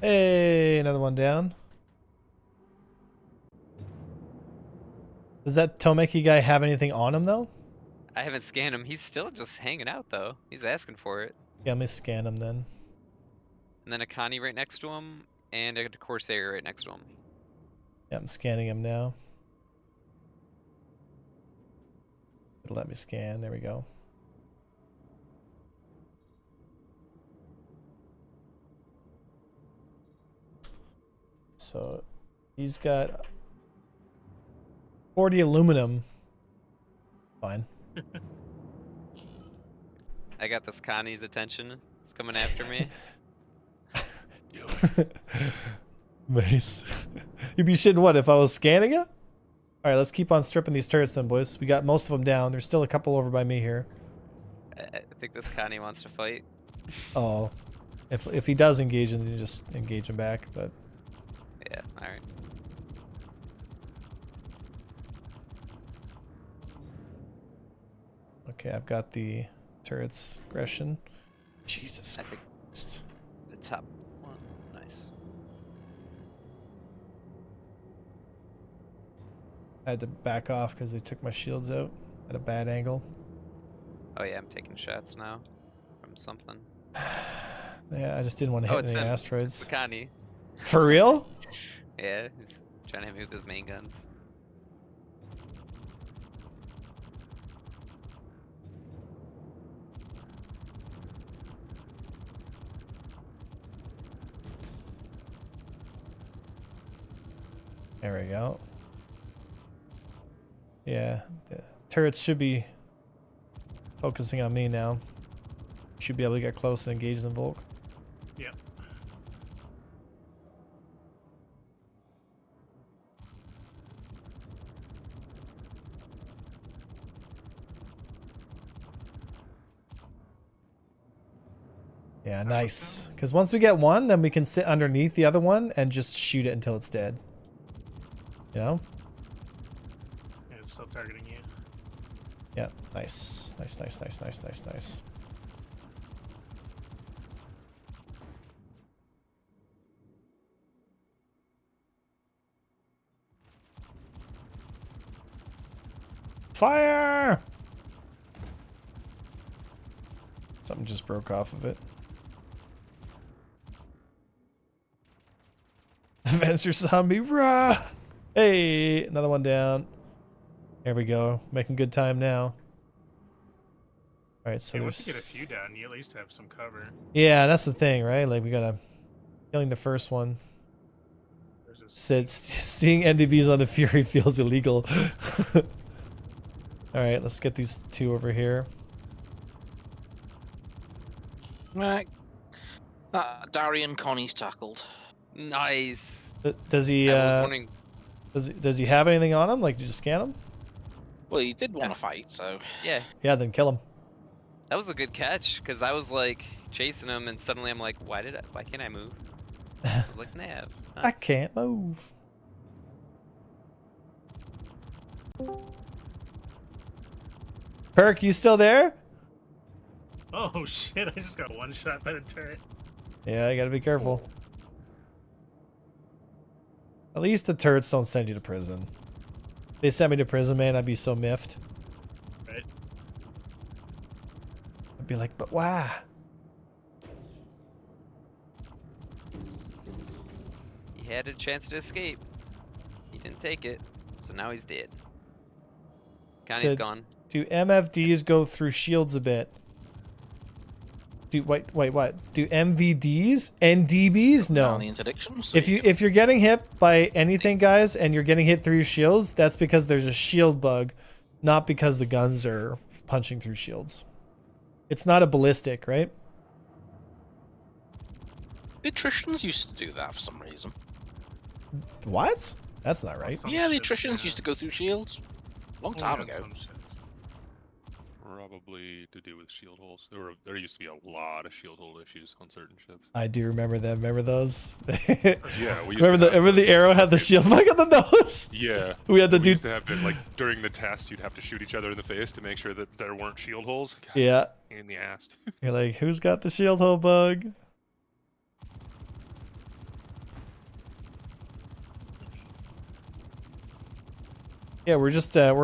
Hey, another one down. Does that Tomeki guy have anything on him though? I haven't scanned him. He's still just hanging out though. He's asking for it. Yeah, let me scan him then. And then a Connie right next to him, and a Corsair right next to him. Yeah, I'm scanning him now. It'll let me scan. There we go. So he's got 40 aluminum. Fine. I got this Connie's attention. It's coming after me. Nice. You'd be shitting what if I was scanning it? Alright, let's keep on stripping these turrets then, boys. We got most of them down. There's still a couple over by me here. I think this Connie wants to fight. Oh. If he does engage, then you just engage him back, but... Yeah, alright. Okay, I've got the turret's aggression. Jesus I think Christ. the top one. Nice. I had to back off because they took my shields out at a bad angle. Oh yeah, I'm taking shots now from something. Yeah, I just didn't want to Oh, hit it's any him. asteroids. It's Connie. For real? Yeah, he's trying to hit me with his main guns. There we go. Yeah, the turrets should be focusing on me now. Should be able to get close and engage them, Volk. Yeah. Yeah, nice. Because once we get one, then we can sit underneath the other one and just shoot it until it's dead. You know? Yeah, it's still targeting you. Yeah, nice. Nice, nice, nice, nice, nice, nice. Fire! Something just broke off of it. Avenger zombie, rah! Hey, another one down. There we go. Making good time now. All right, so Yeah, there's... once you get a few down, you at least have some cover. Yeah, that's the thing, right? Like we gotta killing the first one. There's a Said seeing NDBs on the Fury feels illegal. All right, let's get these two over here. Right. Darian Connie's tackled. Nice. Does he? I was wondering. Does he have anything on him? Like, did you just scan him? Well, he did want to fight, so. Yeah, Yeah, then kill him. that was a good catch because I was like chasing him, and suddenly I'm like, why can't I move? I was like, nav. I Nice. can't move. Perk, you still there? Oh shit! I just got one shot by the turret. Yeah, you gotta be careful. At least the turrets don't send you to prison. If they sent me to prison, man, I'd be so miffed. Right. I'd be like, but why? He had a chance to escape. He didn't take it, so now he's dead. Connie's Said- gone. Do MFDs go through shields a bit? Wait, what? Do MVDs? NDBs? No. The interdiction. So If you're getting hit by anything, guys, and you're getting hit through shields, that's because there's a shield bug, not because the guns are punching through shields. It's not a ballistic, right? the attritions used to do that for some reason. What? That's not right. Some Yeah, the ships, attritions yeah. used to go through shields. Long Oh, time yeah, ago. some ships. Probably to do with shield holes. There used to be a lot of shield hole issues on certain ships. I do remember them. Remember those? Yeah, we used remember to have the arrow had the shield bug on the nose? Yeah, We had the we dude. used to have it, like during the test, you'd have to shoot each other in the face to make sure that there weren't shield holes. God, Yeah. pain in the ass. You're like, who's got the shield hole bug? Yeah, we're just we're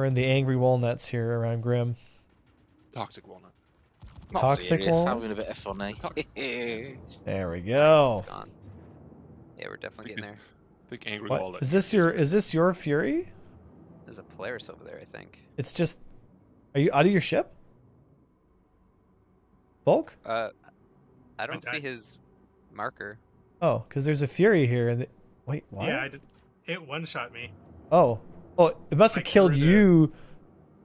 in the Angry Walnuts here around Grim. Toxic walnut. Not Toxic serious, wall? having a bit of fun, eh? There we It's go. gone. Yeah, we're definitely getting there. Big angry What walnut. is this your Fury? There's a Polaris over there, I think. It's just. Are you out of your ship? Volk? I don't see died. his marker. Oh, because there's a Fury here. And wait, what? Yeah, I did. It one-shot me. Oh, it must have Like, killed through the- you,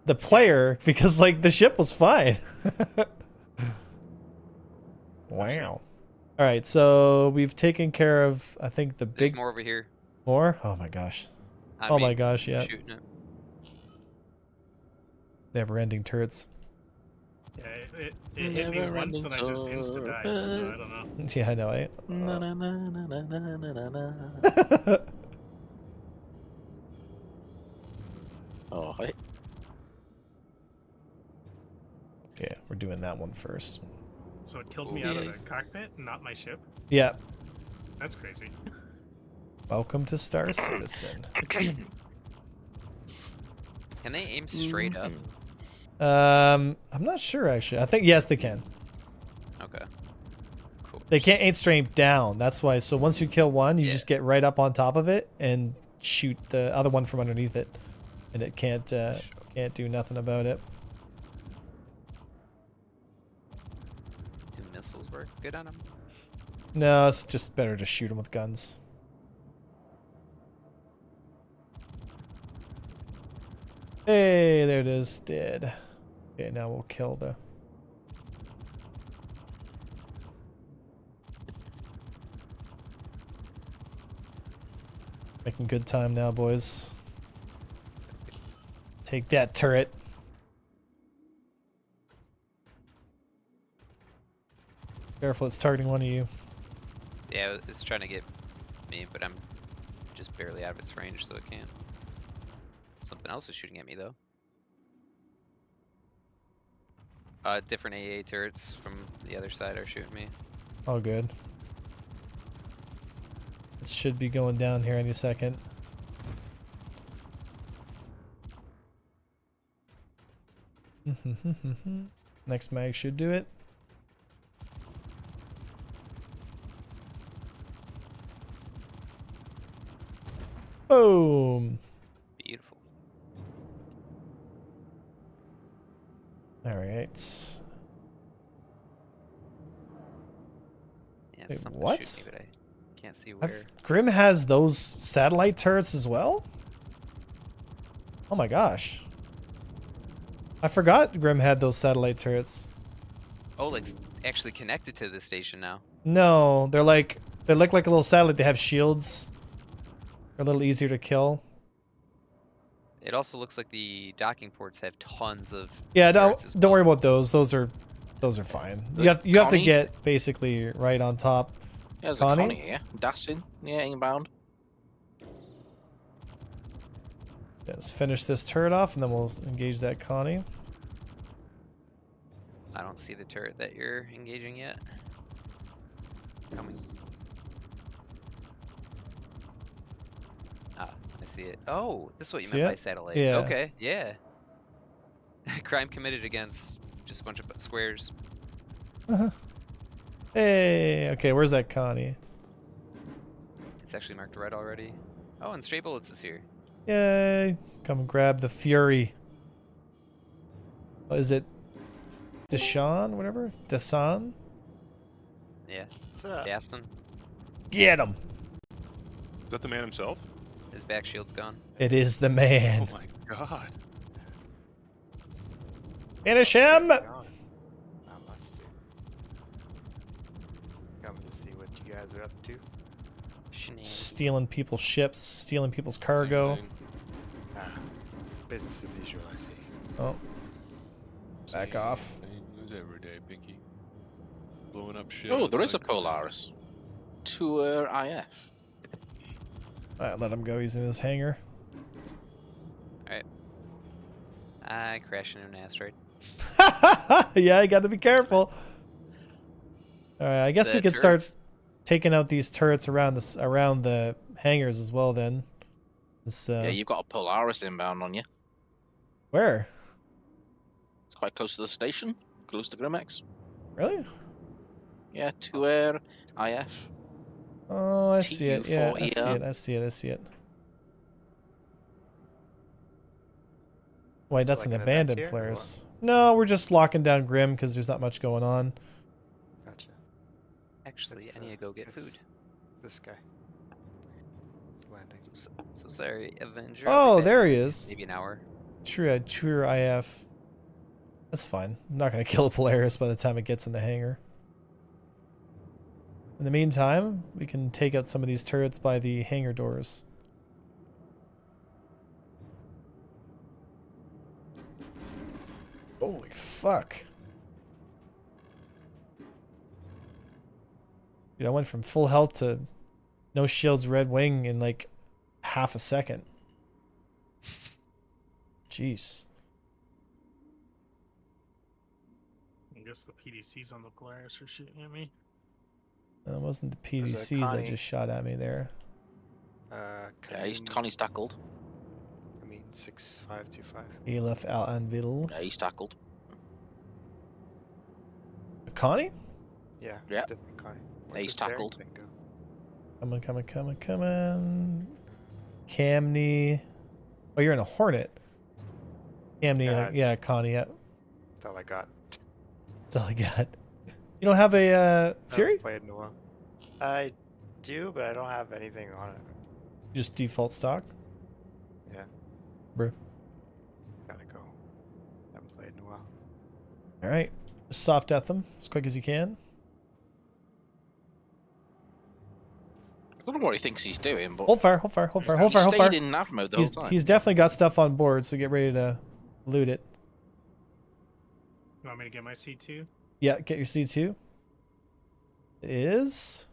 the player, because like the ship was fine. Wow. All right, so we've taken care of, I think, the There's big more over here. more. Oh my gosh. I Oh my mean, gosh, yeah. Shooting it. Never-ending turrets. Yeah, it hit me once and I just insta-died. I don't know. Yeah, I know. Na, na, na, na, na, na, na, na. Oh, hey. Yeah, we're doing that one first. So it killed me out of Yeah. the cockpit, not my ship. Yeah. That's crazy. Welcome to Star Citizen. Can they aim straight up? I'm not sure actually. I think yes, they can. Okay. Cool. They can't aim straight down. That's why. So once you kill one, you Yeah. just get right up on top of it and shoot the other one from underneath it, and it can't do nothing about it. Do missiles work good on them? No, it's just better to shoot them with guns. Hey, there it is. Dead. Okay, now we'll kill the. Making good time now, boys. Take that turret. Careful, it's targeting one of you. Yeah, it's trying to get me, but I'm just barely out of its range, so it can't. Something else is shooting at me, though. Different AA turrets from the other side are shooting me. All good. It should be going down here any second. Next mag should do it. Boom. Beautiful. All right. Yeah, Wait, something what? shooting me, but I can't see where. Grim has those satellite turrets as well? Oh my gosh. I forgot Grim had those satellite turrets. Oh, like actually connected to the station now. No, they look like a little satellite. They have shields. They're a little easier to kill. It also looks like the docking ports have tons of. Yeah, turrets as don't worry well. about those. Those are fine. Good. You have to Connie? get basically right on top. There's the Connie? Connie here. Dassing. Yeah, inbound. Let's finish this turret off, and then we'll engage that Connie. I don't see the turret that you're engaging yet. Coming. Ah, I see it. Oh, this is what you See meant by it? satellite. Yeah. Okay, yeah. Crime committed against just a bunch of squares. Hey, okay, where's that Connie? It's actually marked red already. Oh, and Stray Bullets is here. Yay! Come grab the Fury. What is it? Deshaun, whatever? Desan? Yeah. What's up? Gaston. Get him! Is that the man himself? His back shield's gone. It is the man. Oh my god. Finish him! Not much, dude. Coming to see what you guys are up to. Shenanigans. Stealing people's ships, stealing people's cargo. Same thing. Business as usual, I see. Oh, back Same off. thing as every day, Pinky. Blowing up shit. Oh, it's there is a like- Polaris. Tour IF. Alright, let him go. He's in his hangar. I crashed into an asteroid. Yeah, you got to be careful. Alright, I guess The we could start turrets- taking out these turrets around the hangars as well. Then, this, Yeah, you've got a Polaris inbound on you. where? It's quite close to the station. Close to Grimex. Really? Yeah, Tour IF. Oh, I see it. Yeah, I see TU4ER. it. I see it. I see it. Wait, that's like an an event abandoned here, or Polaris. No, we're just locking down Grim because there's not much going on. Gotcha. Actually, It's, I need to go get it's food. This guy. Landing. So sorry, Avenger. Oh, I'll be back there in he is. Maybe an hour. True IF. That's fine. I'm not going to kill a Polaris by the time it gets in the hangar. In the meantime, we can take out some of these turrets by the hangar doors. Holy fuck. Dude, I went from full health to no shields, red wing in like half a second. Jeez. I guess the PDCs on the Polaris are shooting at me. That wasn't the There's a PDCs that Connie. just shot at me there. Yeah, Connie's tackled. I mean, 6525. Elef Al Anvil. Yeah, he's tackled. Connie? Yeah. Yeah. Definitely Connie. Yeah, he's does Barry tackled. thing go? Come on. Camney. Oh, you're in a Hornet. Camney, yeah, Connie, yeah. That's all I got. That's all I got. You don't have a I haven't Fury? played in a while. I do, but I don't have anything on it. Just default stock? Yeah. Bro. Gotta go. Haven't played in a while. Alright. Just soft death them as quick as you can. I don't know what he thinks he's doing, but Hold fire, hold fire, hold fire, hold he fire, hold fire. stayed in nav mode the whole time. He's definitely got stuff on board, so get ready to loot it. You want me to get my C2? Yeah, get your C2. It is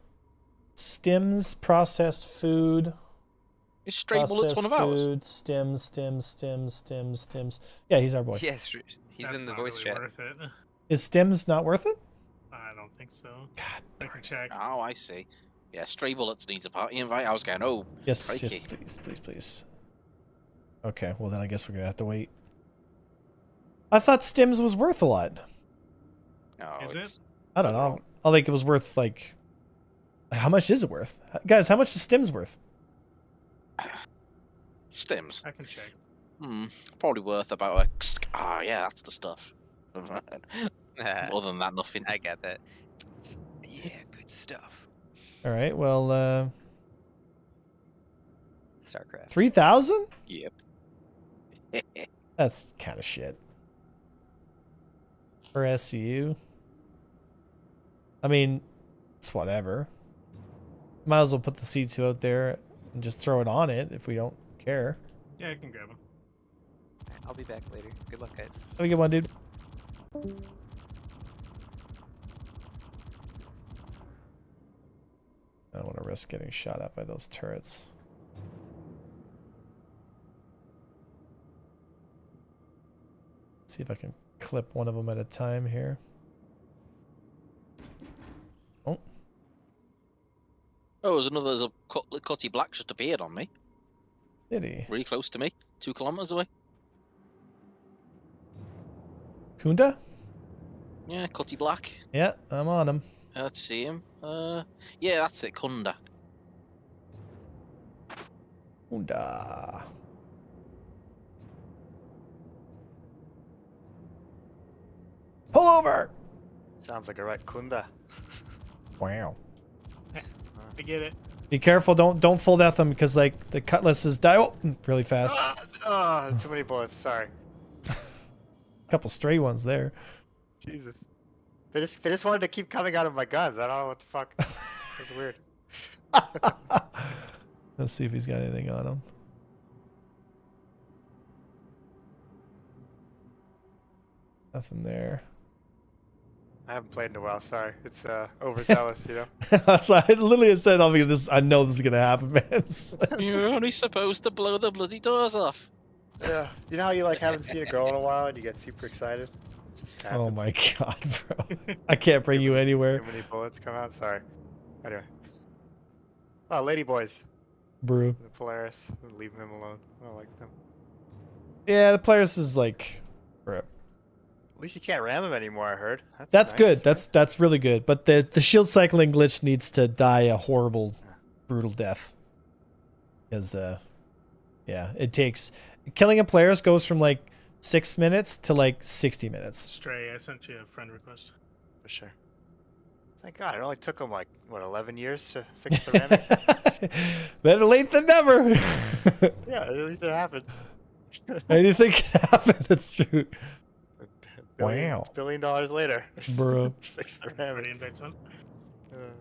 stims, processed food. Is Stray Bullets one of ours? Food, stims. Yeah, he's our boy. Yes, he's That's in the not voice really chat. worth it. Is stims not worth it? I don't think so. God I darn can it. check. Oh, I see. Yeah, Stray Bullets needs a party invite. I was going, oh, Yes, crikey. yes, please. Okay, well then I guess we're gonna have to wait. I thought stims was worth a lot. No, Is it's- it? I don't know. I think it was worth like. How much is it worth, guys? How much is stims worth? Stims. I can check. Probably worth about a. Ah, yeah, that's the stuff. Other than that, nothing. I got that. Yeah, good stuff. All right. Well, StarCraft. 3,000. Yep. That's kind of shit. For SCU. I mean, it's whatever. Might as well put the C2 out there and just throw it on it if we don't care. Yeah, I can grab him. Alright, I'll be back later. Good luck, guys. Have a good one, dude. I don't want to risk getting shot at by those turrets. See if I can clip one of them at a time here. Oh. Oh, there's a Cutty Black just appeared on me. Did he? Really close to me. 2 kilometers away. Kunda? Yeah, Cutty Black. Yeah, I'm on him. Let's see him. Yeah, that's it, Kunda. Kunda. Pull over! Sounds like a right Kunda. Wow. I get it. Be careful, don't full death them because like the cutlasses die really fast. Oh, too many bullets. Sorry. A couple stray ones there. Jesus. They just wanted to keep coming out of my guns. I don't know what the fuck. It's weird. Let's see if he's got anything on him. Nothing there. I haven't played in a while. Sorry. It's overzealous, you know. That's why I literally said, I know this is gonna happen, man. You're only supposed to blow the bloody doors off. Yeah. You know how you like haven't seen a girl in a while and you get super excited? It just happens. Oh my god, bro. I can't bring you anywhere. Too many bullets come out. Sorry. Anyway. Oh, lady boys. Bro. The Polaris. Leave them alone. I don't like them. Yeah, the Polaris is like, bro. At least you can't ram them anymore, I heard. That's nice. good. That's really good. But the shield cycling glitch needs to die a horrible, brutal death. Because, yeah, it takes... Killing a Polaris goes from like 6 minutes to like 60 minutes. Stray, I sent you a friend request. For sure. Thank God, it only took them like, what, 11 years to fix the ramming? Better late than never. Yeah, at least it happened. Anything can happen. That's true. Wow. $1 billion later. Bro. Fix the Ready ramming. invite son? Alright,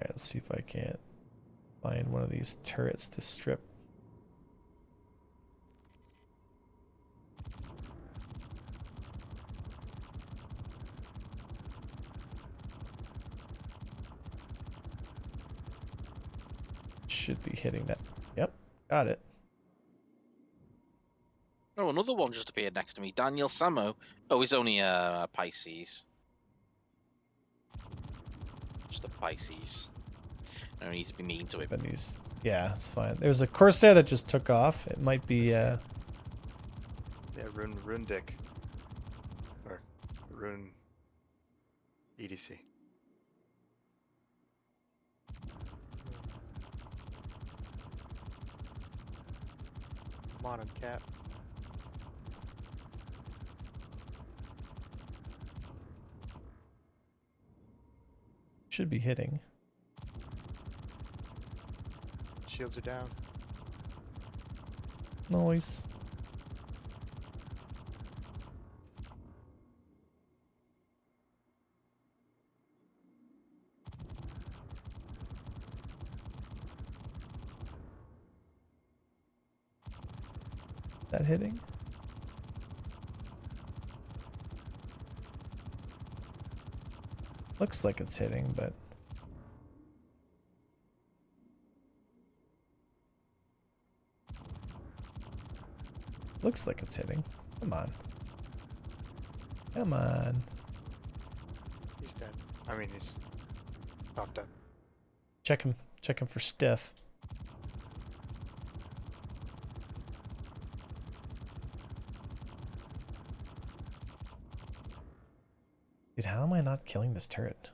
let's see if I can't find one of these turrets to strip. Should be hitting that. Yep, got it. Oh, another one just appeared next to me. Daniel Samo. Oh, he's only a Pisces. Just a Pisces. I don't need to be mean to him. But he's, yeah, it's fine. There's a Corsair that just took off. It might be, Yeah, Rune Dick. Or Rune EDC. Come on, Cap. should be hitting. Shields are down. Noise. That hitting? Looks like it's hitting, but looks like it's hitting. Come on. Come on. He's dead. I mean, he's not dead. Check him. Check him for stiff. Dude, how am I not killing this turret?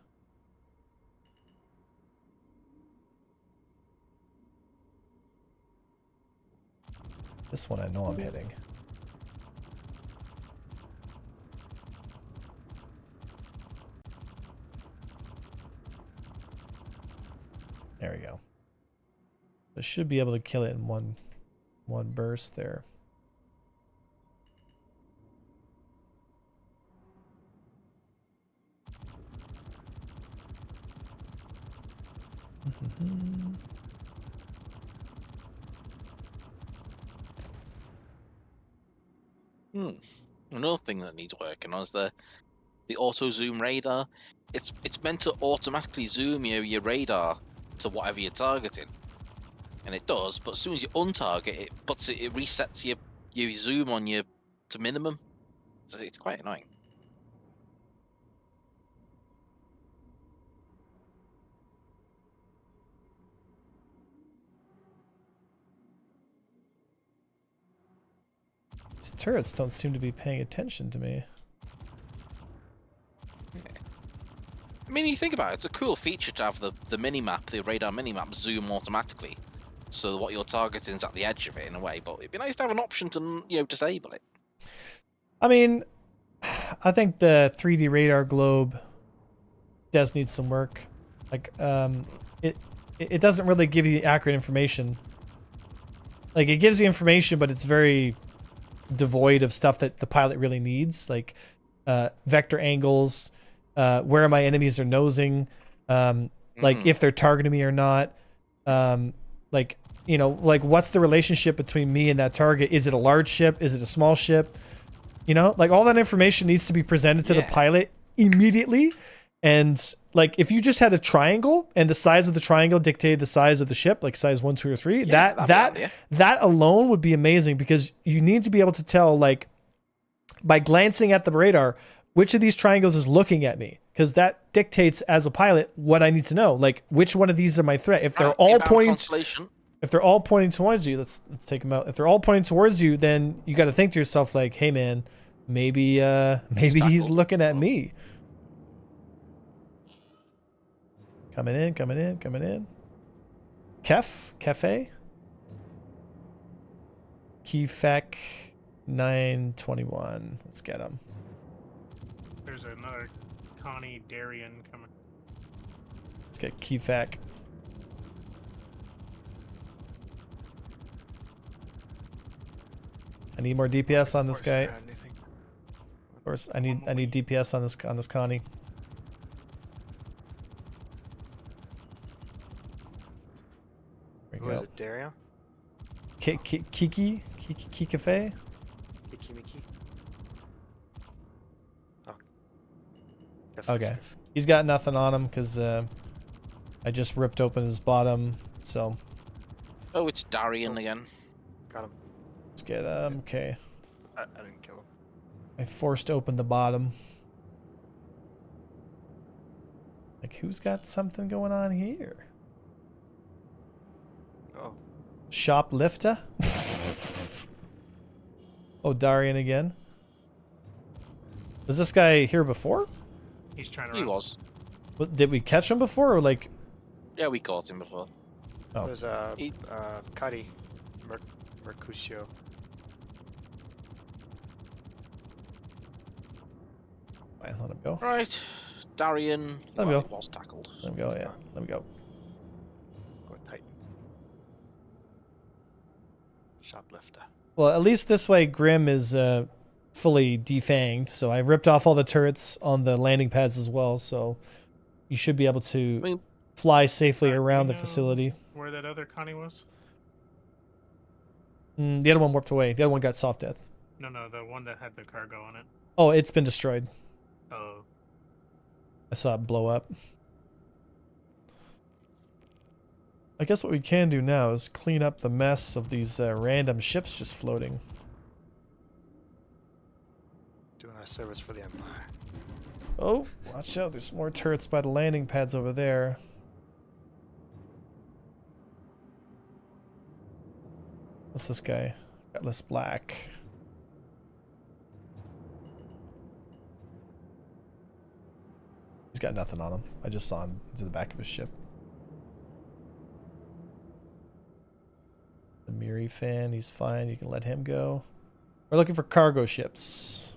This one I know I'm hitting. There we go. I should be able to kill it in one one burst there. Another thing that needs working on is the auto zoom radar. It's meant to automatically zoom your radar to whatever you're targeting, and it does. But as soon as you untarget, it resets your zoom on you to minimum. So it's quite annoying. These turrets don't seem to be paying attention to me. I mean, you think about it, it's a cool feature to have the mini-map, the radar mini-map, zoom automatically. So what you're targeting is at the edge of it in a way, but it'd be nice to have an option to, disable it. I mean, I think the 3D radar globe does need some work. Like, it doesn't really give you accurate information. Like, it gives you information, but it's very devoid of stuff that the pilot really needs, like vector angles, where my enemies are nosing, like if they're targeting me or not, like what's the relationship between me and that target? Is it a large ship? Is it a small ship? Like all that information needs to be presented to the pilot immediately. And like if you just had a triangle and the size of the triangle dictated the size of the ship, like size 1, 2, or 3, that alone would be amazing, because you need to be able to tell, like, by glancing at the radar, which of these triangles is looking at me, because that dictates as a pilot what I need to know. Like, which one of these are my threat? If they're all pointing towards you, let's take them out. If they're all pointing towards you, then you got to think to yourself, like, hey man, maybe he's looking at me. Coming in. Cafe. Keyfec 921. Let's get him. There's another Connie Darien coming. Let's get Keyfec. I need more DPS on this guy. Of course, I need DPS on this Connie. Who is it, Dario? Kiki Cafe? Kiki Miki? Oh. Okay. He's got nothing on him because I just ripped open his bottom, so. Oh, it's Darian again. Got him. Let's get him. Okay. I didn't kill him. I forced open the bottom. Like, who's got something going on here? Oh. Shoplifter? Oh, Darian again. Was this guy here before? He's trying to He run. was. What, did we catch him before, or like? Yeah, we caught him before. Oh. There's Kari Mercutio. Fine, let him go. Right, Darian. Let him well, go. he was tackled. Let him go, yeah. Let him go. Go Titan. Shoplifter. Well, at least this way Grim is fully defanged, so I ripped off all the turrets on the landing pads as well, so you should be able to fly safely around the facility. Where that other Connie was? The other one warped away. The other one got soft death. No, the one that had the cargo on it. Oh, it's been destroyed. Oh. I saw it blow up. I guess what we can do now is clean up the mess of these random ships just floating. Doing our service for the Empire. Oh, watch out. There's more turrets by the landing pads over there. What's this guy? Atlas Black. He's got nothing on him. I just saw him into the back of his ship. The Miri fan, he's fine. You can let him go. We're looking for cargo ships.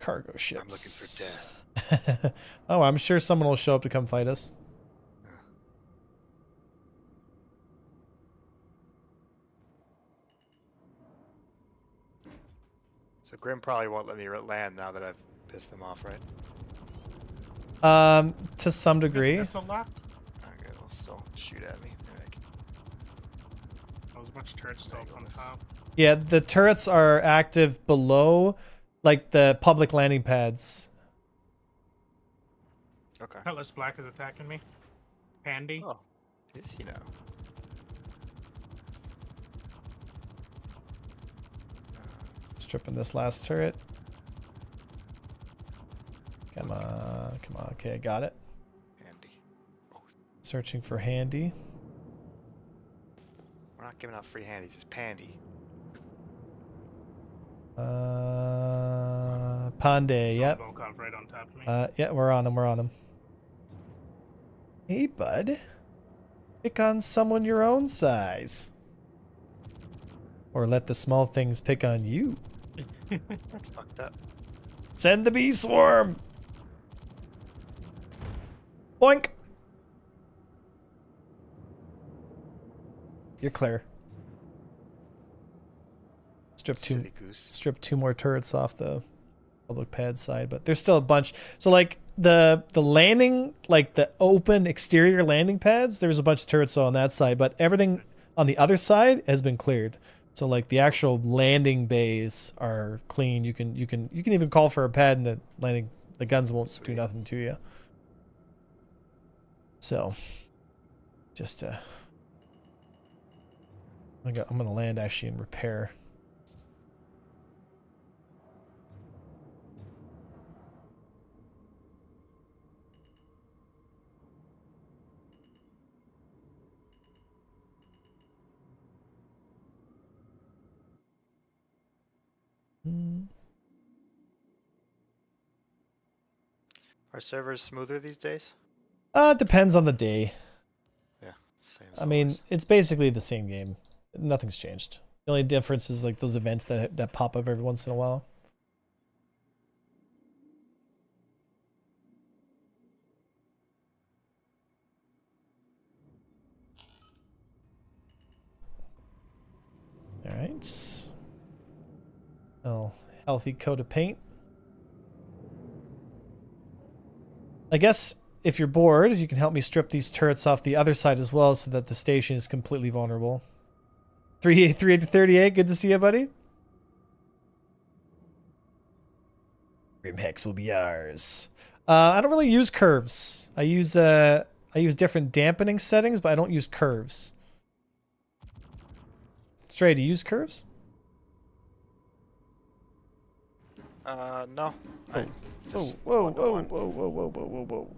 Cargo ships. I'm looking for death. Oh, I'm sure someone will show up to come fight us. So Grim probably won't let me land now that I've pissed them off, right? To some degree. Missile locked? Okay, they'll still shoot at me. Maybe I can- Oh, there's a bunch of turrets still up on top. Yeah, the turrets are active below, like the public landing pads. Okay. Cutlass Black is attacking me. Pandy. Oh, is he now? Stripping this last turret. Come on, come on. Okay, I got it. Handy. Searching for Handy. We're not giving out free handies. It's Pandy. Pandey, yep. Volkov right on top of me. Yeah, we're on him, we're on him. Hey, bud. Pick on someone your own size. Or let the small things pick on you. Fucked up. Send the bee swarm! Boink! You're clear. Strip Silly goose. two more turrets off the public pad side, but there's still a bunch. So like the landing, like the open exterior landing pads, there's a bunch of turrets on that side, but everything on the other side has been cleared. So like the actual landing bays are clean. You can even call for a pad and the guns won't do nothing to you. So just I'm gonna land actually and repair. Are servers smoother these days? Depends on the day. Yeah, same. As I mean, always. it's basically the same game. Nothing's changed. The only difference is like those events that pop up every once in a while. All right. Oh, healthy coat of paint. I guess if you're bored, you can help me strip these turrets off the other side as well so that the station is completely vulnerable. 3838, good to see you, buddy. Grim Hex will be ours. I don't really use curves. I use different dampening settings, but I don't use curves. Stray, do you use curves? No. Oh. Just Whoa, one-to-one. whoa.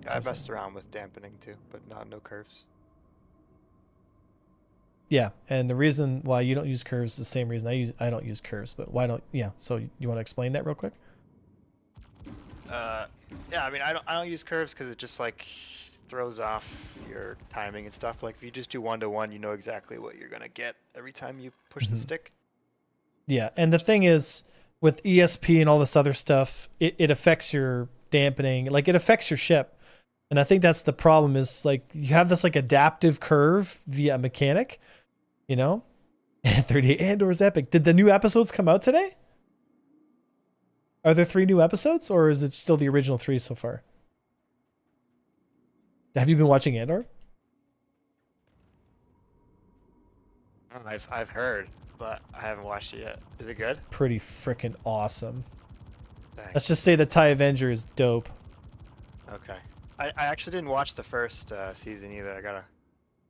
Yeah, I messed around with dampening too, but no curves. Yeah, and the reason why you don't use curves is the same reason I don't use curves, but why don't so you want to explain that real quick? Yeah, I mean I don't use curves because it just like throws off your timing and stuff. Like if you just do 1-to-1, you know exactly what you're gonna get every time you push the stick. Yeah, and the thing is, with ESP and all this other stuff, it affects your dampening, like it affects your ship. And I think that's the problem is like you have this like adaptive curve via mechanic, you know? 38 Andor's epic. Did the new episodes come out today? Are there 3 new episodes or is it still the original 3 so far? Have you been watching Andor? I've heard, but I haven't watched it yet. Is it good? It's pretty freaking awesome. Thanks. Let's just say the TIE Avenger is dope. Okay. I actually didn't watch the first season either. I gotta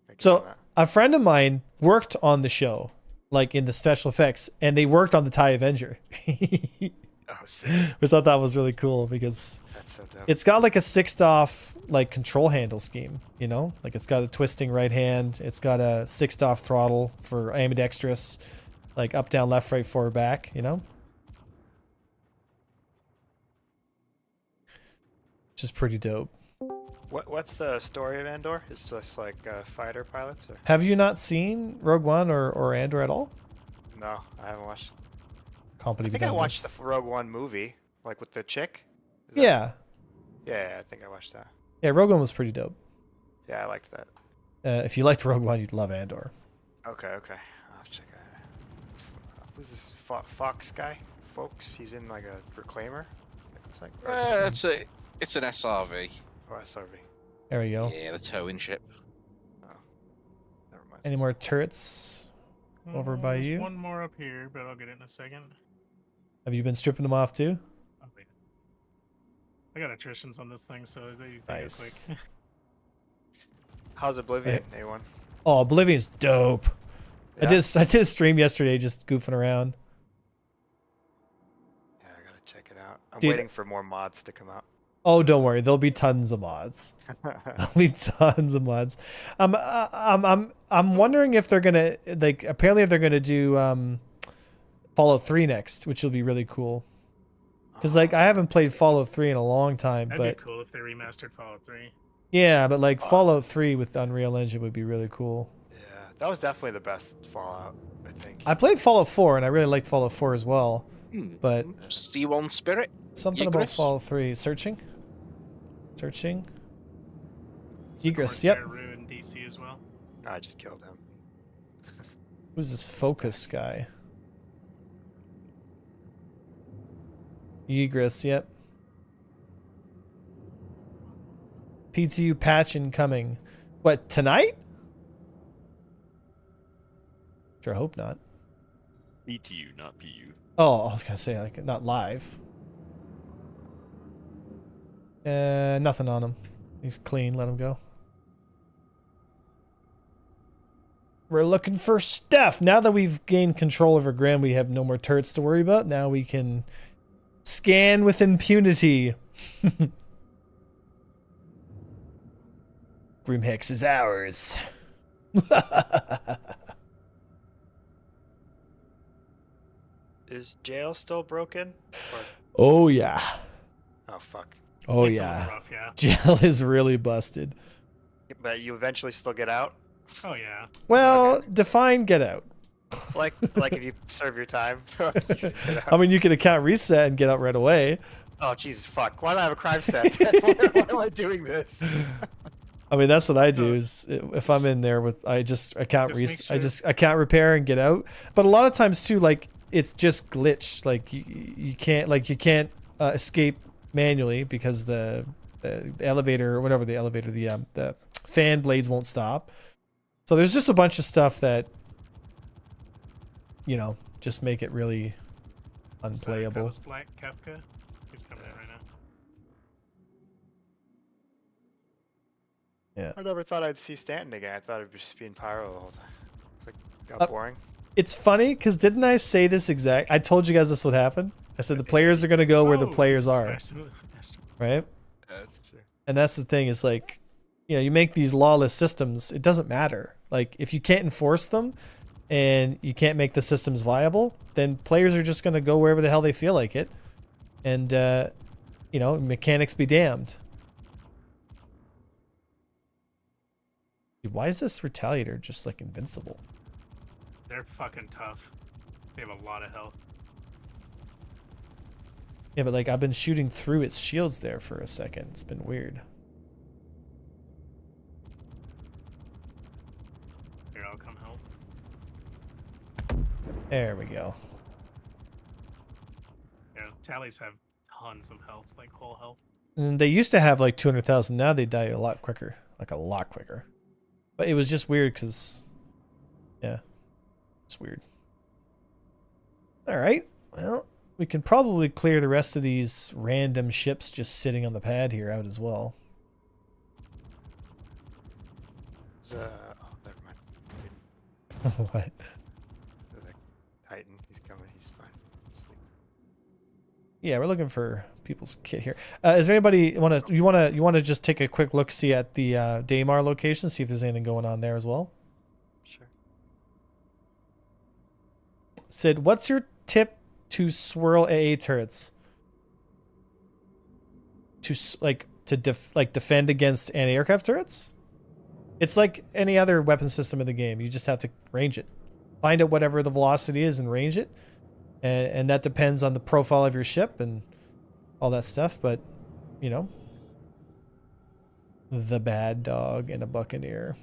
get on So that. a friend of mine worked on the show, like in the special effects, and they worked on the TIE Avenger. Oh, sick. Which I thought was really cool because That's so dope. it's got like a 6-off like control handle scheme, you know? Like it's got a twisting right hand, it's got a 6-off throttle for ambidextrous, like up, down, left, right, forward, back, you know? Which is pretty dope. What's the story of Andor? It's just like fighter pilots? Or? Have you not seen Rogue One or Andor at all? No, I haven't watched. Can't I believe think you I done watched this. the Rogue One movie, like with the chick. Is that- Yeah. Yeah, I think I watched that. Yeah, Rogue One was pretty dope. Yeah, I liked that. If you liked Rogue One, you'd love Andor. Okay. I'll have to check it out. who's this Fox guy? Folks, he's in like a reclaimer. It looks like. Or just It's an SRV. oh, SRV. There we go. Yeah, the towing ship. Oh, never mind. Any more turrets over by There's you? one more up here, but I'll get it in a second. Have you been stripping them off too? Oh, wait. I got attritions on this thing, so they go Nice. quick. How's Oblivion, A1? Oh, Oblivion's dope. Yeah. I did a stream yesterday just goofing around. Yeah, I gotta check it out. I'm Dude. waiting for more mods to come out. Oh, don't worry. There'll be tons of mods. There'll be tons of mods. I'm wondering if they're gonna like. Apparently, they're gonna do Fallout 3 next, which will be really cool. Because like I haven't played Fallout 3 in a long time, That'd but be cool if they remastered Fallout 3. yeah, but like Fallout 3 with the Unreal Engine would be really cool. Yeah, that was definitely the best Fallout, I think. I played Fallout 4 and I really liked Fallout 4 as well, but C1 Spirit. something about Egress? Fallout 3. Searching. There's Egress. a Yep. Corsair in DC as well. I just killed him. Who's this Focus guy? Egress. Yep. PTU patch incoming. What, tonight? Sure, hope not. BTU, not PU. Oh, I was gonna say like not live. Nothing on him. He's clean. Let him go. We're looking for Steph. Now that we've gained control over Graham, we have no more turrets to worry about. Now we can scan with impunity. Grimhex is ours. Is jail still broken? Or... Oh yeah. Oh fuck. Oh It's a yeah. little rough, yeah. Jail is really busted. But you eventually still get out? Oh yeah. Well, define get out. Like if you serve your time. You get out. I mean, you can account reset and get out right away. Oh Jesus fuck! Why do I have a crime stat? why am I doing this? I mean, that's what I do. Is if I'm in there with, I just account Just make I just account repair and get out. But a lot of times too, like it's just glitched. Like you can't escape manually because the elevator or whatever the fan blades won't stop. So there's just a bunch of stuff that just make it really unplayable. Palace Black Kafka. He's coming in right now. Yeah. I never thought I'd see Stanton again. I thought it'd just be in Pyro the whole time. It's like got boring. It's funny because didn't I say this exact? I told you guys this would happen. I said the players are gonna go where the players are, right? That's true. And that's the thing is like, you make these lawless systems. It doesn't matter. Like if you can't enforce them, and you can't make the systems viable, then players are just gonna go wherever the hell they feel like it, and mechanics be damned. Dude, why is this Retaliator just like invincible? They're fucking tough. They have a lot of health. Yeah, but like I've been shooting through its shields there for a second. It's been weird. Here, I'll come help. There we go. Yeah, tallies have tons of health, like whole health. And they used to have like 200,000. Now they die a lot quicker, like a lot quicker. But it was just weird because, yeah, it's weird. All right, well, we can probably clear the rest of these random ships just sitting on the pad here out as well. Oh, never mind. What? The Titan, he's coming. He's fine. Yeah, we're looking for people's kit here. Is there anybody you want to just take a quick look, see at the Daymar location, see if there's anything going on there as well? Sure. Sid, what's your tip to swirl AA turrets? To defend against anti-aircraft turrets? It's like any other weapon system in the game. You just have to range it. Find out whatever the velocity is and range it. And that depends on the profile of your ship and all that stuff. But, the bad dog and a buccaneer.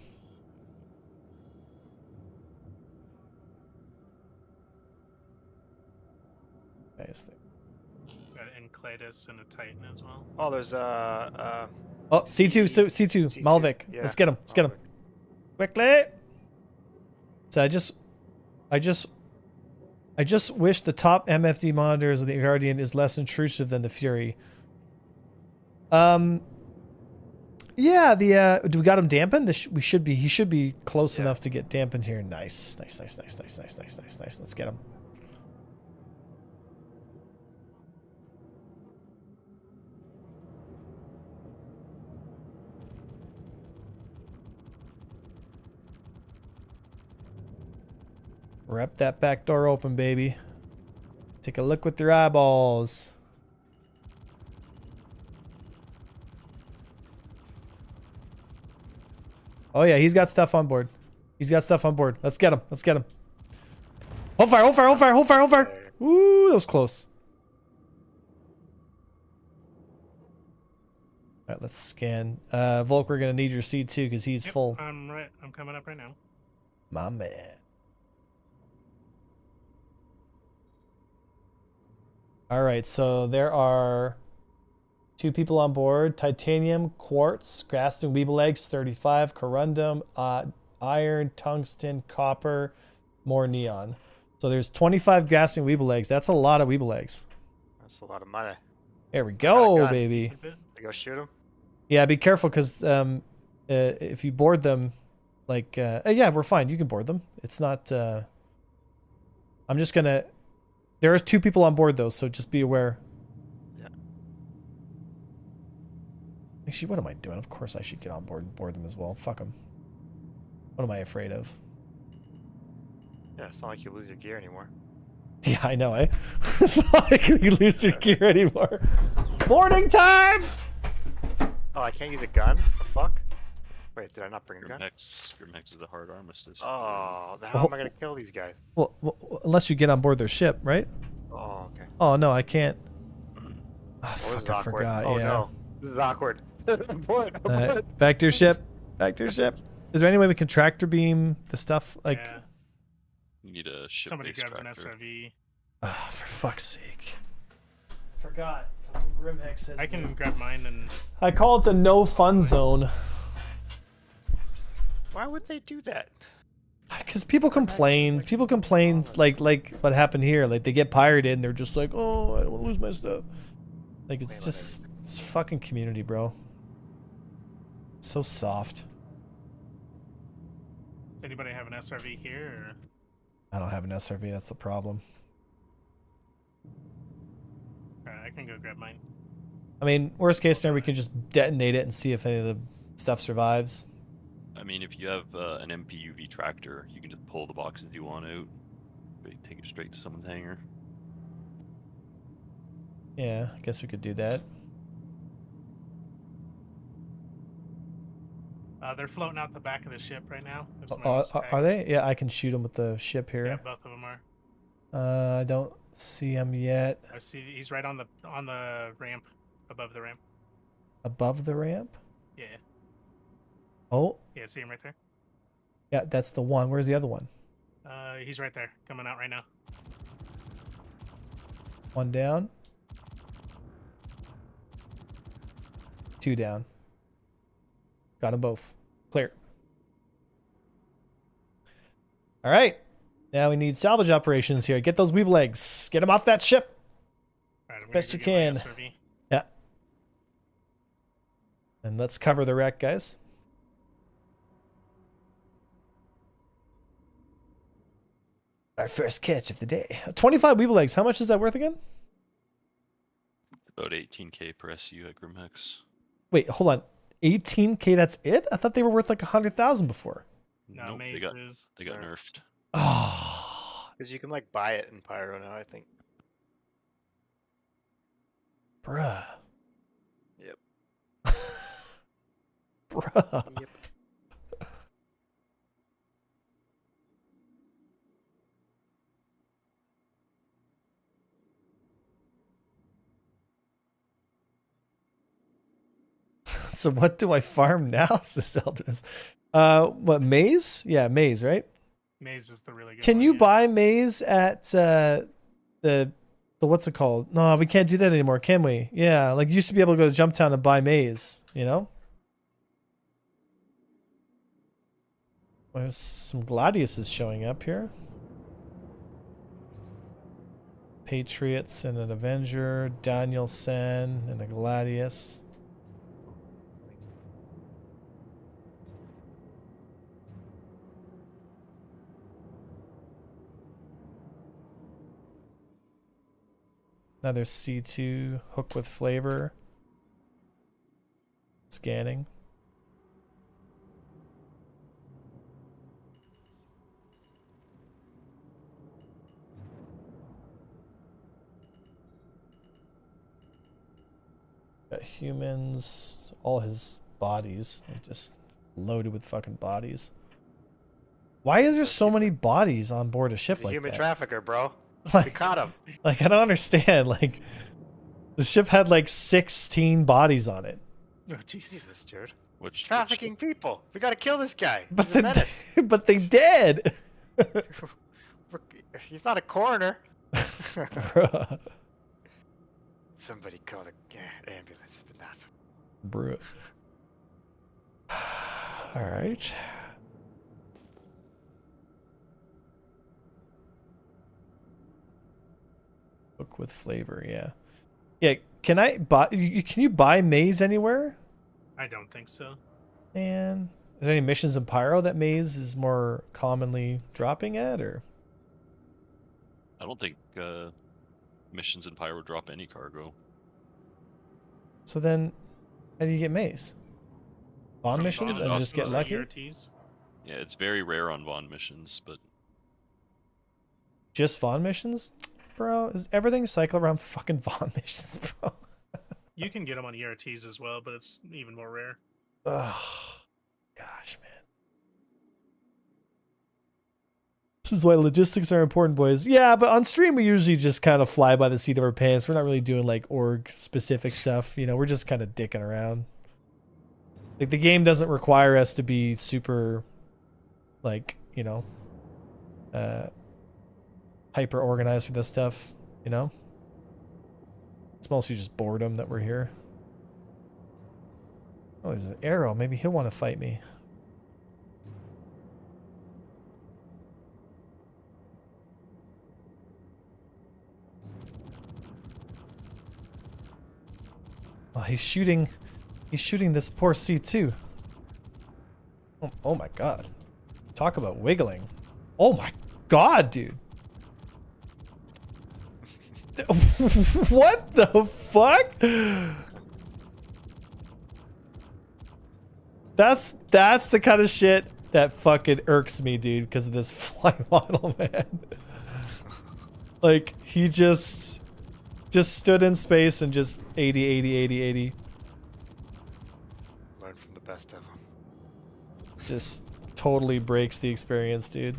Nice. Got an Encladus and a Titan as well. Oh, there's Oh, C2, so C2, C2, Malvik. yeah, Let's get him. Let's get him. Quickly. So I just wish the top MFD monitors of the Guardian is less intrusive than the Fury. Yeah, do we got him dampened? He should be close enough to get dampened here. Nice. Let's get him. Rep that back door open, baby. Take a look with your eyeballs. Oh yeah, he's got stuff on board. Let's get him. Hold fire. Woo, that was close. All right, let's scan. Volk, we're gonna need your C2 because he's full. I'm coming up right now. My man. All right, so there are 2 people on board. Titanium, quartz, Graston, Weeble eggs, 35, corundum, iron, tungsten, copper, more neon. So there's 25 Graston Weeble eggs. That's a lot of Weeble eggs. That's a lot of money. There we go, baby. I go shoot him. Yeah, be careful because if you board them, like, yeah, we're fine. You can board them. It's not. I'm just gonna. There's 2 people on board though, so just be aware. Yeah. Actually, what am I doing? Of course I should get on board and board them as well. Fuck them. What am I afraid of? Yeah, it's not like you lose your gear anymore. Yeah, I know, eh? It's not like you lose your gear anymore. Boarding time! Oh, I can't use a gun? The fuck? Wait, did I not bring a gun? Grimhex is a hard armistice. Oh, how am I gonna kill these guys? Well, unless you get on board their ship, right? Oh, okay. Oh, no, I can't. Oh, This fuck, is I awkward. forgot, Oh yeah. no, this is awkward. Back to your ship. Is there any way we can tractor beam the stuff? Like, Yeah. You need a ship. Somebody grabs an SRV. oh, for fuck's sake. Forgot. Grimhex says I can grab mine and. I call it the no fun zone. Why would they do that? Because people complain. People complain like what happened here. Like they get pirated and they're just like, oh, I don't want to lose my stuff. Like it's fucking community, bro. So soft. Does anybody have an SRV here? Or? I don't have an SRV. That's the problem. Alright, I can go grab mine. I mean, worst case scenario, we can just detonate it and see if any of the stuff survives. I mean, if you have an MPUV tractor, you can just pull the boxes you want out. Take it straight to someone's hangar. Yeah, I guess we could do that. They're floating out the back of the ship right now. Are they? Yeah, I can shoot them with the ship here. Yeah, both of them are. I don't see him yet. I see he's right on the ramp, above the ramp. Above the ramp? Yeah. Oh. Yeah, see him right there. Yeah, that's the one. Where's the other one? He's right there, coming out right now. One down. 2 down. Got them both. Clear. All right. Now we need salvage operations here. Get those weeble eggs. Get them off that ship. All right, Best you can. Yeah. And let's cover the wreck, guys. Our first catch of the day. 25 weeble eggs. How much is that worth again? About 18k per SU at Grimhex. Wait, hold on. 18k, that's it? I thought they were worth like 100,000 before. No, Nope, Maze is. they got nerfed. Oh. Because you can like buy it in Pyro now, I think. Bruh. Yep. Bruh. Yep. So what do I farm now, says Eldris? What, maize? Yeah, maize, right? Maze is the really good Can one, you yeah. buy maize at the what's it called? No, we can't do that anymore, can we? Yeah, like you used to be able to go to Jumptown and buy maize, you know? There's some Gladiuses showing up here. Patriots and an Avenger, Danielson and a Gladius. Another C2 hook with flavor. Scanning. Got humans, all his bodies, like just loaded with fucking bodies. Why is there so many bodies on board a ship He's a like human that? trafficker, bro. Like- We caught him. Like, I don't understand. Like, the ship had like 16 bodies on it. Oh, Jesus. Jesus, dude. Which Trafficking people. We gotta kill this guy. But He's a menace. but they dead. He's not a coroner. Bruh. Somebody call the ambulance, but not for Bruh. All right. Book with flavor, yeah. Yeah, can I buy? Can you buy maize anywhere? I don't think so. And is there any missions in Pyro that maize is more commonly dropping at, or? I don't think missions in Pyro drop any cargo. So then, how do you get maize? Bond missions and just get lucky? ERTs. Yeah, it's very rare on Vaughn missions, but Just Vaughn missions? Bro, is everything cycle around fucking Vaughn missions, bro? You can get them on ERTs as well, but it's even more rare. Oh, gosh, man. This is why logistics are important, boys. Yeah, but on stream we usually just kind of fly by the seat of our pants. We're not really doing like org specific stuff. You know, we're just kind of dicking around. Like the game doesn't require us to be super, like, you know, hyper organized for this stuff. You know, it's mostly just boredom that we're here. Oh, there's an arrow. Maybe he'll want to fight me. Oh, he's shooting this poor C2. Oh my god. Talk about wiggling. Oh my god, dude. What the fuck? That's the kind of shit that fucking irks me, dude, because of this flight model, man. Like, he just stood in space and just 80. learn from the best of them. Just totally breaks the experience, dude.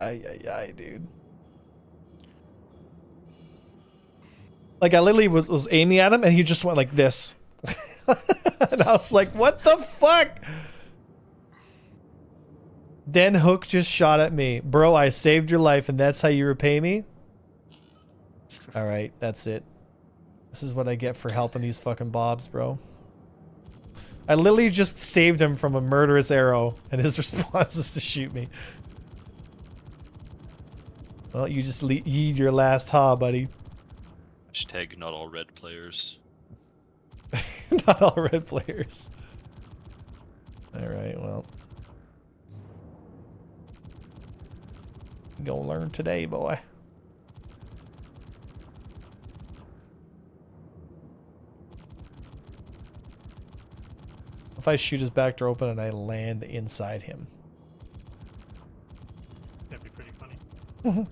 Ay, dude. Like, I literally was aiming at him and he just went like this. And I was like, what the fuck? Then Hook just shot at me. Bro, I saved your life and that's how you repay me? Alright, that's it. This is what I get for helping these fucking bobs, bro. I literally just saved him from a murderous arrow and his response is to shoot me. Well, you just yeed your last ha, buddy. hashtag not all red players. Not all red players. Alright, well. You gonna learn today, boy. If I shoot his back door open and I land inside him. That'd be pretty funny.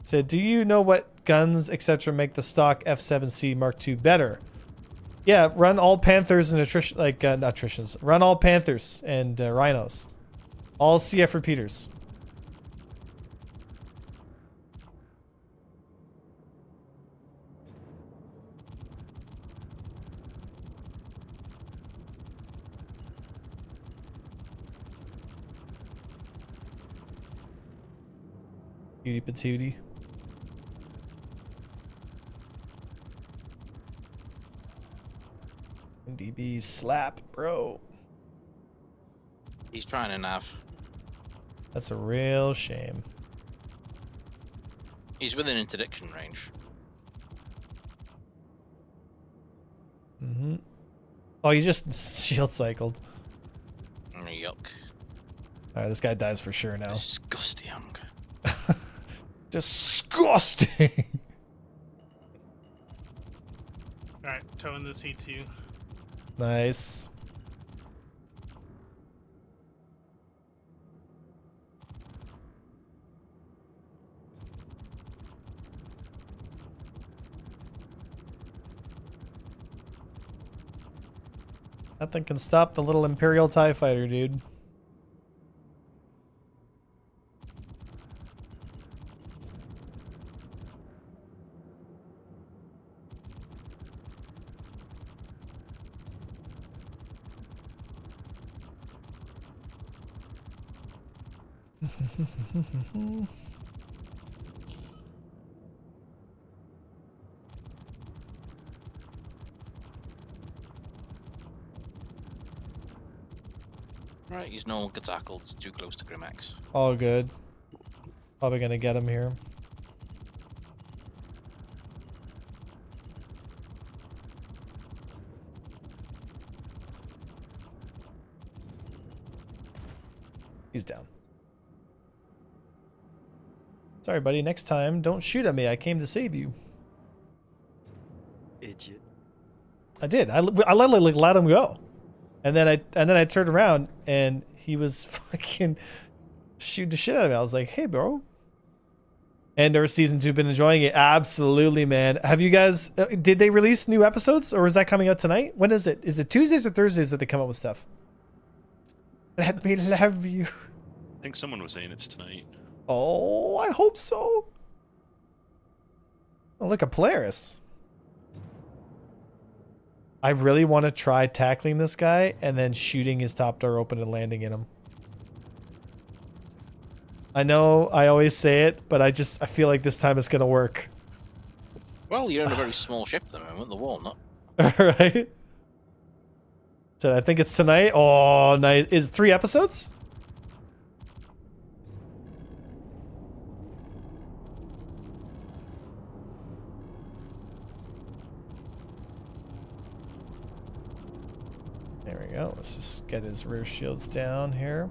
Said, do you know what guns, etc., make the stock F7C Mark II better? Yeah, run all Panthers and attrition, like not attritions. Run all Panthers and Rhinos. All CF repeaters. Cutie patootie. DB slap, bro. He's trying to nav. That's a real shame. He's within interdiction range. Mm-hmm. Oh, you just shield cycled. Yuck. Alright, this guy dies for sure now. Disgusting. Disgusting! Alright, towing this E2. Nice. Nothing can stop the little Imperial TIE fighter, dude. Right, he's no longer tackled. It's too close to Grimax. All good. Probably gonna get him here. He's down. Sorry, buddy. Next time, don't shoot at me. I came to save you. Idiot. I did. I literally let him go, and then I turned around and he was fucking shooting the shit out of me. I was like, "Hey, bro." Andor season 2, been enjoying it. Absolutely, man. Have you guys? Did they release new episodes, or is that coming out tonight? When is it? Is it Tuesdays or Thursdays that they come out with stuff? Let me love you. I think someone was saying it's tonight. Oh, I hope so. Oh, look at Polaris. I really want to try tackling this guy and then shooting his top door open and landing in him. I know I always say it, but I feel like this time it's going to work. Well, you're in a very small ship at the moment, the walnut. Right? So I think it's tonight. Oh, nice. Is it 3 episodes? There we go. Let's just get his rear shields down here.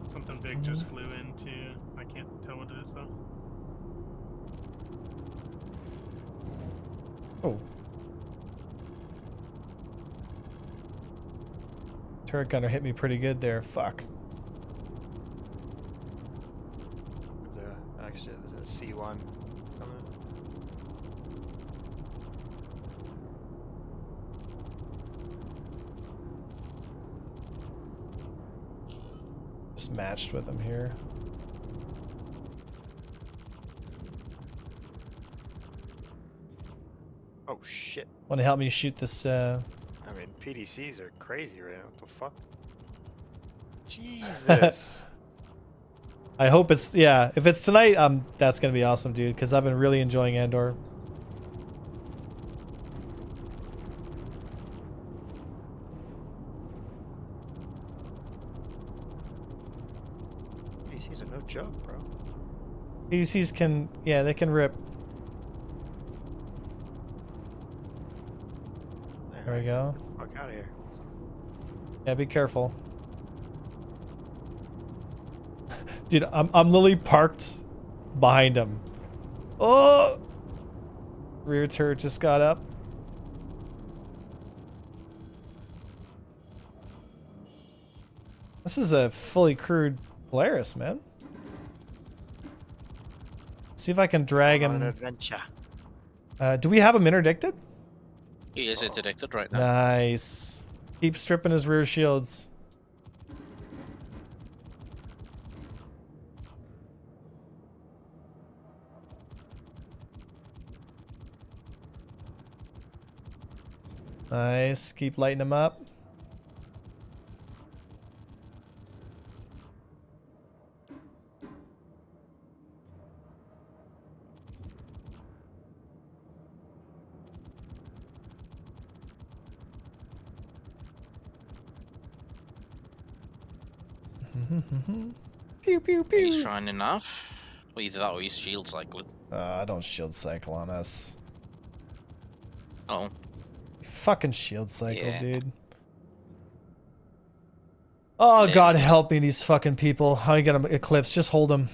Something big just flew into. I can't tell what it is though. Oh. Turret gunner hit me pretty good there. Fuck. There's a C1 coming. Just matched with him here. Oh shit. Want to help me shoot this? I mean, PDCs are crazy right now. What the fuck? Jesus. I hope it's, yeah. If it's tonight, that's gonna be awesome, dude. Because I've been really enjoying Andor. PDCs are no joke, bro. PDCs can, yeah, they can rip. There we go. Get the fuck out of here. Yeah, be careful. Dude, I'm literally parked behind him. Oh! Rear turret just got up. This is a fully crewed Polaris, man. See if I can drag On an him. adventure. Do we have him interdicted? He is interdicted right now. Nice. Keep stripping his rear shields. Nice. Keep lighting him up. Pew pew He's pew. trying enough. Well, either that or he's shield cycling. Don't shield cycle on us. Oh. You fucking shield cycle, Yeah. dude. Oh Maybe. God, help me, these fucking people. How you get him eclipse? Just hold him.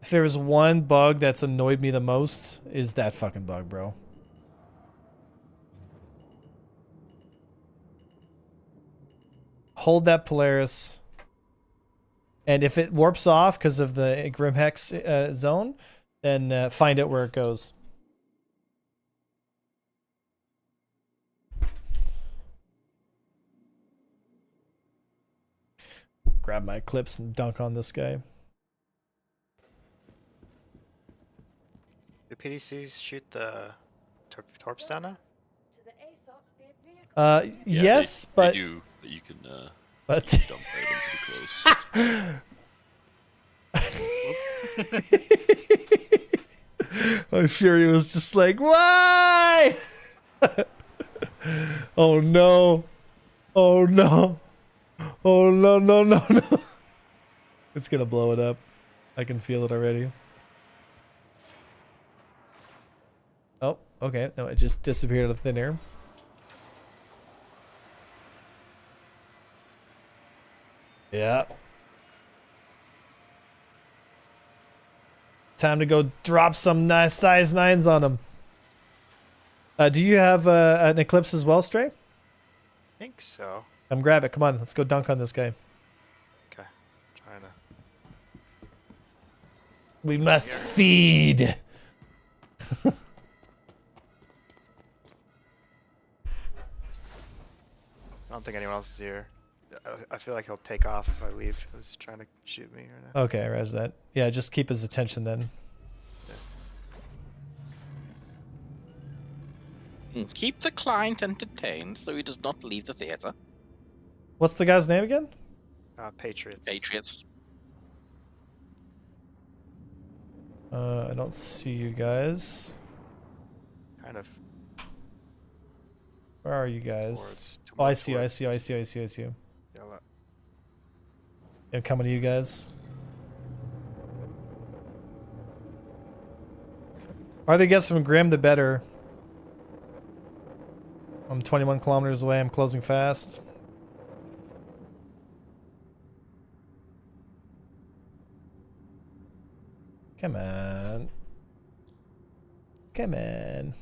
If there was one bug that's annoyed me the most, is that fucking bug, bro. Hold that Polaris. And if it warps off because of the Grim Hex zone, then find out where it goes. Grab my clips and dunk on this guy. Do PDCs shoot the torps down now? To the ASOC via vehicle. Yeah, Yes, they but do, but you can but dump items pretty close. my Fury was just like, why? Oh no. Oh no. Oh no, no, no, no. It's gonna blow it up. I can feel it already. Oh, okay. No, it just disappeared out of thin air. Yeah. Time to go drop some nice size 9s on them. Do you have an Eclipse as well, Stray? I think so. Come grab it. Come on. Let's go dunk on this guy. Okay. Trying to. We must feed. I don't think anyone else is here. I feel like he'll take off if I leave. He's trying to shoot me right now. Okay, res that. Yeah, just keep his attention then. Keep the client entertained so he does not leave the theater. What's the guy's name again? Patriots. Patriots. I don't see you guys. Kind of. Where are you guys? Towards, Oh, I more see you. I towards see you. I see you. I see you. I see you. yellow. I'm coming to you guys. Farther gets from Grim, the better. I'm 21 kilometers away. I'm closing fast. Come on. Come on.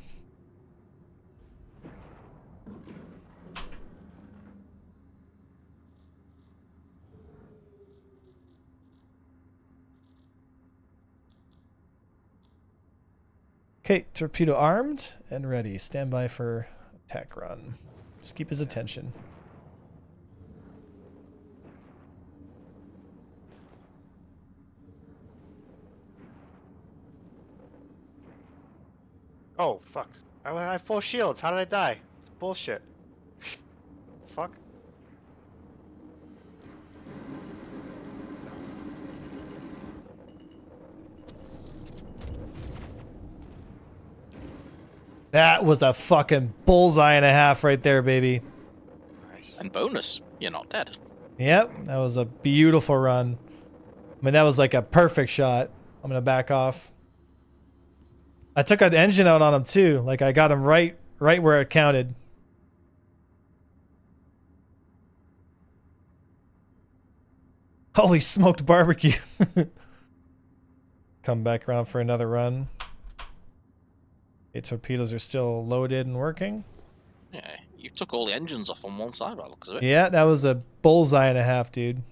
Okay, torpedo armed and ready. Stand by for attack run. Just keep his attention. Oh, fuck. I have full shields. How did I die? It's bullshit. Fuck. That was a fucking bullseye and a half right there, baby. Nice. And bonus, you're not dead. Yep, that was a beautiful run. I mean, that was like a perfect shot. I'm gonna back off. I took an engine out on him too. Like I got him right where it counted. Holy smoked barbecue. Come back around for another run. Okay, torpedoes are still loaded and working. Yeah, you took all the engines off on one side by the looks of it. Yeah, that was a bullseye and a half, dude.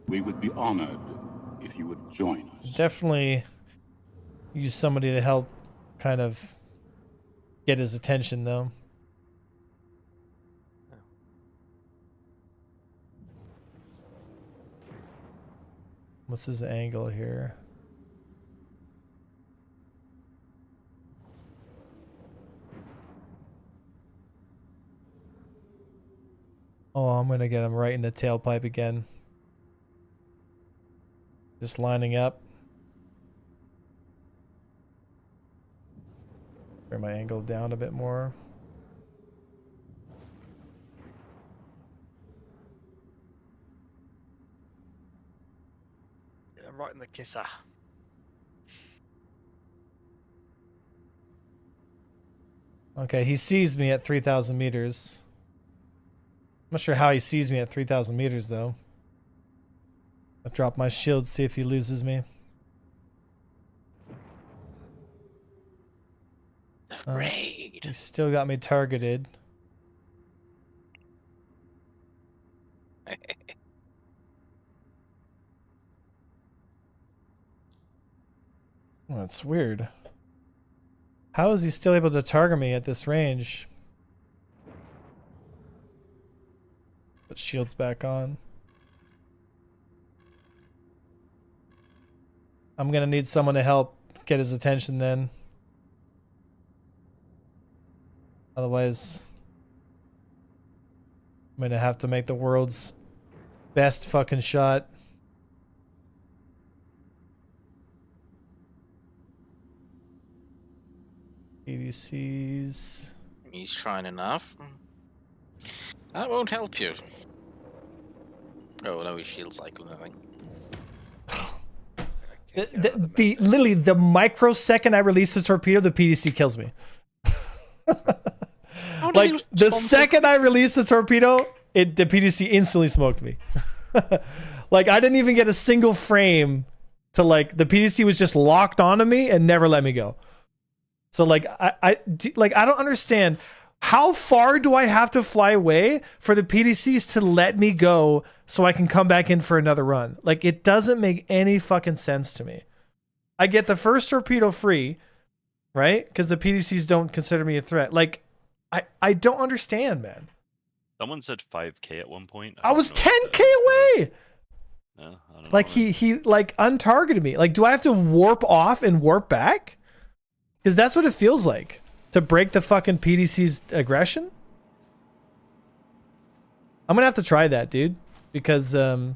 We would be honored if you would join us. Definitely use somebody to help kind of get his attention, though. What's his angle here? Oh, I'm gonna get him right in the tailpipe again. Just lining up. Bring my angle down a bit more. I'm right in the kisser. Okay, he sees me at 3,000 meters. I'm not sure how he sees me at 3,000 meters, though. I'll drop my shield, see if he loses me. Afraid. He still got me targeted. Oh, that's weird. How is he still able to target me at this range? Put shields back on. I'm gonna need someone to help get his attention then. Otherwise, I'm gonna have to make the world's best fucking shot. PDCs. He's trying enough. That won't help you. Oh no, he's shield cycling, I think. Literally the microsecond I release the torpedo, the PDC kills me. Like the second I released the torpedo, the PDC instantly smoked me. Like I didn't even get a single frame to like the PDC was just locked onto me and never let me go. So like I don't understand, how far do I have to fly away for the PDCs to let me go so I can come back in for another run? Like it doesn't make any fucking sense to me. I get the first torpedo free, right? Because the PDCs don't consider me a threat. Like I don't understand, man. Someone said 5k at one point. I was 10k away. No, I don't Like know. he like untargeted me. Like do I have to warp off and warp back? Because that's what it feels like. To break the fucking PDC's aggression? I'm gonna have to try that, dude. Because, Well,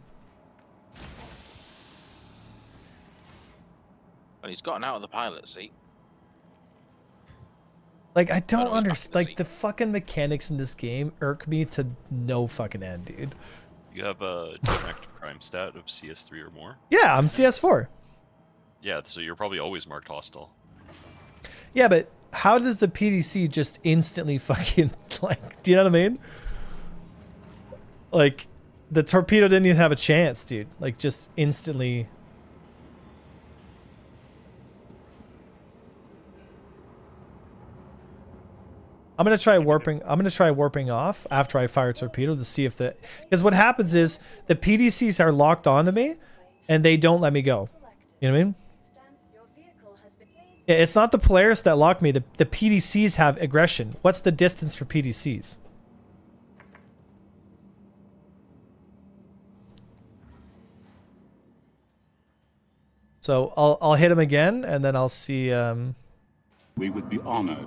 he's gotten out of the pilot seat. like, I don't no, he's back in understand. the Like, seat. the fucking mechanics in this game irk me to no fucking end, dude. You have a direct crime stat of CS3 or more. Yeah, I'm CS4. Yeah, so you're probably always marked hostile. Yeah, but how does the PDC just instantly fucking, like, do you know what I mean? Like, the torpedo didn't even have a chance, dude. Like, just instantly. I'm gonna try warping. I'm gonna try warping off after I fire a torpedo to see if the. Because what happens is the PDCs are locked onto me, and they don't let me go. You know what I mean? Yeah, it's not the Polaris that locked me. The PDCs have aggression. What's the distance for PDCs? So I'll hit him again, and then I'll see. We would be honored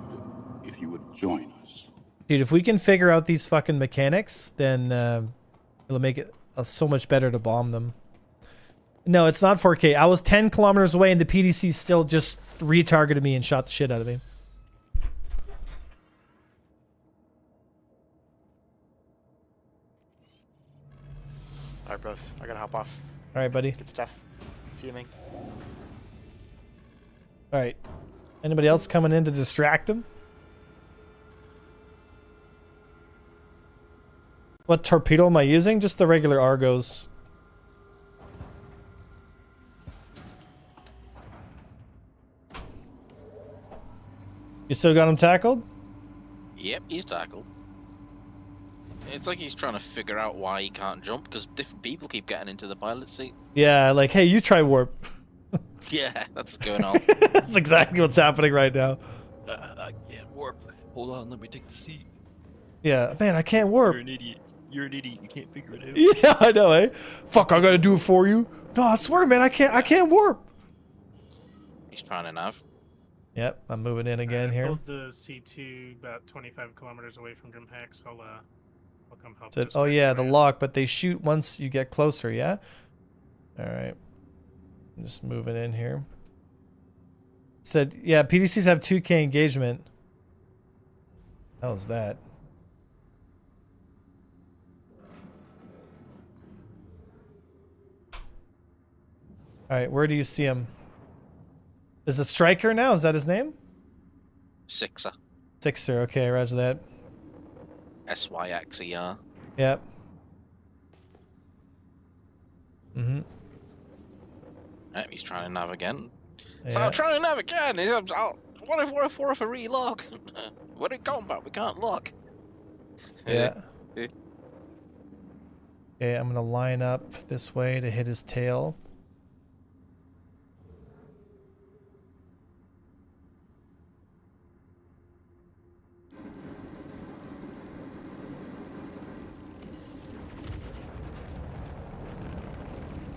if you would join us. Dude, if we can figure out these fucking mechanics, then it'll make it so much better to bomb them. No, it's not 4K. I was 10 kilometers away, and the PDC still just retargeted me and shot the shit out of me. Alright, bros. I gotta hop off. All right, buddy. Good stuff. See you, Ming. All right. Anybody else coming in to distract him? What torpedo am I using? Just the regular Argos. You still got him tackled? Yep, he's tackled. It's like he's trying to figure out why he can't jump because different people keep getting into the pilot seat. Yeah, like, hey, you try warp. Yeah, that's what's going on. That's exactly what's happening right now. I can't warp. Hold on, let me take the seat. Yeah, man, I can't warp. You're an idiot. You're an idiot. You can't figure it out. Yeah, I know, eh? Fuck, I gotta do it for you. No, I swear, man, I can't warp. He's trying enough. Yep, I'm moving in again here. Hold the C2 about 25 kilometers away from Grimhex. I'll come help. So, you oh stack yeah, your the ramp. lock, but they shoot once you get closer, yeah? Alright. I'm just moving in here. Said, yeah, PDCs have 2K engagement. How's that? Alright, where do you see him? Is it Striker now? Is that his name? Sixer. Sixer, okay, roger that. SYXER. Yep. Mm-hmm. Yep, he's trying to nav again. Yeah. So I'm trying to nav again. What if I relog? We're in combat, we can't lock. Yeah. Okay, I'm gonna line up this way to hit his tail.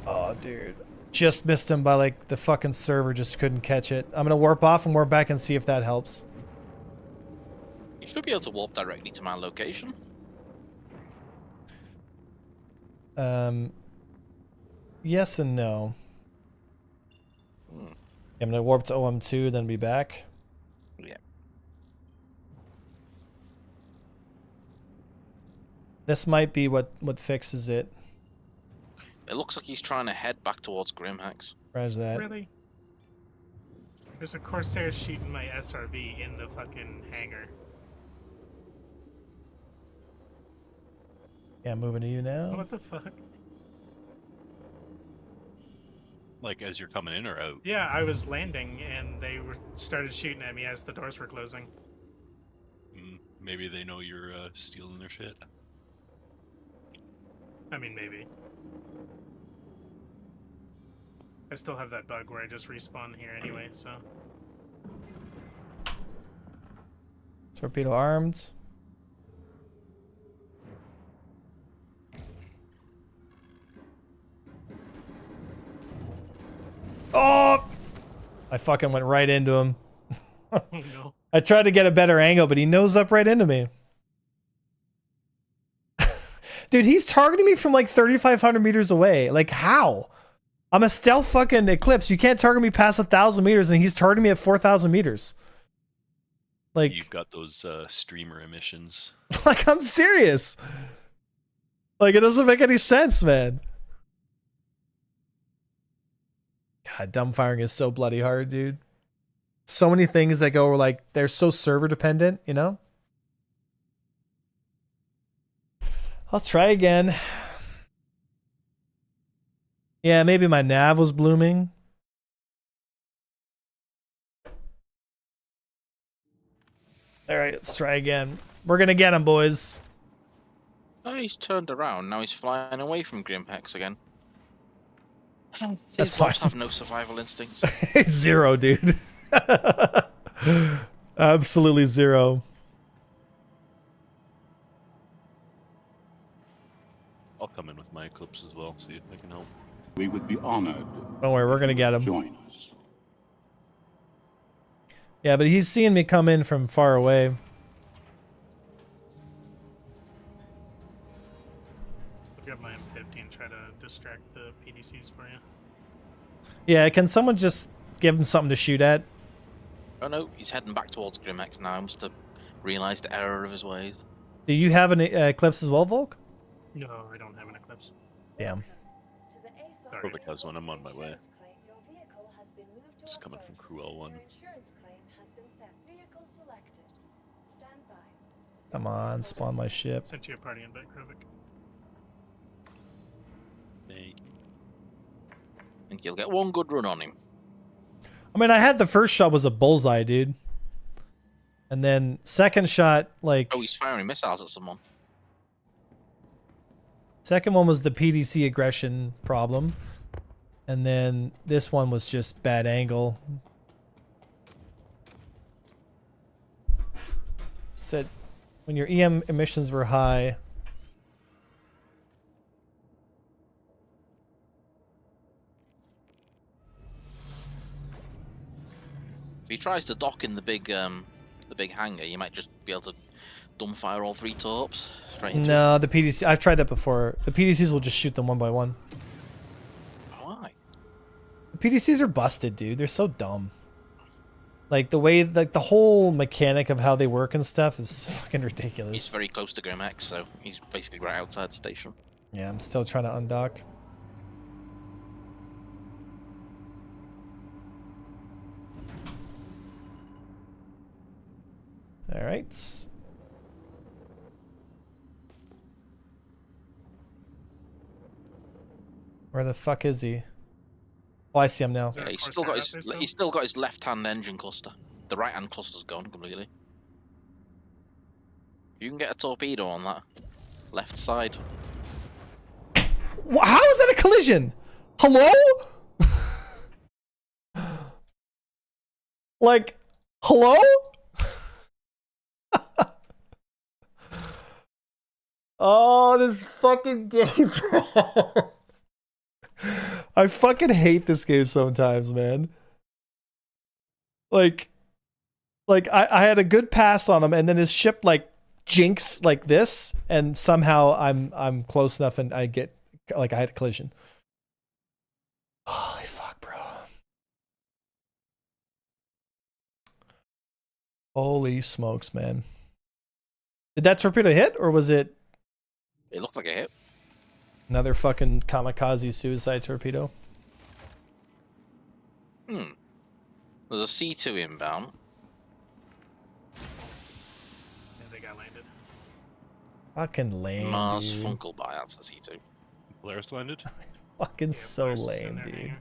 Oh, dude. Just missed him by like the fucking server just couldn't catch it. I'm gonna warp off and warp back and see if that helps. You should be able to warp directly to my location. Yes and no. I'm gonna warp to OM2, then be back. Yeah. This might be what fixes it. It looks like he's trying to head back towards Grimhex. Roger that. Really? There's a Corsair shooting my SRV in the fucking hangar. Yeah, moving to you now. What the fuck? Like as you're coming in or out? Yeah, I was landing and they started shooting at me as the doors were closing. Maybe they know you're stealing their shit. I mean, maybe. I still have that bug where I just respawn here anyway, so. Torpedo armed. Oh! I fucking went right into him. Oh no. I tried to get a better angle, but he nose up right into me. Dude, he's targeting me from like 3,500 meters away. Like, how? I'm a stealth fucking Eclipse. You can't target me past 1,000 meters, and he's targeting me at 4,000 meters. Like, You've got those streamer emissions. like, I'm serious. Like, it doesn't make any sense, man. God, dumbfiring is so bloody hard, dude. So many things that go like they're so server dependent, you know? I'll try again. Yeah, maybe my nav was blooming. All right, let's try again. We're gonna get him, boys. Oh, he's turned around. Now he's flying away from Grimhex again. That's These fine. mobs have no survival instincts. Zero, dude. Absolutely zero. I'll come in with my Eclipse as well, see if I can help. We would be honored. Don't worry, we're gonna get him. Join us. Yeah, but he's seeing me come in from far away. I've got my M50 and try to distract the PDCs for you. Yeah, can someone just give him something to shoot at? Oh no, he's heading back towards Grimhex now. He must have realised the error of his ways. Do you have an Eclipse as well, Volk? No, I don't have an Eclipse. Damn. Sorry. Perfect has one, I'm on my way. Just coming from Crew L1. Come on, spawn my ship. Sent you a party invite, Krovik. Hey. And you'll get one good run on him. I mean, I had the first shot was a bullseye, dude. And then second shot, like... Oh, he's firing missiles at someone. Second one was the PDC aggression problem. And then this one was just bad angle. Said when your EM emissions were high. If he tries to dock in the big hangar, you might just be able to dumbfire all three torps straight into No, the PDC. I've tried that before. The PDCs will just shoot them one by one. Why? PDCs are busted, dude. They're so dumb. Like the way, like the whole mechanic of how they work and stuff is fucking ridiculous. He's very close to Grimex, so he's basically right outside the station. Yeah, I'm still trying to undock. All right. Where the fuck is he? Oh, I see him now. Yeah, he's still got his left-hand engine cluster. The right-hand cluster's gone completely. You can get a torpedo on that left side. How is that a collision? Hello? Like, hello? Oh, this fucking game, bro. I fucking hate this game sometimes, man. Like I had a good pass on him, and then his ship like jinx like this, and somehow I'm close enough, and I get like I had a collision. Holy fuck, bro. Holy smokes, man. Did that torpedo hit, or was it? It looked like a hit. Another fucking kamikaze suicide torpedo. There's a C2 inbound. Yeah, they got landed. Fucking lame. Mars dude. Funkelby, that's the C2. Polaris landed. Fucking so Polaris is in lame, their dude. hangar.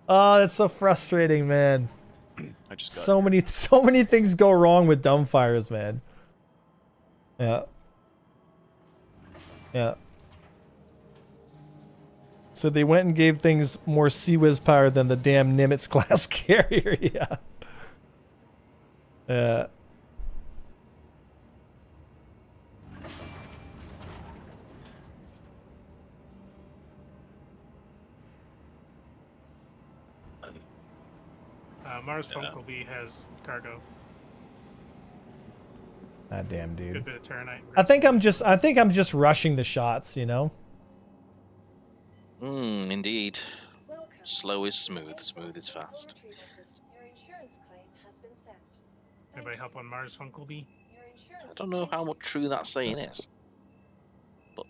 Oh, that's so frustrating, man. I just got So many things go wrong with dumbfires, man. Yeah. Yeah. So they went and gave things more Sea-Wiz power than the damn Nimitz class carrier. Yeah. Yeah. Mars Funkelby has cargo. Ah, damn, dude. Good bit of Terranite. I think I'm just rushing the shots, you know? Indeed. Slow is smooth, smooth is fast. Anybody help on Mars Funkelby? I don't know how much true that saying is. But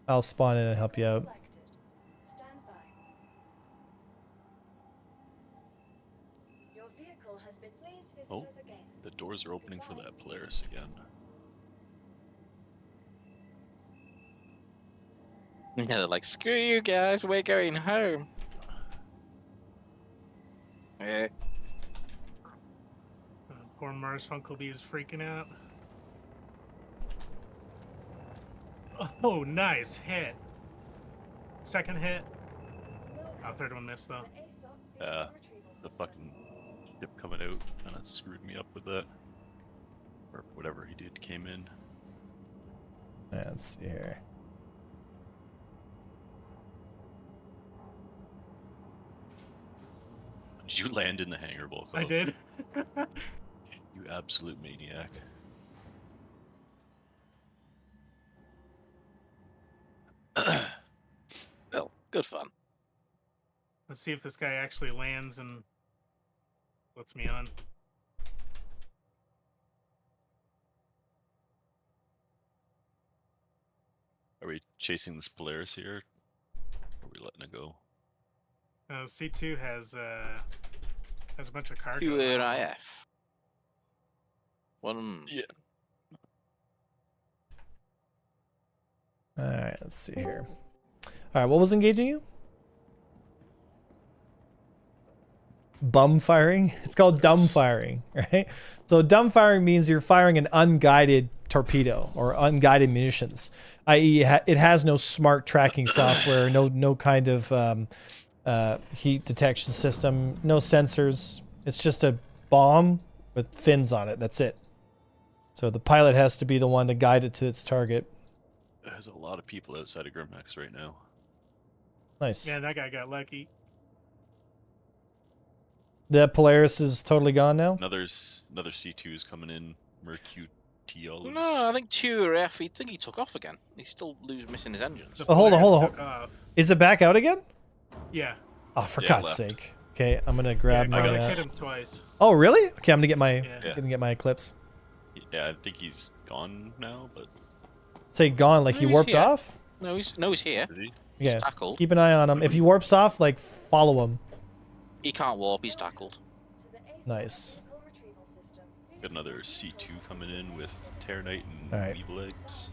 I'll spawn in and help you out. Oh, the doors are opening for that Polaris again. yeah, they're like, screw you guys, we're going home. Yeah. Poor Mars Funkelby is freaking out. Oh, nice hit. Second hit. Oh, third one missed though. The fucking ship coming out kind of screwed me up with that. Or whatever he did came in. Let's see here. Did you land in the hangar, Volkov? I did. You absolute maniac. Well, good fun. Let's see if this guy actually lands and lets me on. Are we chasing this Polaris here? Or are we letting it go? C2 has a bunch of cargo. QRIF. One. Yeah. Alright, let's see here. Alright, what was engaging you? Bum firing? It's called dumb firing, right? So dumb firing means you're firing an unguided torpedo or unguided munitions, i.e. it has no smart tracking software, no kind of heat detection system, no sensors. It's just a bomb with fins on it. That's it. So the pilot has to be the one to guide it to its target. There's a lot of people outside of Grimex right now. Nice. Yeah, that guy got lucky. The Polaris is totally gone now? Another C2 is coming in. Mercute all No, I think QRF, I think he took off again. He's still missing his engines. Oh, hold on. Took off. Is it back out again? Yeah. Oh, for Yeah, God's left. sake. Okay, I'm gonna grab I my. hit him twice. Oh, really? Okay, I'm gonna get my Yeah. gonna get my eclipse. Yeah, I think he's gone now, but Say gone, like No, he he's warped here. off. No, he's here. did he? Yeah. Tackled. Keep an eye on him. If he warps off, like follow him. He can't warp. He's tackled. To the ACE Nice. vehicle retrieval system. Got another C2 coming in with Terranite and Alright. Evil Eggs.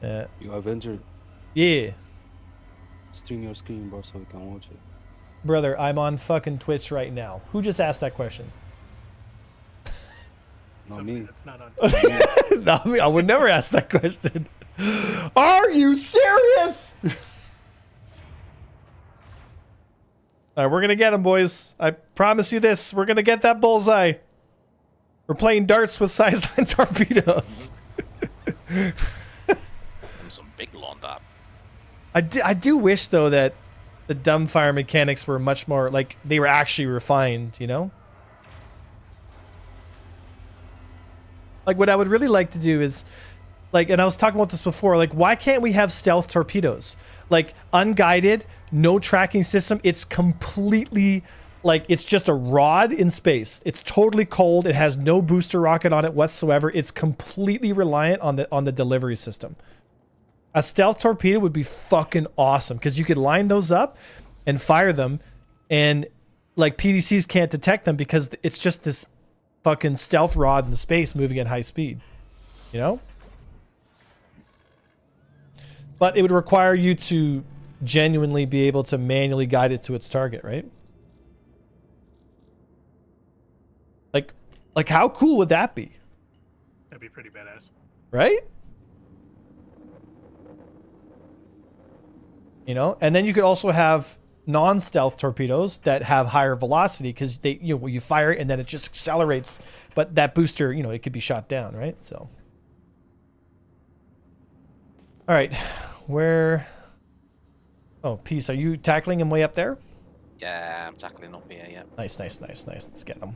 Yeah. You Avenger, Yeah. stream your screen, bro, so we can watch it. Brother, I'm on fucking Twitch right now. Who just asked that question? Not So me. That's not on. Not me. I would never ask that question. Are you serious? All right, we're gonna get him, boys. I promise you this. We're gonna get that bullseye. We're playing darts with size 9 torpedoes. And some big lawn dart. I do wish though that the dumbfire mechanics were much more like they were actually refined, you know? Like what I would really like to do is like, and I was talking about this before, like why can't we have stealth torpedoes? Like unguided, no tracking system. It's completely like it's just a rod in space. It's totally cold. It has no booster rocket on it whatsoever. It's completely reliant on the delivery system. A stealth torpedo would be fucking awesome because you could line those up and fire them, and like PDCs can't detect them because it's just this fucking stealth rod in space moving at high speed, you know? But it would require you to genuinely be able to manually guide it to its target, right? Like how cool would that be? That'd be pretty badass. Right? You know, and then you could also have non-stealth torpedoes that have higher velocity because they, you know, you fire it and then it just accelerates, but that booster, you know, it could be shot down, right? So, all right, where? Oh, Peace, are you tackling him way up there? Yeah, I'm tackling up here. Yeah. Nice, nice, nice, nice. Let's get him.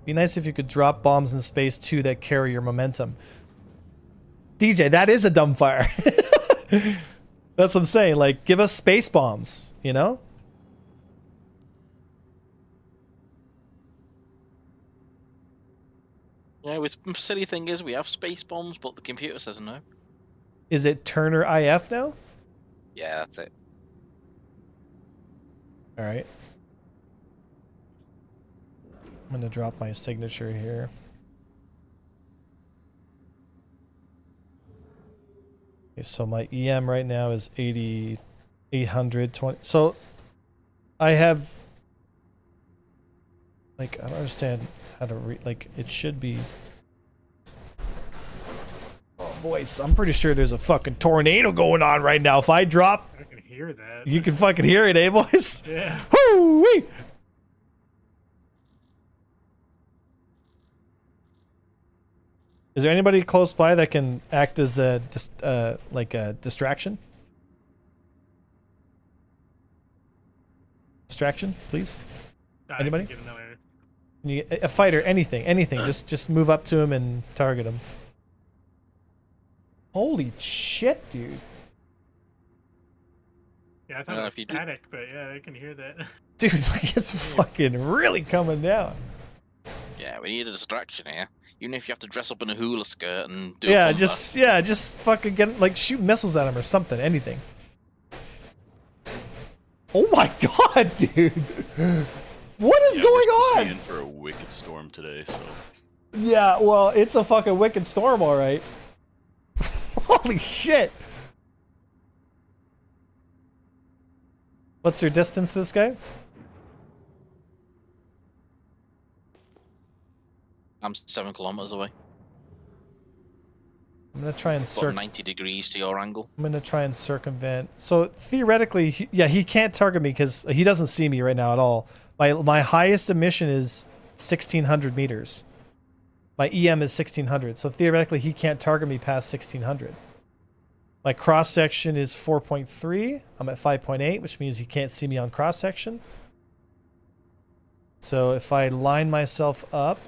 Be nice if you could drop bombs in space too that carry your momentum. DJ, that is a dumbfire. That's what I'm saying. Like, give us space bombs, you know? Yeah, the silly thing is we have space bombs, but the computer says no. Is it Turner IF now? Yeah, that's it. All right. I'm going to drop my signature here. Okay, so my EM right now is 820. So I have, like, I don't understand how to read, like, it should be. Oh, boys, I'm pretty sure there's a fucking tornado going on right now. If I drop, I can hear that. you can fucking hear it, eh, boys? Yeah. Woo-wee! Is there anybody close by that can act as a like a distraction? Distraction, please. Anybody? Get another. A fighter, anything. Just move up to him and target him. Holy shit, dude! Yeah, I thought it was static, but yeah, I can hear that. Dude, like it's fucking really coming down. Yeah, we need a distraction here. Even if you have to dress up in a hula skirt and do Yeah, a thunder. just fucking get like shoot missiles at him or something, anything. Oh my god, dude! What is Yeah, going we're supposed to on? be in for a wicked storm today, so Yeah, well, it's a fucking wicked storm, all right. Holy shit! What's your distance to this guy? I'm 7 kilometers away. I'm gonna try and About 90 degrees to your angle. I'm gonna try and circumvent. So theoretically, he can't target me because he doesn't see me right now at all. My highest emission is 1,600 meters. My EM is 1,600. So theoretically, he can't target me past 1,600. My cross section is 4.3. I'm at 5.8, which means he can't see me on cross section. So if I line myself up.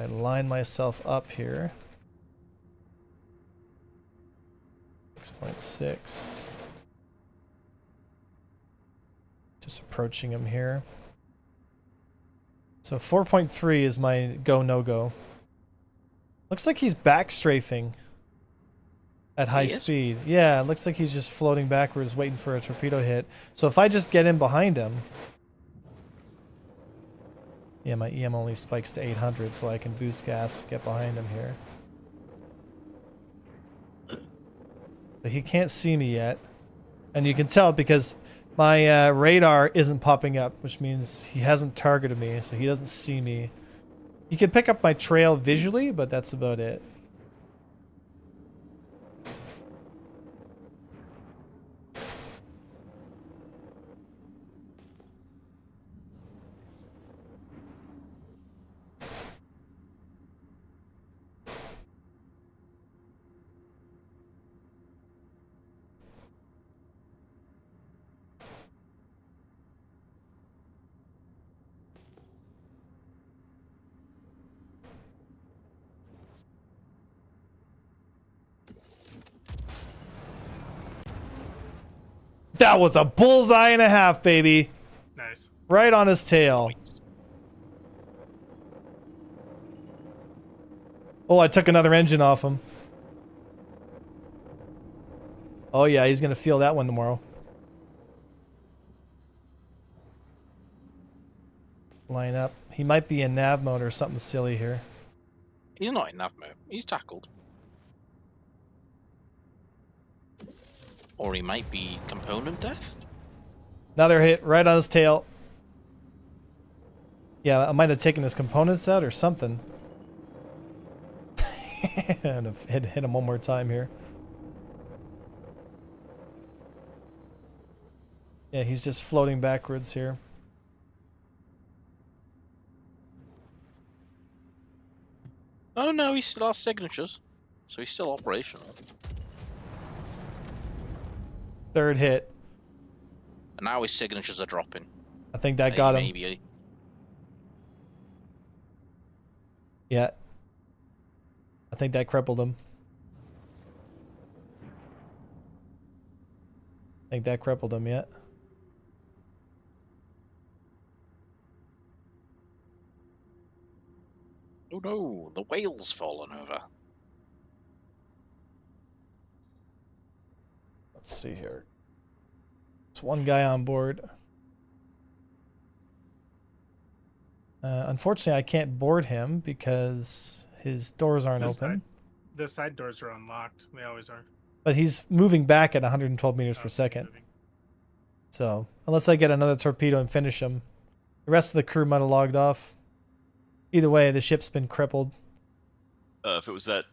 I line myself up here. 6.6. Just approaching him here. So 4.3 is my go no go. Looks like he's back strafing at high speed. Yeah, it looks like he's just floating backwards waiting for a torpedo hit. So if I just get in behind him. Yeah, my EM only spikes to 800, so I can boost gas, get behind him here. But he can't see me yet. And you can tell because my radar isn't popping up, which means he hasn't targeted me, so he doesn't see me. You can pick up my trail visually, but that's about it. That was a bullseye and a half, baby. Nice. Right on his tail. Oh, I took another engine off him. Oh yeah, he's gonna feel that one tomorrow. Line up. He might be in nav mode or something silly here. He's not in nav mode. He's tackled. Or he might be component death. Another hit right on his tail. Yeah, I might have taken his components out or something. And hit him one more time here. Yeah, he's just floating backwards here. Oh no, he still has signatures. So he's still operational. Third hit. And now his signatures are dropping. I think that got him. Maybe. Yeah. I think that crippled him. I think that crippled him, yeah. Oh no, the whale's fallen over. Let's see here. There's one guy on board. Unfortunately, I can't board him because his doors aren't open. The side doors are unlocked. They always are. But he's moving back at 112 meters per second. So, unless I get another torpedo and finish him, the rest of the crew might have logged off. Either way, the ship's been crippled. If it was that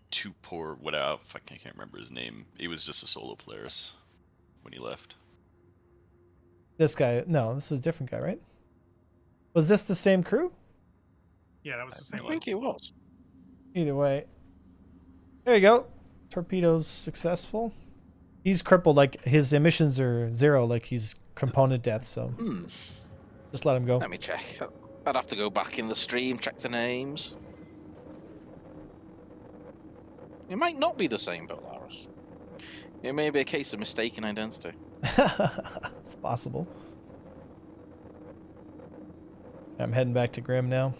two poor, whatever, I can't remember his name. He was just a solo Polaris when he left. This guy, no, this is a different guy, right? Was this the same crew? Yeah, that was the same I think it was. Either way. There you go. Torpedo's successful. He's crippled, like his emissions are 0, like he's component death, so just let him go. Let me check. I'd have to go back in the stream, check the names. It might not be the same Polaris. It may be a case of mistaken identity. It's possible. I'm heading back to Grim now.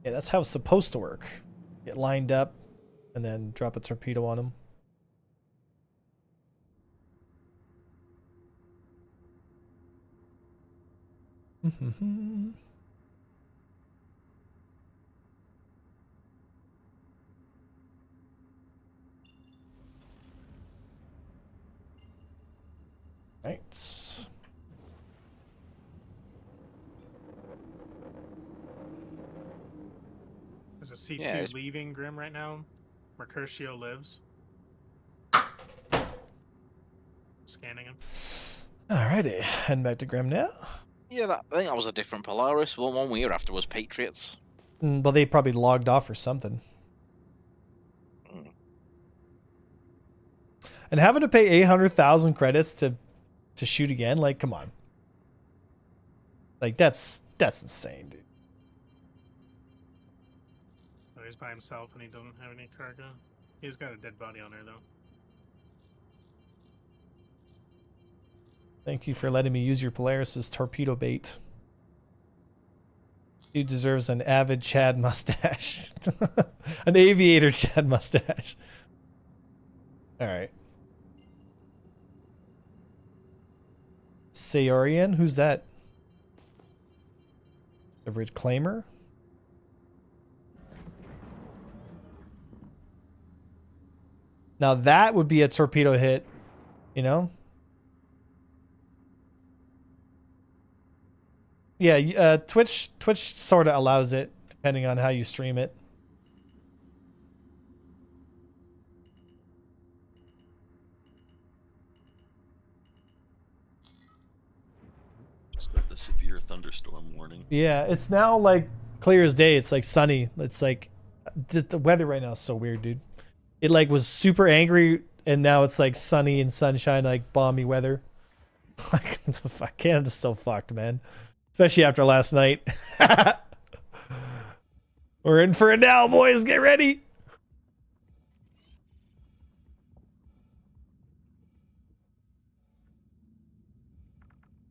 Yeah, that's how it's supposed to work. Get lined up and then drop a torpedo on him. Right. There's a C2 leaving Grim right now. Mercutio lives. Scanning him. Alrighty, heading back to Grim now. Yeah, I think that was a different Polaris. The one we were after was Patriots. Well, they probably logged off or something. And having to pay 800,000 credits to shoot again, like, come on. Like, that's That's insane, dude. So he's by himself and he doesn't have any cargo. He's got a dead body on there though. Thank you for letting me use your Polaris as torpedo bait. Dude deserves an avid Chad mustache. An aviator Chad mustache. Alright. Sayorian? Who's that? The reclaimer? Now that would be a torpedo hit, you know? Yeah, Twitch sort of allows it, depending on how you stream it. Just got the severe thunderstorm warning. Yeah, it's now like clear as day. It's like sunny. It's like the weather right now is so weird, dude. It like was super angry, and now it's like sunny and sunshine, like balmy weather. Like the fuck, Canada's so fucked, man. Especially after last night. We're in for it now, boys. Get ready.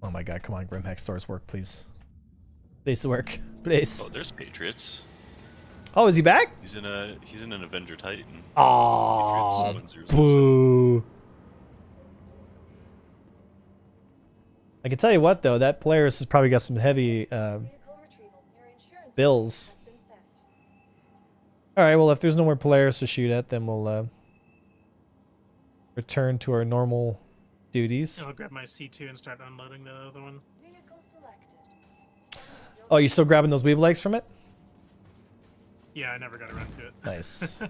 Oh my god, come on, Grimhex stores work, please. Please work. Please. Oh, there's Patriots. Oh, is he back? He's in an Avenger Titan. Aww, Patriots 1007. boo. I can tell you what, though, that Polaris has probably got some heavy bills. Alright, well, if there's no more Polaris to shoot at, then we'll return to our normal duties. I'll grab my C2 and start unloading the other one. Oh, you still grabbing those weeb legs from it? Yeah, I never got around to it. Nice.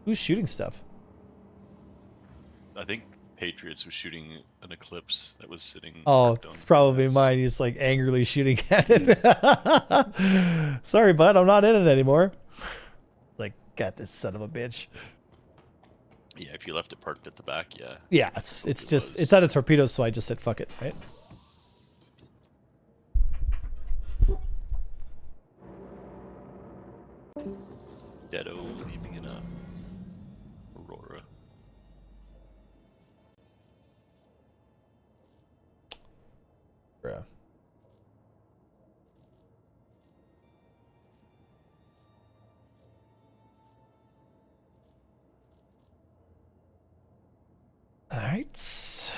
Who's shooting stuff? I think Patriots was shooting an Eclipse that was sitting. Oh, parked on it's probably Polaris. mine. He's like angrily shooting at it. Sorry, bud. I'm not in it anymore. Like, got this son of a bitch. Yeah, if you left it parked at the back, yeah. Yeah, it's just it's out of torpedoes, so I just said fuck it, right? Deado leaving in a Aurora. Bruh. All right.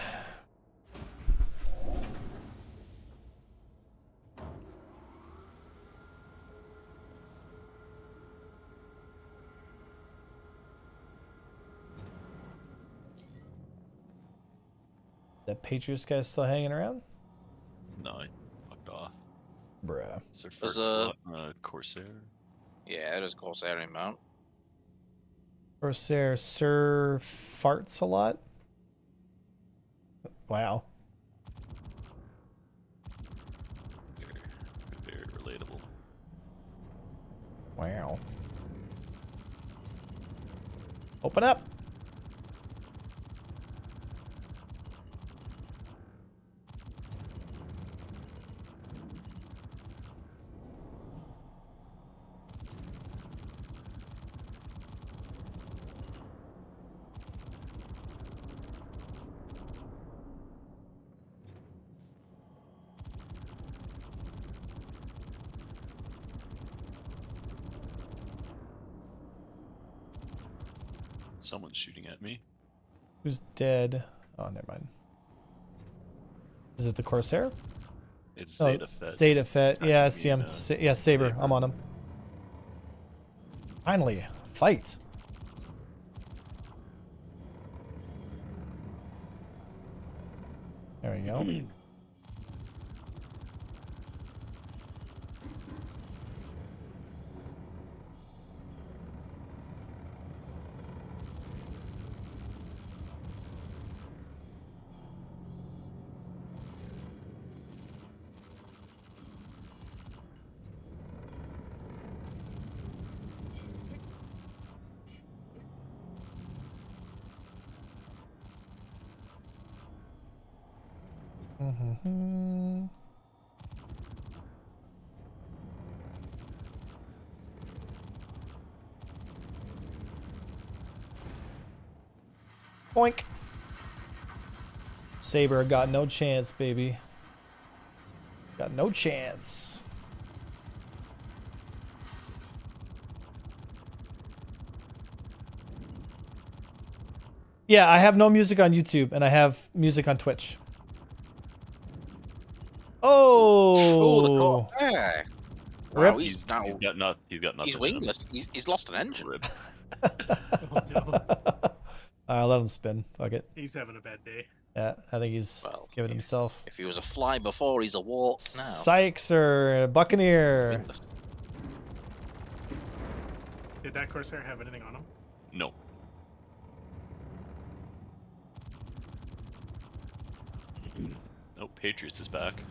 That Patriots guy's still hanging around? No, I fucked off. Bruh. Is there There's first Corsair? Yeah, there's Corsair in mount. Corsair Sir farts a lot? Wow. Very relatable. Wow. Open up. Someone's shooting at me. Who's dead? Oh, never mind. Is it the Corsair? It's Zeta Fett. Zeta Fett. Yeah, I see him. Attacking me Yeah, Saber. I'm on him. Finally, fight. There we go. Mm-hmm. Boink. Saber got no chance, baby. Got no chance. Yeah, I have no music on YouTube, and I have music on Twitch. Oh! Yeah. Rip. Wow, he's now He's got nothing. he's in him. wingless. He's lost an engine. Rip. Oh, no. I'll let him spin. Fuck it. He's having a bad day. Yeah, I think he's Well, giving himself. If he was a fly before, he's a walk now. Sykes or Buccaneer. Wingless. Did that Corsair have anything on him? No. Nope, Patriots is back.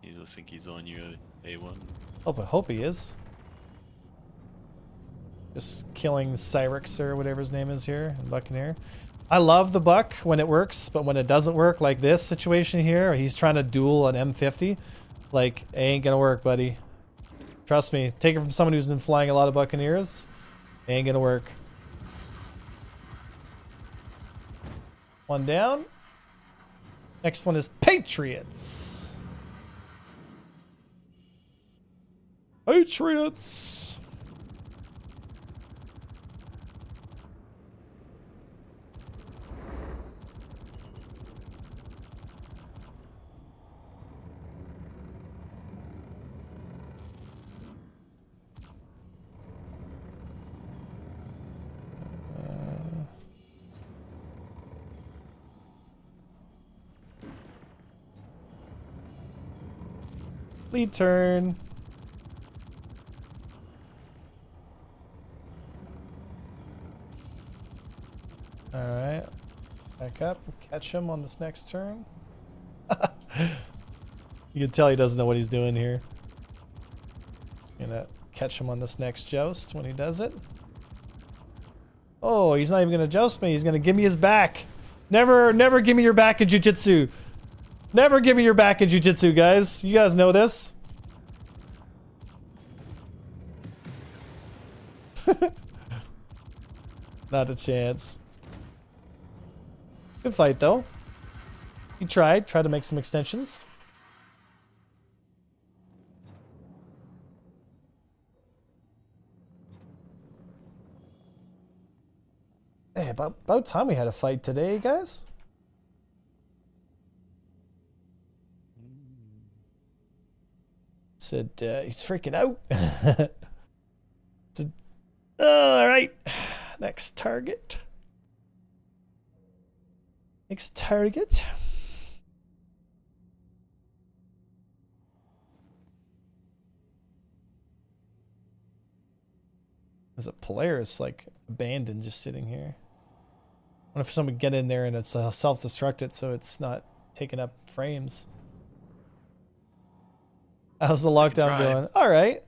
You just think he's on you A1? Hope he is. Just killing Cyrix or whatever his name is here, Buccaneer. I love the Buck when it works, but when it doesn't work, like this situation here, he's trying to duel an M50, like, it ain't gonna work, buddy. Trust me, take it from someone who's been flying a lot of Buccaneers, it ain't gonna work. One down. Next one is Patriots. Patriots. Lead turn. Alright. Back up. Catch him on this next turn. You can tell he doesn't know what he's doing here. Gonna catch him on this next joust when he does it. Oh, he's not even gonna joust me. He's gonna give me his back. Never give me your back in jiu-jitsu. Never give me your back in jiu-jitsu, guys. You guys know this. Not a chance. Good fight, though. He tried to make some extensions. Hey, about time we had a fight today, guys. Said he's freaking out. Said, all right, next target. Next target. There's a Polaris like abandoned just sitting here. I wonder if someone get in there and it's self-destructed so it's not taking up frames. How's the lockdown going? All right,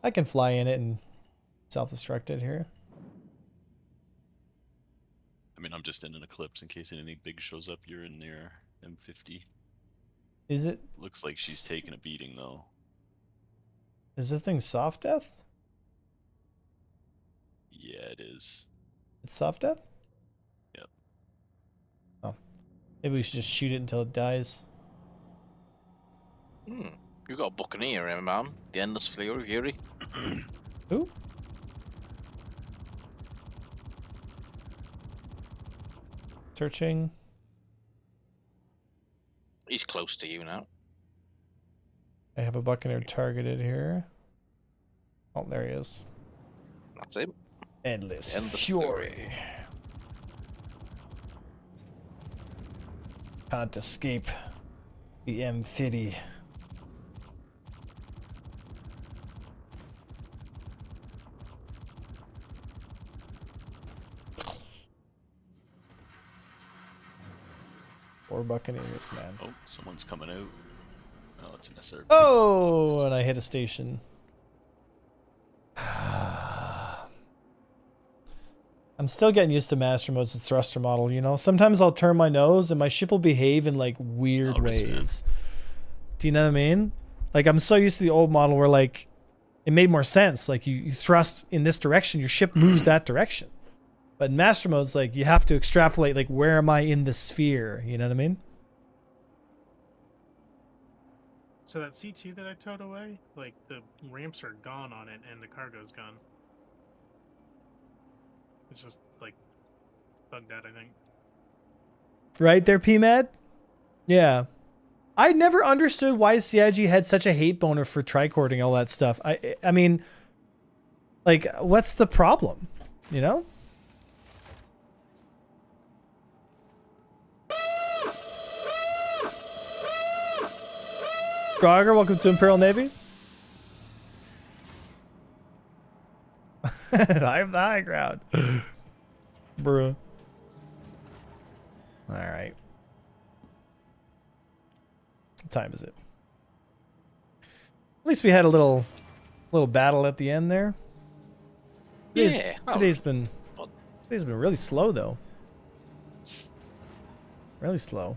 I can fly in it and self-destruct it here. I mean, I'm just in an eclipse in case anything big shows up. You're in there, M50. Is it? Looks like she's taking a beating though. Is this thing soft death? Yeah, it is. It's soft death? Yep. Oh. Maybe we should just shoot it until it dies. You've got a Buccaneer, man. The Endless Fury. Who? Searching. He's close to you now. I have a Buccaneer targeted here. Oh, there he is. That's him. Endless Endless Fury. Can't escape the M50. Four Buccaneers, man. Oh, someone's coming out. Oh, it's an SRP. Oh, and I hit a station. I'm still getting used to master mode's the thruster model, you know? Sometimes I'll turn my nose and my ship will behave in like weird ways. Do you know what I mean? Like I'm so used to the old model where like it made more sense. Like you thrust in this direction, your ship moves that direction. But in master mode, it's like you have to extrapolate like where am I in the sphere? You know what I mean? So that C2 that I towed away, like the ramps are gone on it and the cargo's gone. It's just like bugged out, I think. Right there, PMAD? Yeah. I never understood why CIG had such a hate boner for tricording all that stuff. I mean, like, what's the problem? You know? Grogger, welcome to Imperial Navy. I'm the high ground. Bruh. Alright. What time is it? At least we had a little battle at the end there. Today's been really slow though. Really slow.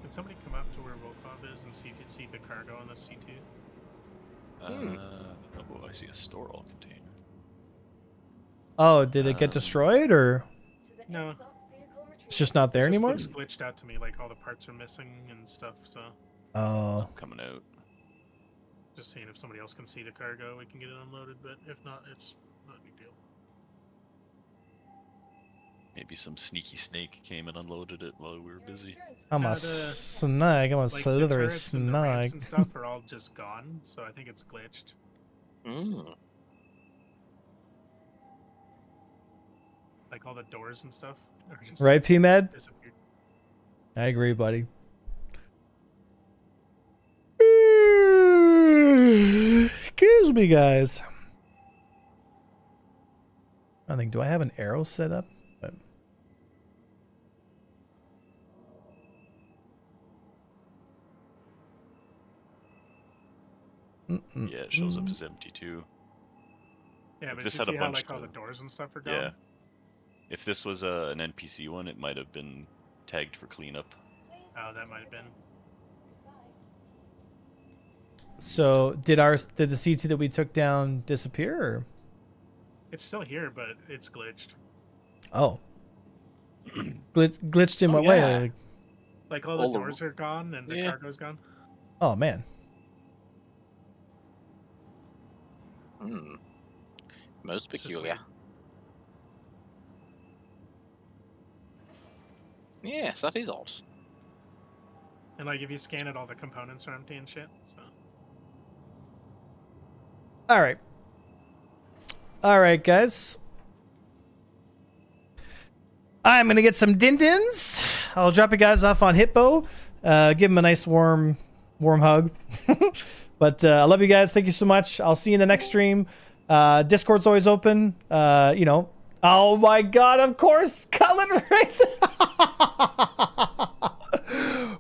Can somebody come up to where Volkov is and see if you see the cargo on the C2? Oh, I see a store all container. Oh, did it get destroyed or? No. It's just not there anymore? It just looks glitched out to me, like all the parts are missing and stuff, so. Oh. Coming out. Just seeing if somebody else can see the cargo, we can get it unloaded, but if not, it's not a big deal. Maybe some sneaky snake came and unloaded it while we were busy. I'm a snag. I'm a slithery snag. And stuff are all just gone, so I think it's glitched. Like all the doors and stuff. Are just Right, PMAD? disappeared. I agree, buddy. Excuse me, guys. I think, do I have an arrow set up? Yeah, it shows up as empty too. Yeah, If but this you had a see how bunch like all of- the doors and stuff are gone? Yeah. If this was an NPC one, it might have been tagged for cleanup. Oh, that might have been. So did the C2 that we took down disappear? Or? It's still here, but it's glitched. Oh. Glitched in what way? Like all the doors are gone and the cargo's gone. Oh man. Most peculiar. Yes, that is odd. And like if you scan it, all the components are empty and shit. So. All right, guys. I'm gonna get some din-dins. I'll drop you guys off on Hitbo. Give him a nice warm hug. But I love you guys. Thank you so much. I'll see you in the next stream. Discord's always open. You know. Oh my God! Of course, Cullen Race.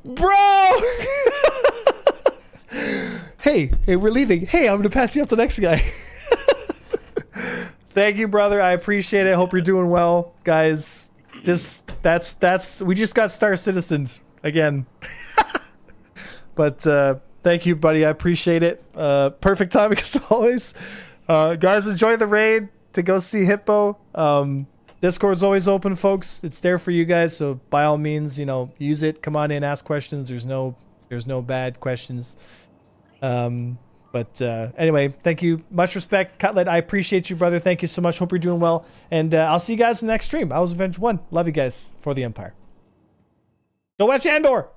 Bro. Hey, we're leaving. Hey, I'm gonna pass you off the next guy. Thank you, brother. I appreciate it. Hope you're doing well, guys. Just we just got Star Citizened again. But thank you, buddy. I appreciate it. Perfect timing as always. Guys, enjoy the raid to go see Hippo. Discord's always open, folks. It's there for you guys. So by all means, you know, use it. Come on in, ask questions. There's no bad questions. But anyway, thank you. Much respect, Cutlet. I appreciate you, brother. Thank you so much. Hope you're doing well. And I'll see you guys in the next stream. I was Avenged 1. Love you guys for the Empire. Go watch Andor.